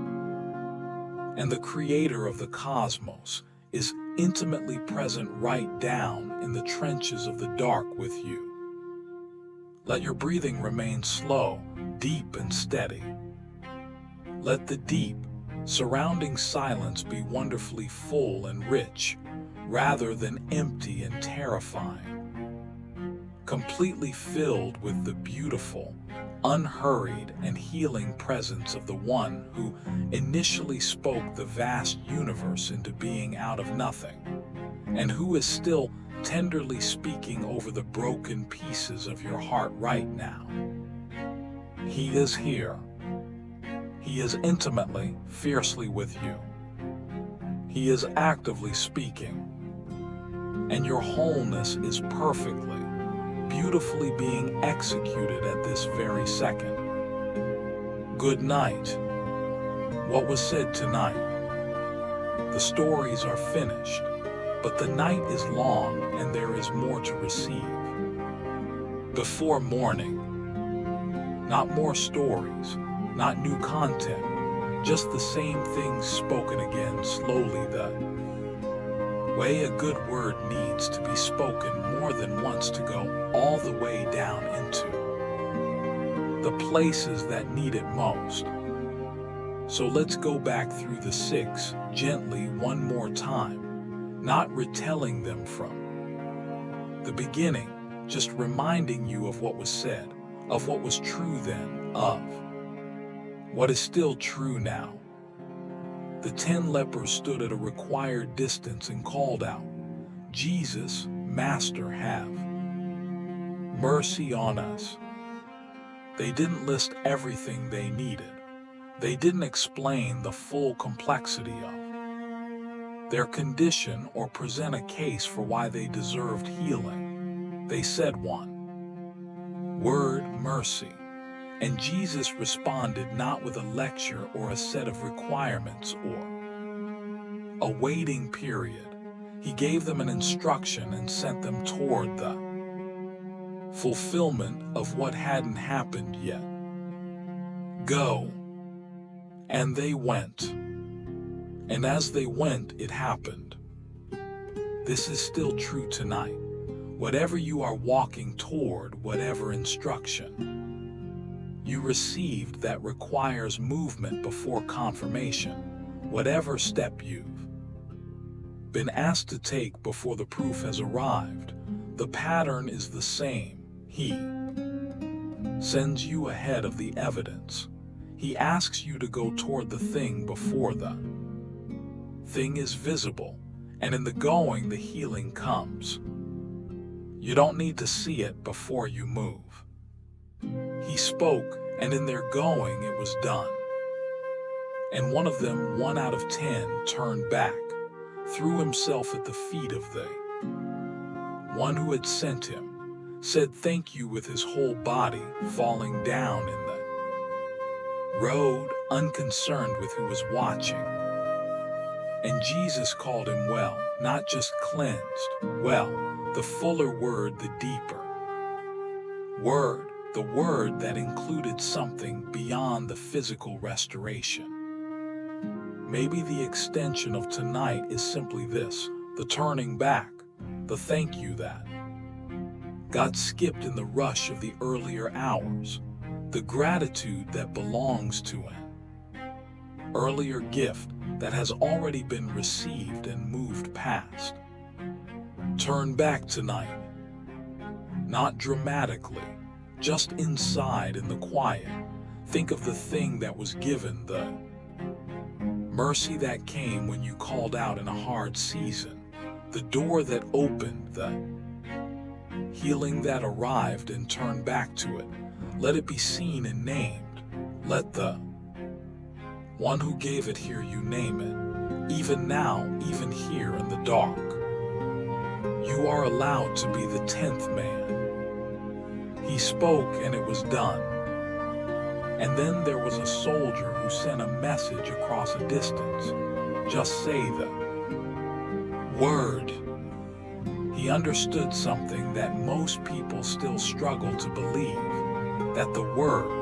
[SPEAKER 1] and the creator of the cosmos is intimately present right down in the trenches of the dark with you. Let your breathing remain slow, deep, and steady. Let the deep, surrounding silence be wonderfully full and rich, rather than empty and terrifying. Completely filled with the beautiful, unhurried, and healing presence of the one who initially spoke the vast universe into being out of nothing, and who is still tenderly speaking over the broken pieces of your heart right now. He is here. He is intimately, fiercely with you. He is actively speaking, and your wholeness is perfectly, beautifully being executed at this very second. Good night. What was said tonight? The stories are finished, but the night is long and there is more to receive. Before morning, not more stories, not new content, just the same things spoken again slowly. The way a good word needs to be spoken more than once to go all the way down into the places that need it most. So let's go back through the 6 gently one more time, not retelling them from the beginning, just reminding you of what was said, of what was true then, of what is still true now. The 10 lepers stood at a required distance and called out, "Jesus, Master, have mercy on us." They didn't list everything they needed. They didn't explain the full complexity of their condition or present a case for why they deserved healing. They said one word, mercy. And Jesus responded not with a lecture or a set of requirements or a waiting period. He gave them an instruction and sent them toward the fulfillment of what hadn't happened yet. Go. And they went. And as they went, it happened. This is still true tonight. Whatever you are walking toward, whatever instruction you received that requires movement before confirmation, whatever step you've been asked to take before the proof has arrived, the pattern is the same. He sends you ahead of the evidence. He asks you to go toward the thing before the thing is visible, and in the going the healing comes. You don't need to see it before you move. He spoke, and in their going it was done. And one of them, 1 out of 10, turned back, threw himself at the feet of the one who had sent him, said thank you with his whole body, falling down in the road, unconcerned with who was watching. And Jesus called him well, not just cleansed, well, the fuller word, the deeper word, the word that included something beyond the physical restoration. Maybe the extension of tonight is simply this, the turning back, the thank you that got skipped in the rush of the earlier hours, the gratitude that belongs to an earlier gift that has already been received and moved past. Turn back tonight, not dramatically, just inside in the quiet. Think of the thing that was given, the mercy that came when you called out in a hard season, the door that opened, the healing that arrived, and turn back to it. Let it be seen and named. Let the one who gave it hear you name it. Even now, even here in the dark, you are allowed to be the 10th man. He spoke and it was done. And then there was a soldier who sent a message across a distance. Just say the word. He understood something that most people still struggle to believe, that the word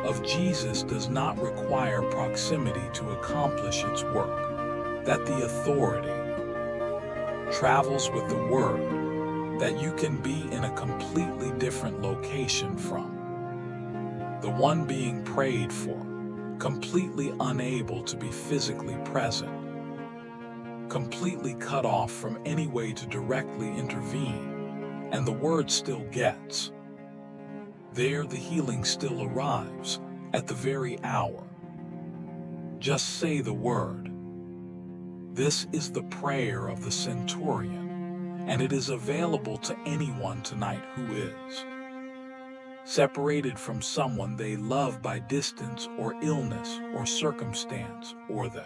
[SPEAKER 1] of Jesus does not require proximity to accomplish its work, that the authority travels with the word, that you can be in a completely different location from the one being prayed for, completely unable to be physically present, completely cut off from any way to directly intervene, and the word still gets. There the healing still arrives, at the very hour. Just say the word. This is the prayer of the centurion, and it is available to anyone tonight who is separated from someone they love by distance or illness or circumstance, or the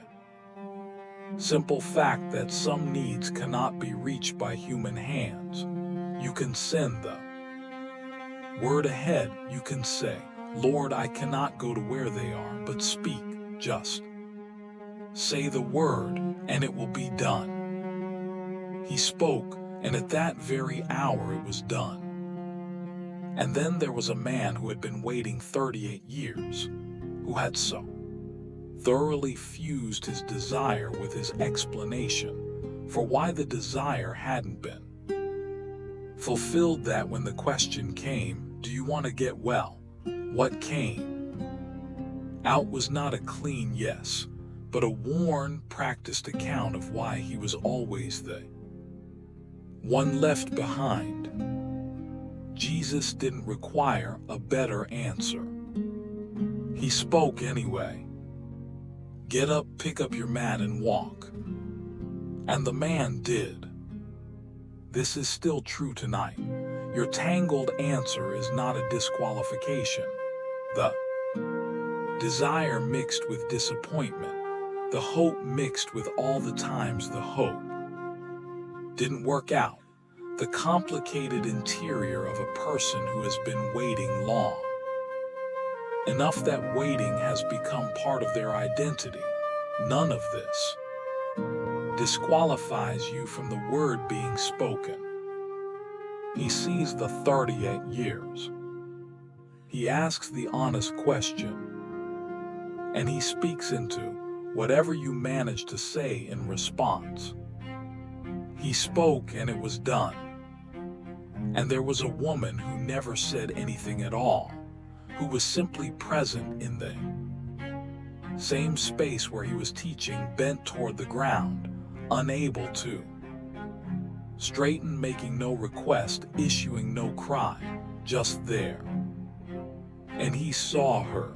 [SPEAKER 1] simple fact that some needs cannot be reached by human hands. you can send them. Word ahead, you can say, Lord, I cannot go to where they are, but speak, just say the word, and it will be done. He spoke, and at that very hour it was done. And then there was a man who had been waiting 38 years, who had so thoroughly fused his desire with his explanation for why the desire hadn't been fulfilled that when the question came, do you want to get well? What came out was not a clean yes, but a worn, practiced account of why he was always the one left behind. Jesus didn't require a better answer. He spoke anyway. Get up, pick up your mat, and walk. And the man did. This is still true tonight. Your tangled answer is not a disqualification. The desire mixed with disappointment, the hope mixed with all the times the hope didn't work out, the complicated interior of a person who has been waiting long enough that waiting has become part of their identity. None of this disqualifies you from the word being spoken. He sees the 38 years. He asks the honest question, and he speaks into whatever you manage to say in response. He spoke, and it was done. And there was a woman who never said anything at all, who was simply present in the same space where he was teaching, bent toward the ground, unable to straighten, making no request, issuing no cry, just there. And he saw her,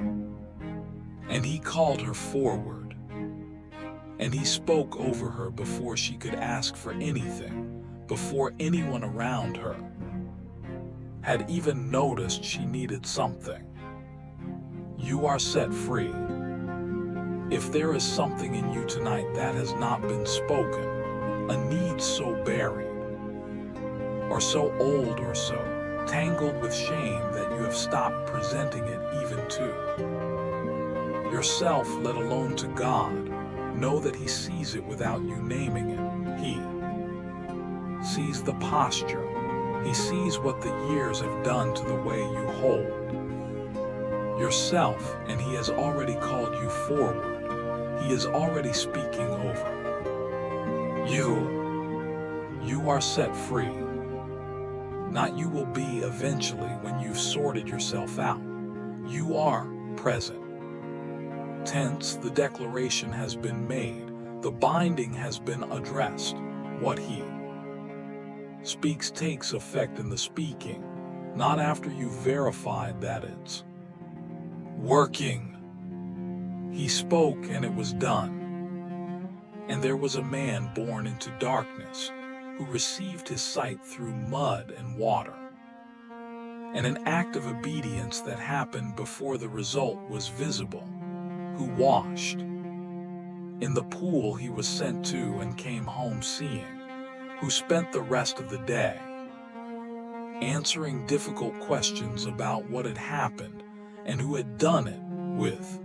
[SPEAKER 1] and he called her forward, and he spoke over her before she could ask for anything, before anyone around her had even noticed she needed something. You are set free. If there is something in you tonight that has not been spoken, a need so buried, or so old, or so tangled with shame that you have stopped presenting it even to yourself, let alone to God, know that He sees it without you naming it. He sees the posture. He sees what the years have done to the way you hold yourself, and He has already called you forward. He is already speaking over you. You are set free. Not you will be eventually when you've sorted yourself out. You are present tense. The declaration has been made. The binding has been addressed. What He speaks takes effect in the speaking, not after you've verified that it's working. He spoke, and it was done. And there was a man born into darkness, who received his sight through mud and water, and an act of obedience that happened before the result was visible, who washed in the pool he was sent to and came home seeing, who spent the rest of the day answering difficult questions about what had happened, and who had done it with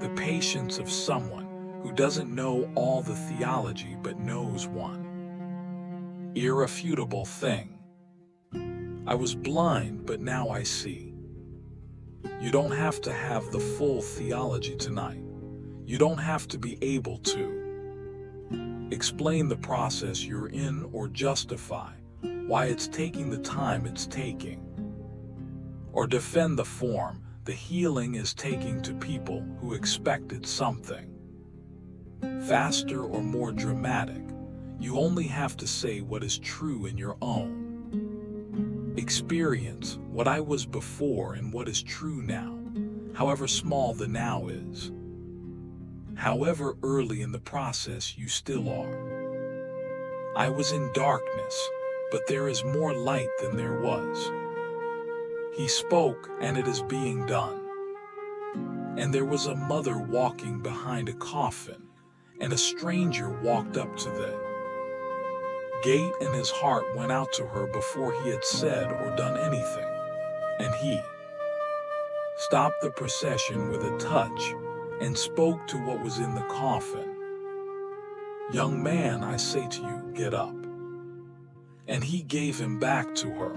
[SPEAKER 1] the patience of someone who doesn't know all the theology but knows one irrefutable thing. I was blind, but now I see. You don't have to have the full theology tonight. You don't have to be able to explain the process you're in or justify why it's taking the time it's taking, or defend the form the healing is taking to people who expected something faster or more dramatic. You only have to say what is true in your own experience, what I was before and what is true now, however small the now is, however early in the process you still are. I was in darkness, but there is more light than there was. He spoke, and it is being done. And there was a mother walking behind a coffin, and a stranger walked up to the gate, and his heart went out to her before he had said or done anything. And he stopped the procession with a touch and spoke to what was in the coffin. "Young man, I say to you, get up." And he gave him back to her.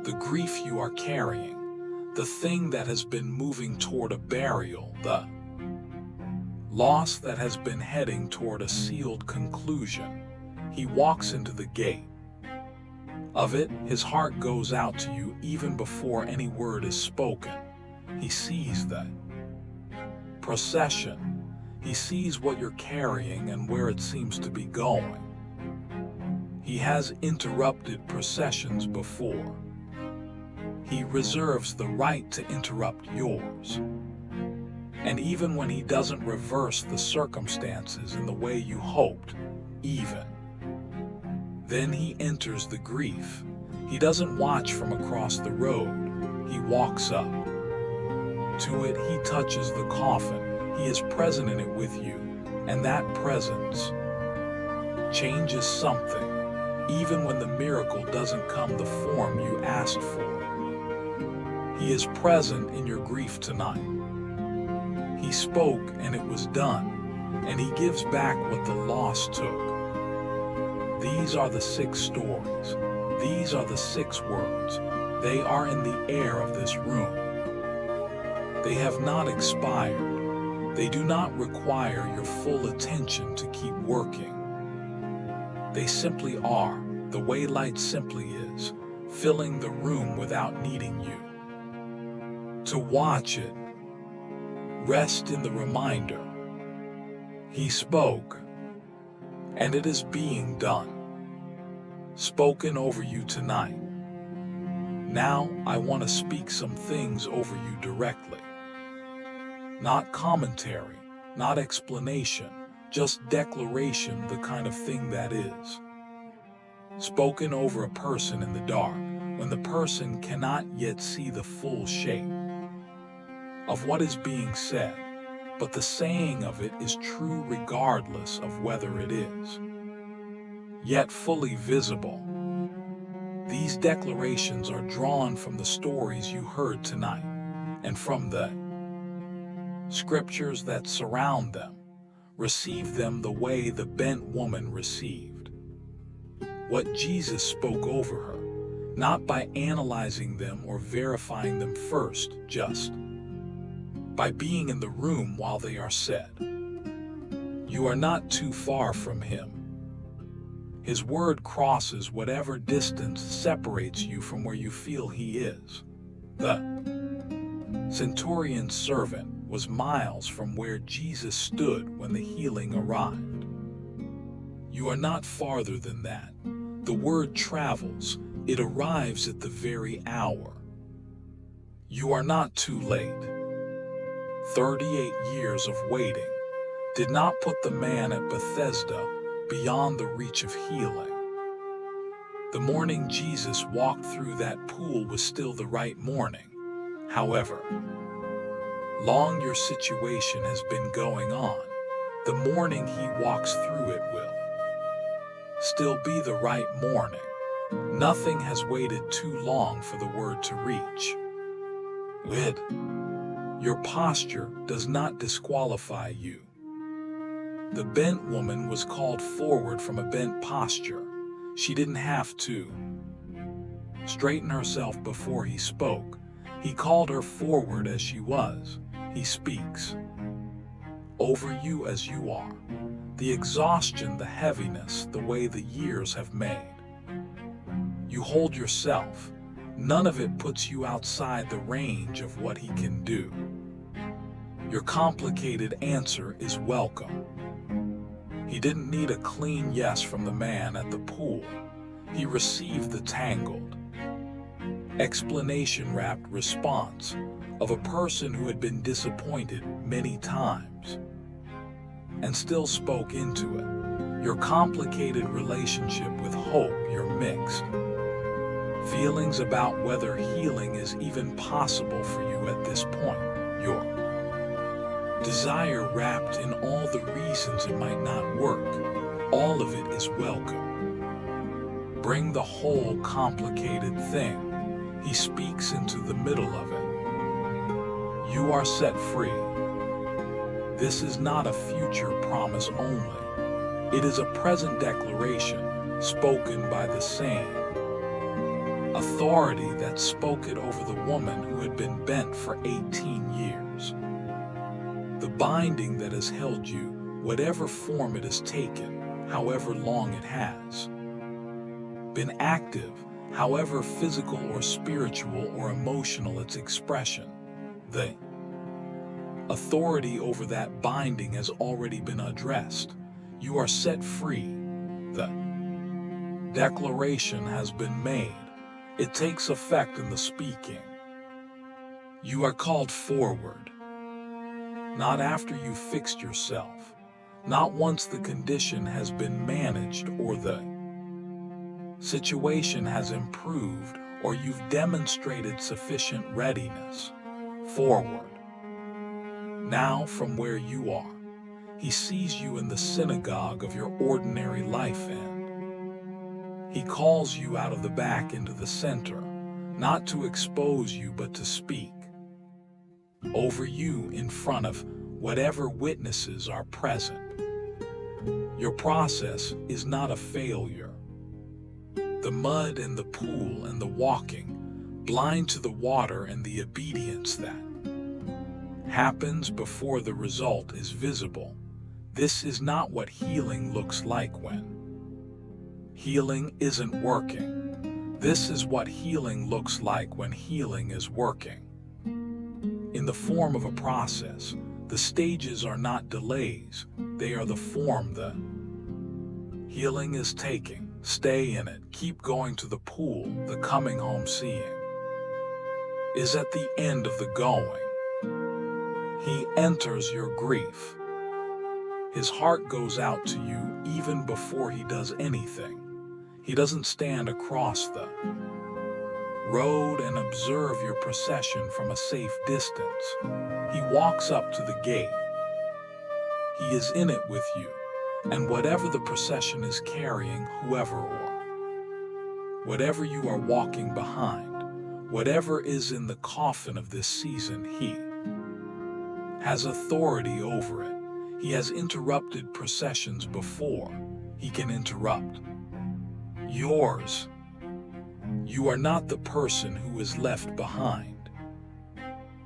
[SPEAKER 1] The grief you are carrying, the thing that has been moving toward a burial, the loss that has been heading toward a sealed conclusion, he walks into the gate. Of it, his heart goes out to you even before any word is spoken. He sees the procession. He sees what you're carrying and where it seems to be going. He has interrupted processions before. He reserves the right to interrupt yours. And even when he doesn't reverse the circumstances in the way you hoped, then he enters the grief. He doesn't watch from across the road. He walks up to it. He touches the coffin. He is present in it with you. And that presence changes something, even when the miracle doesn't come the form you asked for. He is present in your grief tonight. He spoke and it was done, and he gives back what the loss took. These are the 6 stories. These are the 6 words. They are in the air of this room. They have not expired. They do not require your full attention to keep working. They simply are, the way light simply is, filling the room without needing you to watch it. Rest in the reminder. He spoke, and it is being done. Spoken over you tonight. Now I want to speak some things over you directly. Not commentary, not explanation, just declaration, the kind of thing that is. Spoken over a person in the dark, when the person cannot yet see the full shape of what is being said, but the saying of it is true regardless of whether it is yet fully visible. These declarations are drawn from the stories you heard tonight and from the scriptures that surround them. Receive them the way the bent woman received what Jesus spoke over her, not by analyzing them or verifying them first, just by being in the room while they are said. You are not too far from him. His word crosses whatever distance separates you from where you feel he is. The centurion's servant was miles from where Jesus stood when the healing arrived. You are not farther than that. The word travels. It arrives at the very hour. You are not too late. 38 years of waiting did not put the man at Bethesda beyond the reach of healing. The morning Jesus walked through that pool was still the right morning. However long your situation has been going on, the morning he walks through it will still be the right morning. Nothing has waited too long for the word to reach it. Your posture does not disqualify you. The bent woman was called forward from a bent posture. She didn't have to straighten herself before he spoke. He called her forward as she was. He speaks over you as you are. The exhaustion, the heaviness, the way the years have made you hold yourself. None of it puts you outside the range of what he can do. Your complicated answer is welcome. He didn't need a clean yes from the man at the pool. He received the tangled, explanation-wrapped response of a person who had been disappointed many times and still spoke into it. Your complicated relationship with hope, your mixed feelings about whether healing is even possible for you at this point, your desire wrapped in all the reasons it might not work, all of it is welcome. Bring the whole complicated thing. He speaks into the middle of it. You are set free. This is not a future promise only. It is a present declaration spoken by the same authority that spoke it over the woman who had been bent for 18 years. The binding that has held you, whatever form it has taken, however long it has been active, however physical or spiritual or emotional its expression, the authority over that binding has already been addressed. You are set free. The declaration has been made. It takes effect in the speaking. You are called forward. Not after you've fixed yourself. Not once the condition has been managed or the situation has improved or you've demonstrated sufficient readiness. Forward. Now from where you are, he sees you in the synagogue of your ordinary life end. He calls you out of the back into the center, not to expose you but to speak over you in front of whatever witnesses are present. Your process is not a failure. The mud and the pool and the walking, blind to the water and the obedience that happens before the result is visible. This is not what healing looks like when healing isn't working. This is what healing looks like when healing is working. In the form of a process, the stages are not delays, they are the form the healing is taking. Stay in it, keep going to the pool, the coming home seeing is at the end of the going. He enters your grief. His heart goes out to you even before he does anything. He doesn't stand across the road and observe your procession from a safe distance. He walks up to the gate. He is in it with you, and whatever the procession is carrying, whoever or whatever you are walking behind, whatever is in the coffin of this season, he has authority over it. He has interrupted processions before. He can interrupt yours. You are not the person who is left behind.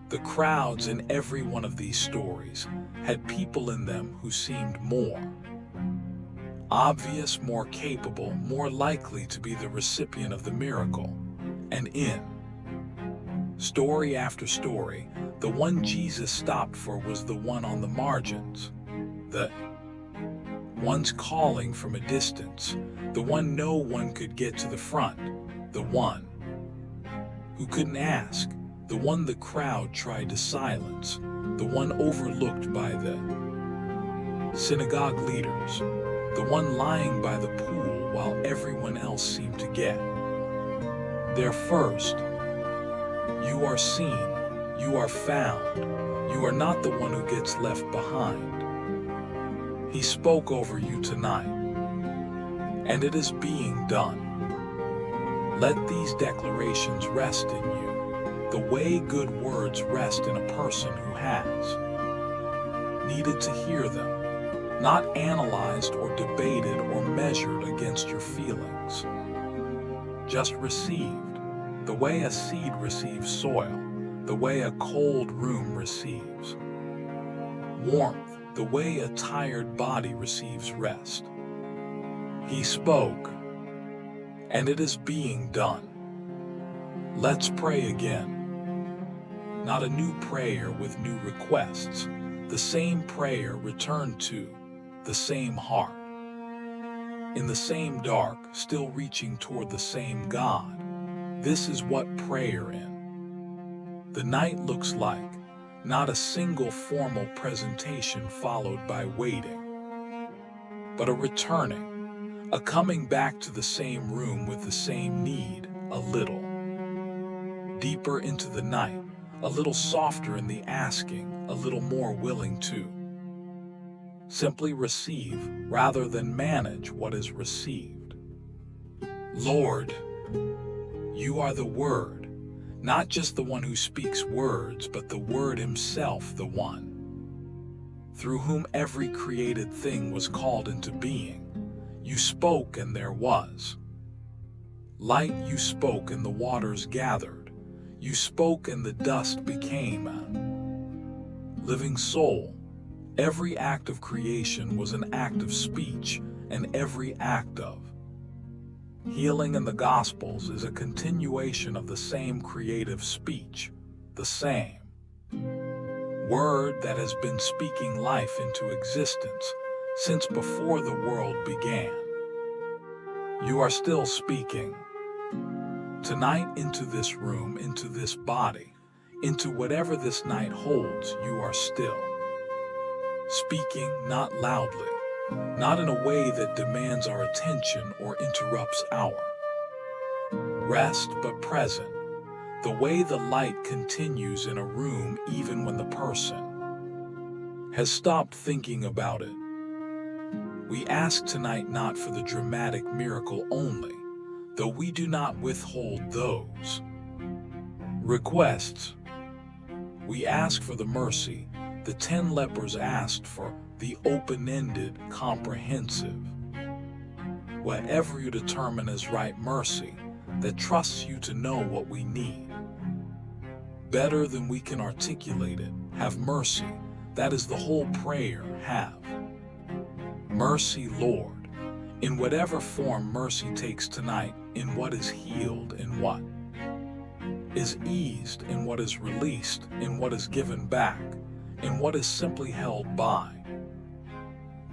[SPEAKER 1] The crowds in every one of these stories had people in them who seemed more obvious, more capable, more likely to be the recipient of the miracle. And in story after story, the one Jesus stopped for was the one on the margins, the one's calling from a distance, the one no one could get to the front, the one who couldn't ask, the one the crowd tried to silence, the one overlooked by the synagogue leaders, the one lying by the pool while everyone else seemed to get there first. You are seen, you are found, you are not the one who gets left behind. He spoke over you tonight, and it is being done. Let these declarations rest in you, the way good words rest in a person who has needed to hear them, not analyzed or debated or measured against your feelings. Just received, the way a seed receives soil, the way a cold room receives warmth, the way a tired body receives rest. He spoke, and it is being done. Let's pray again. Not a new prayer with new requests, the same prayer returned to the same heart. In the same dark, still reaching toward the same God. This is what prayer in the night looks like. Not a single formal presentation followed by waiting, but a returning, a coming back to the same room with the same need, a little deeper into the night, a little softer in the asking, a little more willing to simply receive rather than manage what is received. Lord, you are the Word, not just the one who speaks words, but the Word himself, the one through whom every created thing was called into being. You spoke and there was. Light, you spoke and the waters gathered. You spoke and the dust became a living soul. Every act of creation was an act of speech, and every act of healing in the Gospels is a continuation of the same creative speech, the same Word that has been speaking life into existence since before the world began. You are still speaking. Tonight, into this room, into this body, into whatever this night holds, you are still speaking, not loudly, not in a way that demands our attention or interrupts our rest, but present. The way the light continues in a room even when the person has stopped thinking about it. We ask tonight not for the dramatic miracle only, though we do not withhold those requests. We ask for the mercy the 10 lepers asked for, the open-ended, comprehensive, whatever you determine as right mercy, that trusts you to know what we need better than we can articulate it. Have mercy. That is the whole prayer. Have mercy, Lord, in whatever form mercy takes tonight, in what is healed, in what is eased, in what is released, in what is given back, in what is simply held by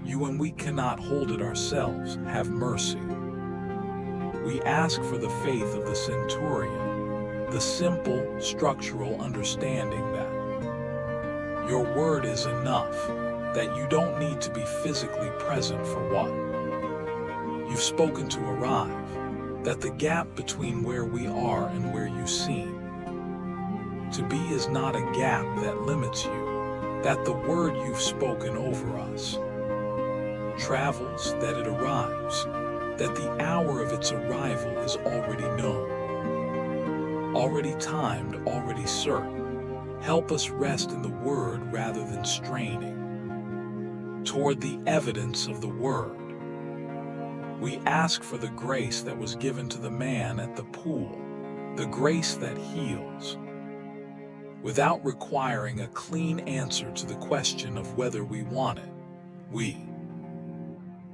[SPEAKER 1] you and we cannot hold it ourselves. Have mercy. We ask for the faith of the centurion, the simple, structural understanding that your word is enough, that you don't need to be physically present for what you've spoken to arrive, that the gap between where we are and where you seem to be is not a gap that limits you, that the word you've spoken over us travels, that it arrives, that the hour of its arrival is already known, already timed, already certain. Help us rest in the Word rather than straining toward the evidence of the Word. We ask for the grace that was given to the man at the pool, the grace that heals, without requiring a clean answer to the question of whether we want it. We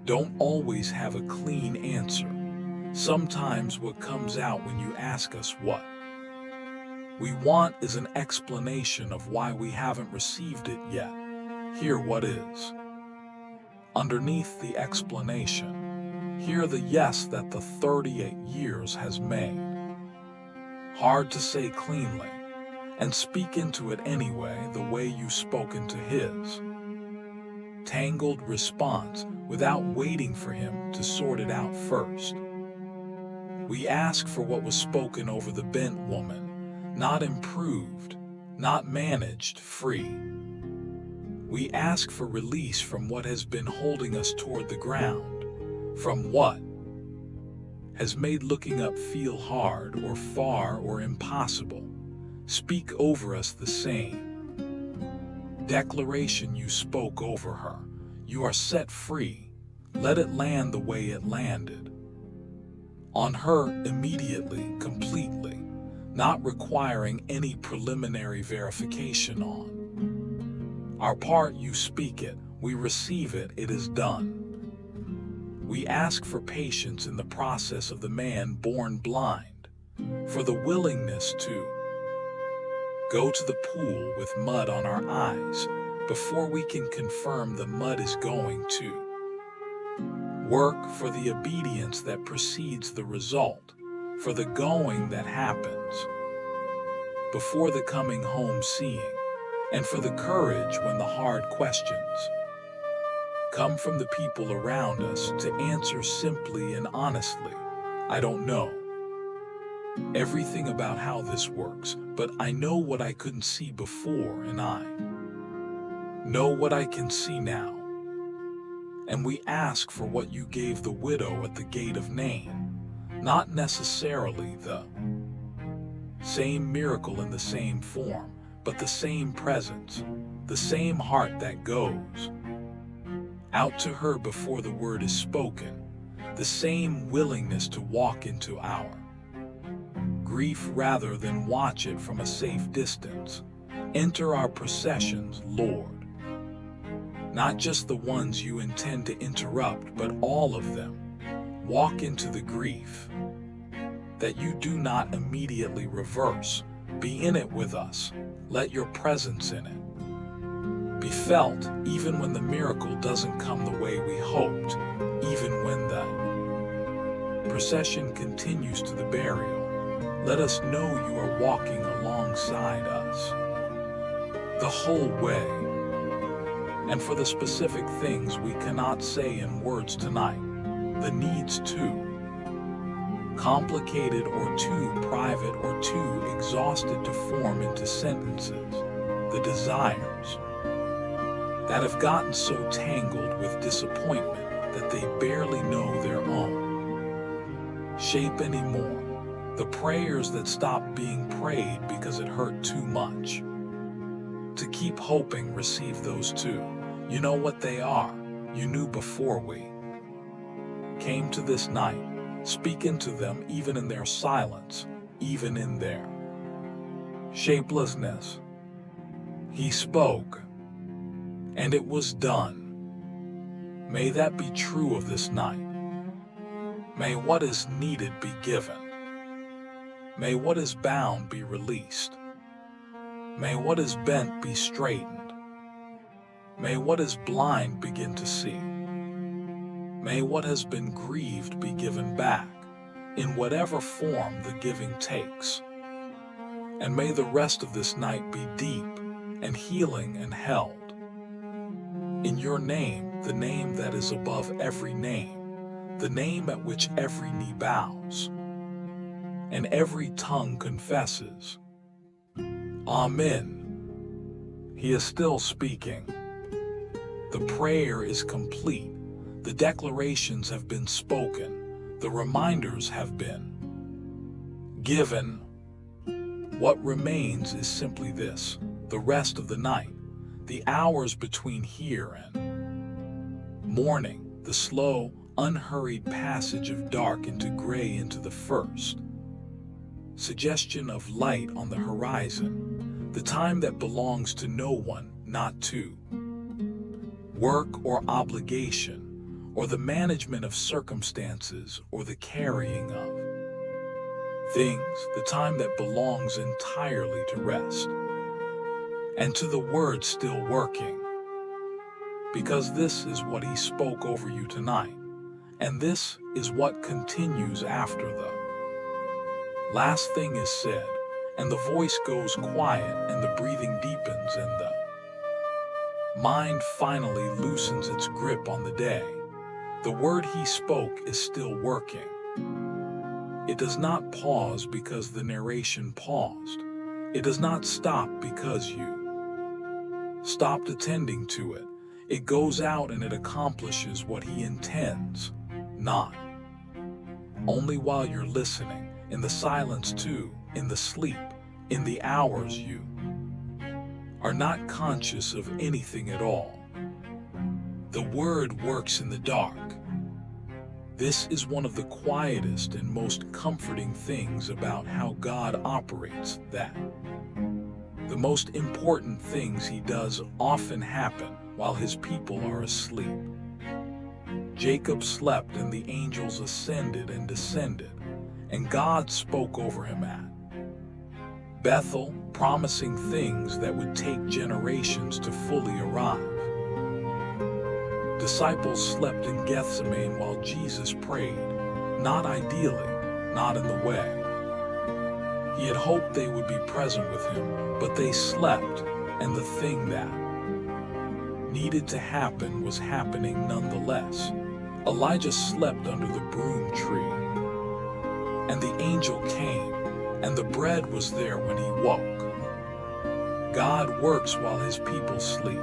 [SPEAKER 1] don't always have a clean answer. Sometimes what comes out when you ask us what we want is an explanation of why we haven't received it yet. Hear what is underneath the explanation. Hear the yes that the 38 years has made hard to say cleanly, and speak into it anyway, the way you spoke into his tangled response without waiting for him to sort it out first. We ask for what was spoken over the bent woman, not improved, not managed, free. We ask for release from what has been holding us toward the ground, from what has made looking up feel hard or far or impossible. Speak over us the same declaration you spoke over her. You are set free. Let it land the way it landed. On her immediately, completely, not requiring any preliminary verification on our part. You speak it, we receive it, it is done. We ask for patience in the process of the man born blind, for the willingness to go to the pool with mud on our eyes before we can confirm the mud is going to work, for the obedience that precedes the result, for the going that happens before the coming home seeing, and for the courage when the hard questions come from the people around us to answer simply and honestly. I don't know everything about how this works, but I know what I couldn't see before, and I know what I can see now. And we ask for what you gave the widow at the gate of Nain, Not necessarily the same miracle in the same form, but the same presence, the same heart that goes out to her before the word is spoken, the same willingness to walk into our grief rather than watch it from a safe distance. Enter our processions, Lord. Not just the ones you intend to interrupt, but all of them. Walk into the grief that you do not immediately reverse. Be in it with us. Let your presence in it be felt, even when the miracle doesn't come the way we hoped, even when the procession continues to the burial. Let us know you are walking alongside us the whole way. And for the specific things we cannot say in words tonight, the needs too complicated or too private or too exhausted to form into sentences, the desires that have gotten so tangled with disappointment that they barely know their own shape anymore, the prayers that stopped being prayed because it hurt too much to keep hoping. Receive those too. You know what they are. You knew before we came to this night. Speak into them even in their silence, even in their shapelessness. He spoke, and it was done. May that be true of this night. May what is needed be given. May what is bound be released. May what is bent be straightened. May what is blind begin to see. May what has been grieved be given back, in whatever form the giving takes. And may the rest of this night be deep and healing and held in your name, the name that is above every name, the name at which every knee bows and every tongue confesses. Amen. He is still speaking. The prayer is complete. The declarations have been spoken. The reminders have been given. What remains is simply this: the rest of the night, the hours between here and morning, the slow, unhurried passage of dark into gray into the first suggestion of light on the horizon, the time that belongs to no one, not to work or obligation, or the management of circumstances, or the carrying of things, the time that belongs entirely to rest, and to the word still working. Because this is what he spoke over you tonight, and this is what continues after the last thing is said, and the voice goes quiet, and the breathing deepens, and the mind finally loosens its grip on the day. The word he spoke is still working. It does not pause because the narration paused. It does not stop because you stopped attending to it. It goes out and it accomplishes what he intends, not only while you're listening, in the silence too, in the sleep, in the hours you are not conscious of anything at all. The word works in the dark. This is one of the quietest and most comforting things about how God operates, that the most important things he does often happen while his people are asleep. Jacob slept and the angels ascended and descended, and God spoke over him at Bethel, promising things that would take generations to fully arrive. Disciples slept in Gethsemane while Jesus prayed, not ideally, not in the way he had hoped they would be present with him, but they slept, and the thing that needed to happen was happening nonetheless. Elijah slept under the broom tree, and the angel came, and the bread was there when he woke. God works while his people sleep.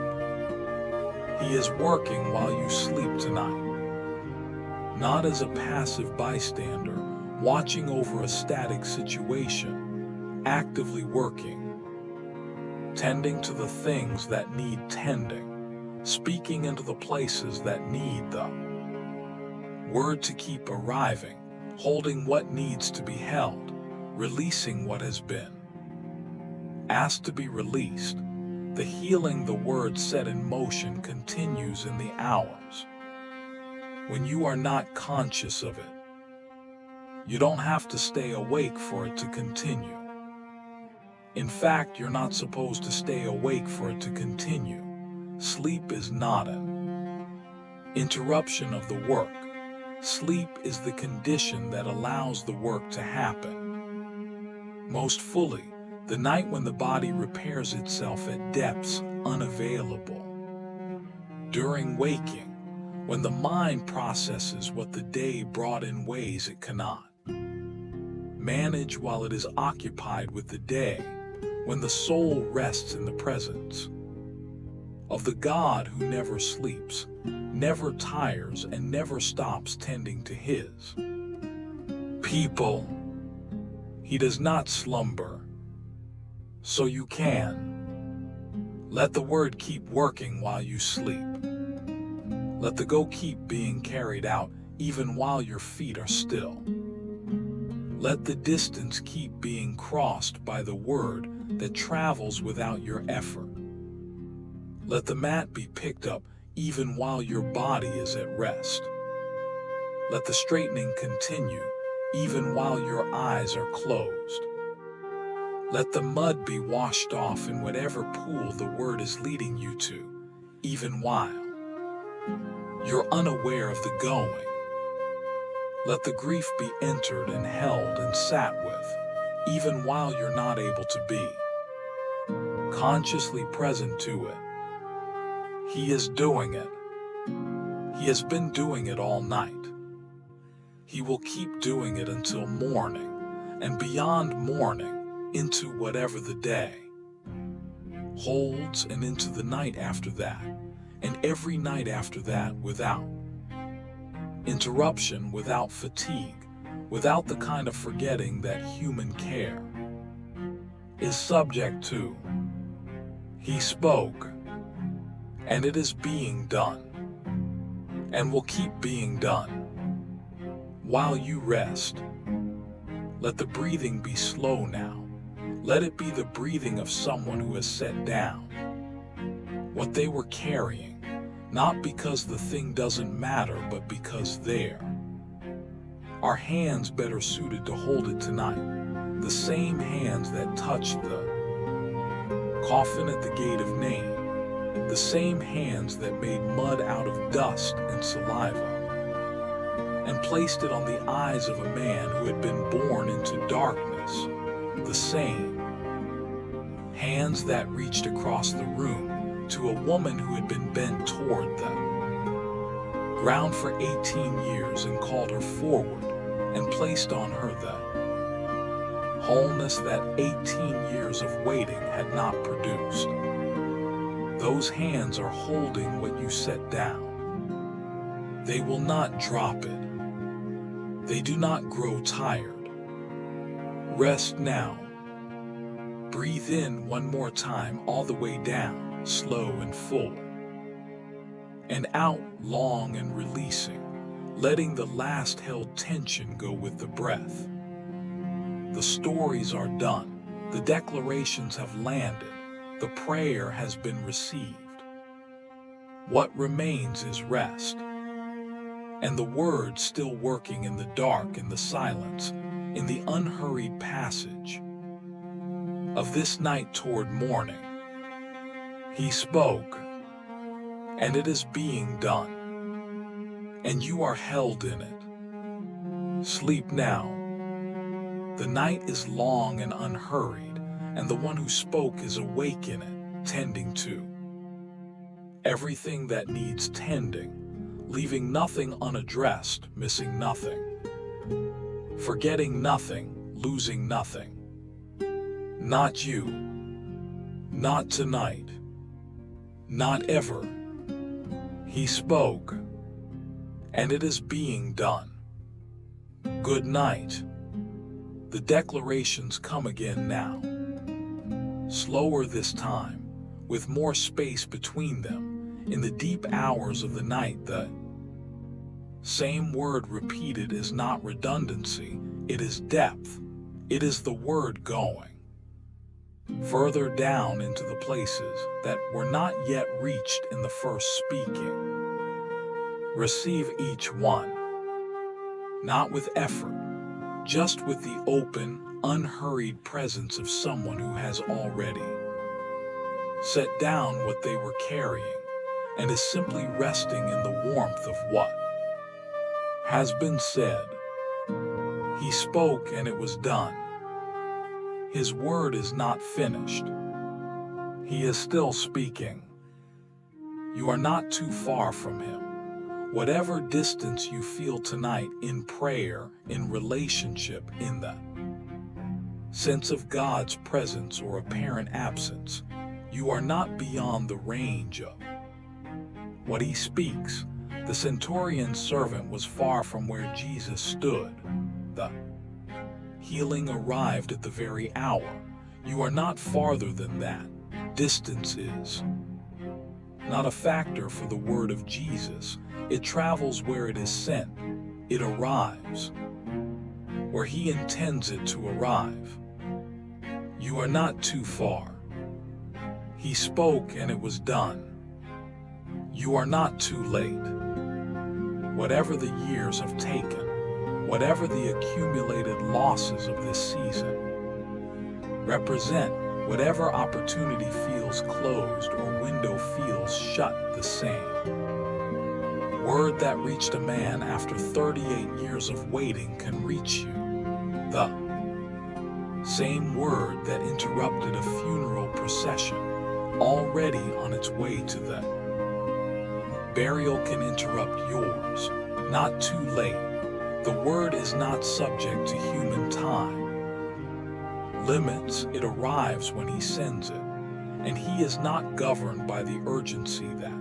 [SPEAKER 1] He is working while you sleep tonight, not as a passive bystander watching over a static situation, actively working, tending to the things that need tending, speaking into the places that need the word to keep arriving, holding what needs to be held, releasing what has been asked to be released. The healing the word set in motion continues in the hours when you are not conscious of it. You don't have to stay awake for it to continue. In fact, you're not supposed to stay awake for it to continue. Sleep is not an interruption of the work. Sleep is the condition that allows the work to happen most fully, the night when the body repairs itself at depths unavailable. During waking, when the mind processes what the day brought in ways it cannot manage while it is occupied with the day, when the soul rests in the presence of the God who never sleeps, never tires, and never stops tending to his people. He does not slumber. So you can let the word keep working while you sleep. Let the go keep being carried out even while your feet are still. Let the distance keep being crossed by the word that travels without your effort. Let the mat be picked up even while your body is at rest. Let the straightening continue even while your eyes are closed. Let the mud be washed off in whatever pool the word is leading you to, even while you're unaware of the going. Let the grief be entered and held and sat with, even while you're not able to be consciously present to it. He is doing it. He has been doing it all night. He will keep doing it until morning, and beyond morning, into whatever the day holds, and into the night after that, and every night after that, without interruption, without fatigue, without the kind of forgetting that human care is subject to. He spoke, and it is being done, and will keep being done. While you rest, let the breathing be slow now. Let it be the breathing of someone who has set down what they were carrying, not because the thing doesn't matter, but because there are hands better suited to hold it tonight. The same hands that touched the coffin at the gate of Nain, the same hands that made mud out of dust and saliva and placed it on the eyes of a man who had been born into darkness, the same hands that reached across the room to a woman who had been bent toward the ground for 18 years and called her forward and placed on her the wholeness that 18 years of waiting had not produced. Those hands are holding what you set down. They will not drop it. They do not grow tired. Rest now. Breathe in one more time all the way down, slow and full. And out long and releasing, letting the last held tension go with the breath. The stories are done. The declarations have landed. The prayer has been received. What remains is rest. And the word still working in the dark, in the silence, in the unhurried passage of this night toward morning. He spoke, and it is being done, and you are held in it. Sleep now. The night is long and unhurried, and the one who spoke is awake in it, tending to everything that needs tending, leaving nothing unaddressed, missing nothing, forgetting nothing, losing nothing. Not you, not tonight, not ever. He spoke, and it is being done. Good night. The declarations come again now. Slower this time, with more space between them. In the deep hours of the night, the same word repeated is not redundancy, it is depth. It is the word going further down into the places that were not yet reached in the first speaking. Receive each one, not with effort, just with the open, unhurried presence of someone who has already set down what they were carrying and is simply resting in the warmth of what has been said. He spoke and it was done. His word is not finished. He is still speaking. You are not too far from him. Whatever distance you feel tonight in prayer, in relationship, in the sense of God's presence or apparent absence, you are not beyond the range of what he speaks. The centurion's servant was far from where Jesus stood. The healing arrived at the very hour. You are not farther than that. Distance is not a factor for the word of Jesus. It travels where it is sent. It arrives where he intends it to arrive. You are not too far. He spoke and it was done. You are not too late. Whatever the years have taken, whatever the accumulated losses of this season represent, whatever opportunity feels closed or window feels shut, the same word that reached a man after 38 years of waiting can reach you. The same word that interrupted a funeral procession already on its way to the burial can interrupt yours. Not too late. The word is not subject to human time limits. It arrives when he sends it, and he is not governed by the urgency that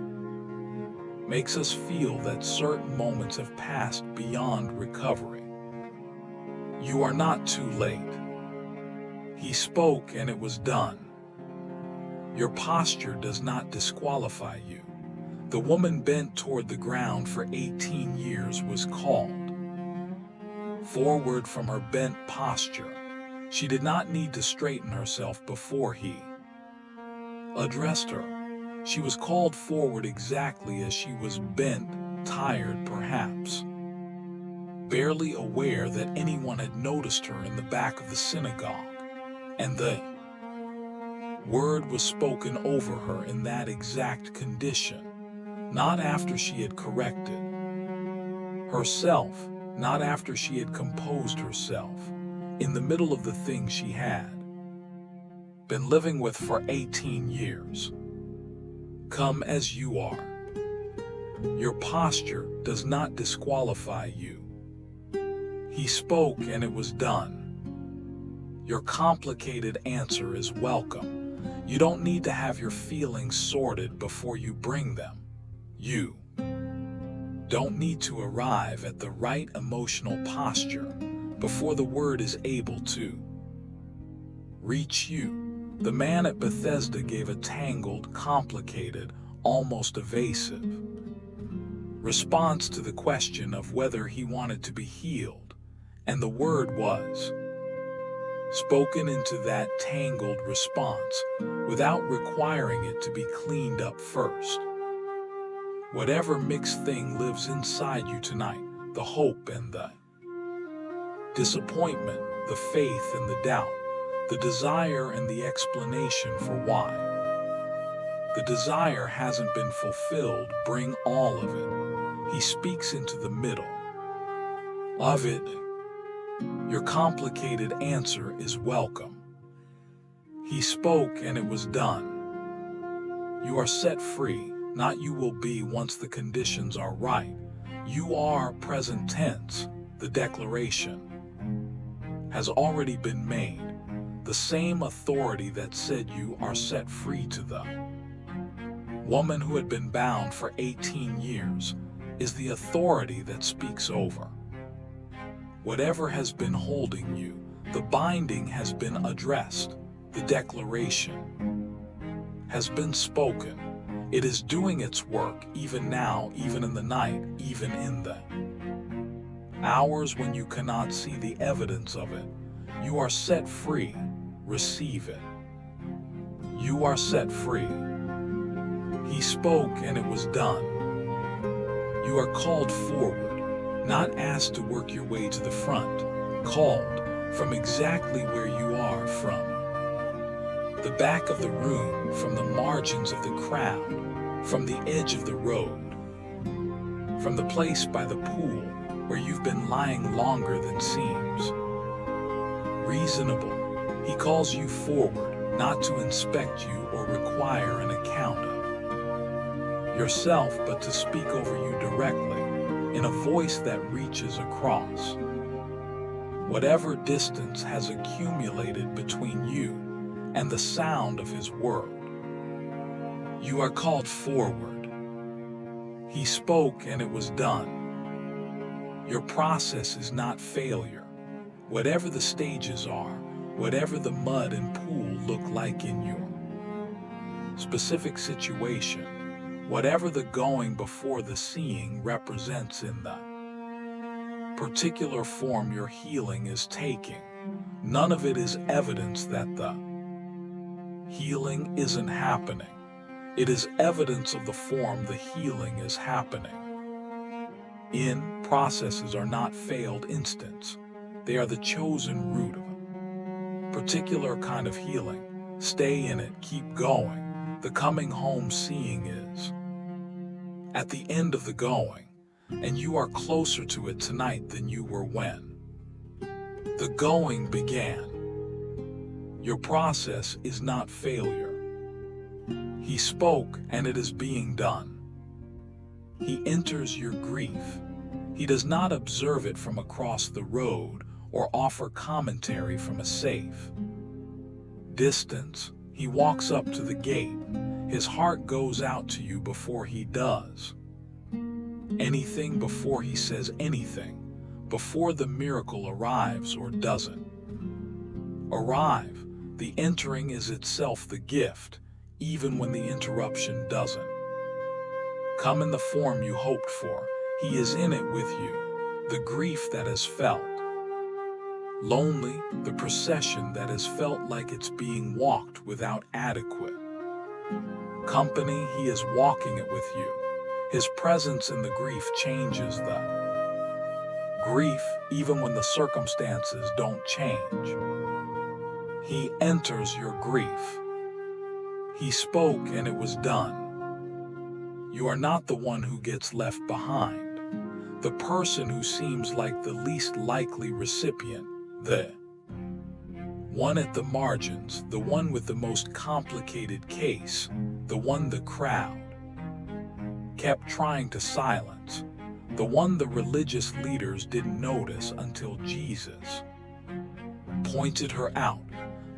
[SPEAKER 1] makes us feel that certain moments have passed beyond recovery. You are not too late. He spoke and it was done. Your posture does not disqualify you. The woman bent toward the ground for 18 years was called forward from her bent posture. She did not need to straighten herself before he addressed her. She was called forward exactly as she was, bent, tired perhaps, barely aware that anyone had noticed her in the back of the synagogue, and the word was spoken over her in that exact condition, not after she had corrected herself, not after she had composed herself, in the middle of the thing she had been living with for 18 years. Come as you are. Your posture does not disqualify you. He spoke and it was done. Your complicated answer is welcome. You don't need to have your feelings sorted before you bring them. You don't need to arrive at the right emotional posture before the word is able to reach you. The man at Bethesda gave a tangled, complicated, almost evasive response to the question of whether he wanted to be healed, and the word was spoken into that tangled response without requiring it to be cleaned up first. Whatever mixed thing lives inside you tonight, the hope and the disappointment, the faith and the doubt, the desire and the explanation for why the desire hasn't been fulfilled, bring all of it. He speaks into the middle of it. Your complicated answer is welcome. He spoke and it was done. You are set free, not you will be once the conditions are right. You are present tense. The declaration has already been made. The same authority that said you are set free to the woman who had been bound for 18 years is the authority that speaks over whatever has been holding you. The binding has been addressed. The declaration has been spoken. It is doing its work even now, even in the night, even in the hours when you cannot see the evidence of it. You are set free. Receive it. You are set free. He spoke and it was done. You are called forward, not asked to work your way to the front, called from exactly where you are, from the back of the room, from the margins of the crowd, from the edge of the road, from the place by the pool where you've been lying longer than seems reasonable. He calls you forward, not to inspect you or require an account of yourself, but to speak over you directly, in a voice that reaches across whatever distance has accumulated between you and the sound of his word. You are called forward. He spoke and it was done. Your process is not failure. Whatever the stages are, whatever the mud and pool look like in your specific situation, whatever the going before the seeing represents in the particular form your healing is taking, none of it is evidence that the healing isn't happening. It is evidence of the form the healing is happening in. Processes are not failed instants. They are the chosen route of a particular kind of healing. Stay in it, keep going. The coming home seeing is at the end of the going, and you are closer to it tonight than you were when the going began. Your process is not failure. He spoke and it is being done. He enters your grief. He does not observe it from across the road or offer commentary from a safe distance. He walks up to the gate. His heart goes out to you before he does anything, before he says anything, before the miracle arrives or doesn't arrive. The entering is itself the gift, even when the interruption doesn't come in the form you hoped for. He is in it with you. The grief that is felt lonely, the procession that has felt like it's being walked without adequate company, he is walking it with you. His presence in the grief changes the grief, even when the circumstances don't change. He enters your grief. He spoke and it was done. You are not the one who gets left behind, the person who seems like the least likely recipient, the one at the margins, the one with the most complicated case, the one the crowd kept trying to silence, the one the religious leaders didn't notice until Jesus pointed her out,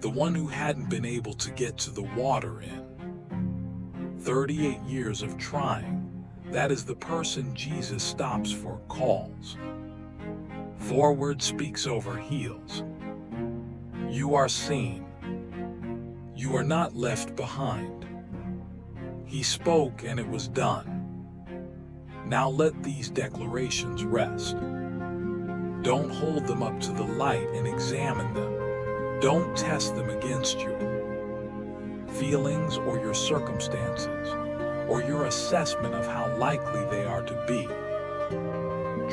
[SPEAKER 1] the one who hadn't been able to get to the water in 38 years of trying. That is the person Jesus stops for, calls forward, speaks over, heals. You are seen. You are not left behind. He spoke and it was done. Now let these declarations rest. Don't hold them up to the light and examine them. Don't test them against your feelings or your circumstances or your assessment of how likely they are to be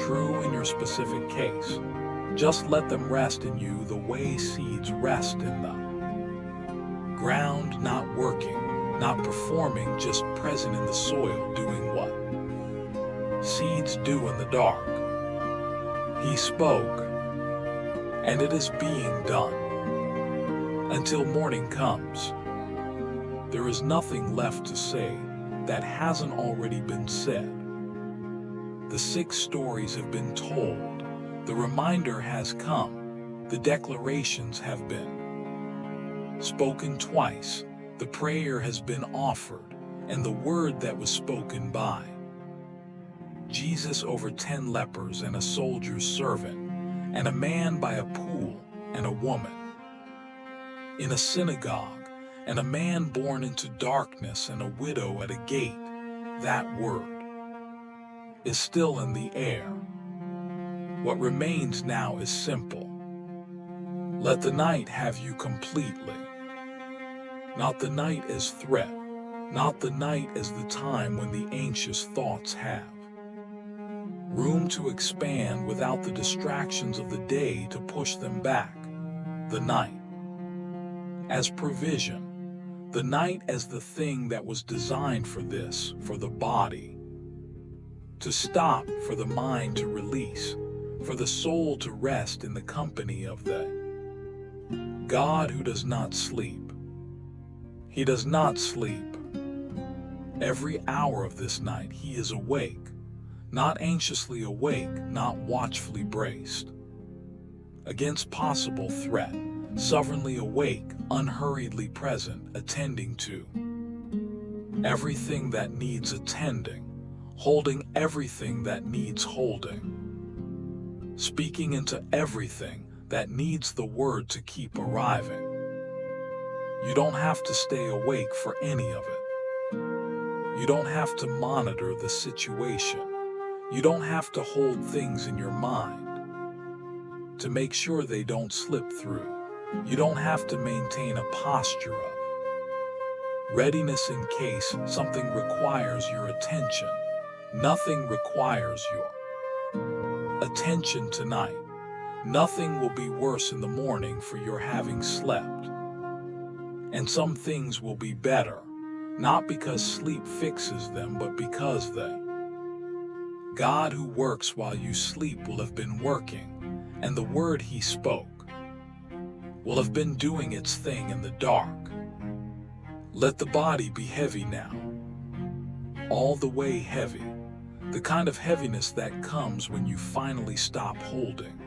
[SPEAKER 1] true in your specific case. Just let them rest in you the way seeds rest in the ground, not working, not performing, just present in the soil, doing what seeds do in the dark. He spoke, and it is being done. Until morning comes, there is nothing left to say that hasn't already been said. The 6 stories have been told. The reminder has come. The declarations have been spoken twice. The prayer has been offered, and the word that was spoken by Jesus over 10 lepers and a soldier's servant, and a man by a pool and a woman. In a synagogue, and a man born into darkness and a widow at a gate. That word is still in the air. What remains now is simple. Let the night have you completely. Not the night as threat, not the night as the time when the anxious thoughts have room to expand without the distractions of the day to push them back. The night as provision, the night as the thing that was designed for this, for the body to stop, for the mind to release, for the soul to rest in the company of the God who does not sleep. He does not sleep. Every hour of this night he is awake, not anxiously awake, not watchfully braced against possible threat, sovereignly awake, unhurriedly present, attending to everything that needs attending, holding everything that needs holding, speaking into everything that needs the word to keep arriving. You don't have to stay awake for any of it. You don't have to monitor the situation. You don't have to hold things in your mind to make sure they don't slip through. You don't have to maintain a posture of readiness in case something requires your attention. Nothing requires your attention tonight. Nothing will be worse in the morning for your having slept. And some things will be better, not because sleep fixes them, but because the God who works while you sleep will have been working, and the word he spoke will have been doing its thing in the dark. Let the body be heavy now, all the way heavy, the kind of heaviness that comes when you finally stop holding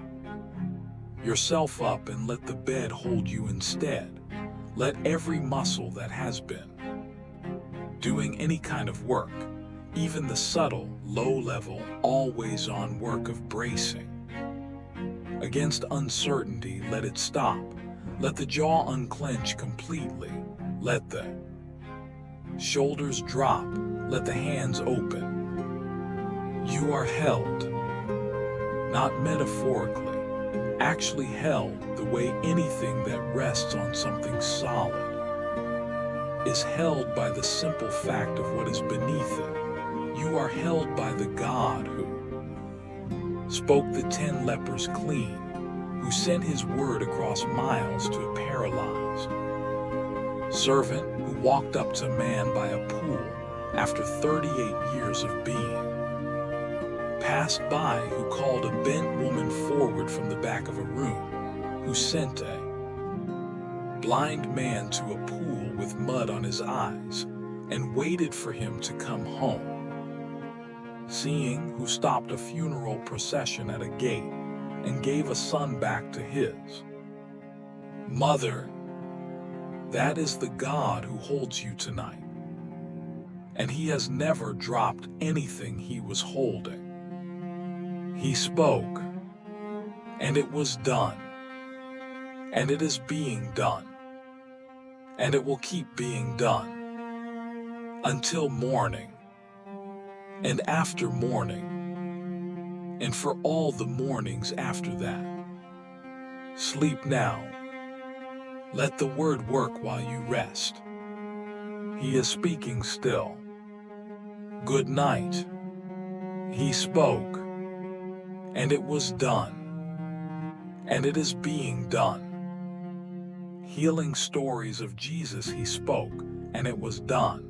[SPEAKER 1] yourself up and let the bed hold you instead. Let every muscle that has been doing any kind of work, even the subtle, low-level, always-on work of bracing against uncertainty, let it stop. Let the jaw unclench completely. Let the shoulders drop. Let the hands open. You are held, not metaphorically, actually held the way anything that rests on something solid is held by the simple fact of what is beneath it. You are held by the God who spoke the 10 lepers clean, who sent his word across miles to a paralyzed servant, who walked up to a man by a pool after 38 years of being passed by, who called a bent woman forward from the back of a room, who sent a blind man to a pool with mud on his eyes and waited for him to come home, seeing, who stopped a funeral procession at a gate and gave a son back to his mother. That is the God who holds you tonight, and he has never dropped anything he was holding. He spoke, and it was done, and it is being done, and it will keep being done until morning, and after morning, and for all the mornings after that. Sleep now. Let the word work while you rest. He is speaking still. Good night. He spoke, and it was done, and it is being done. Healing stories of Jesus he spoke, and it was done.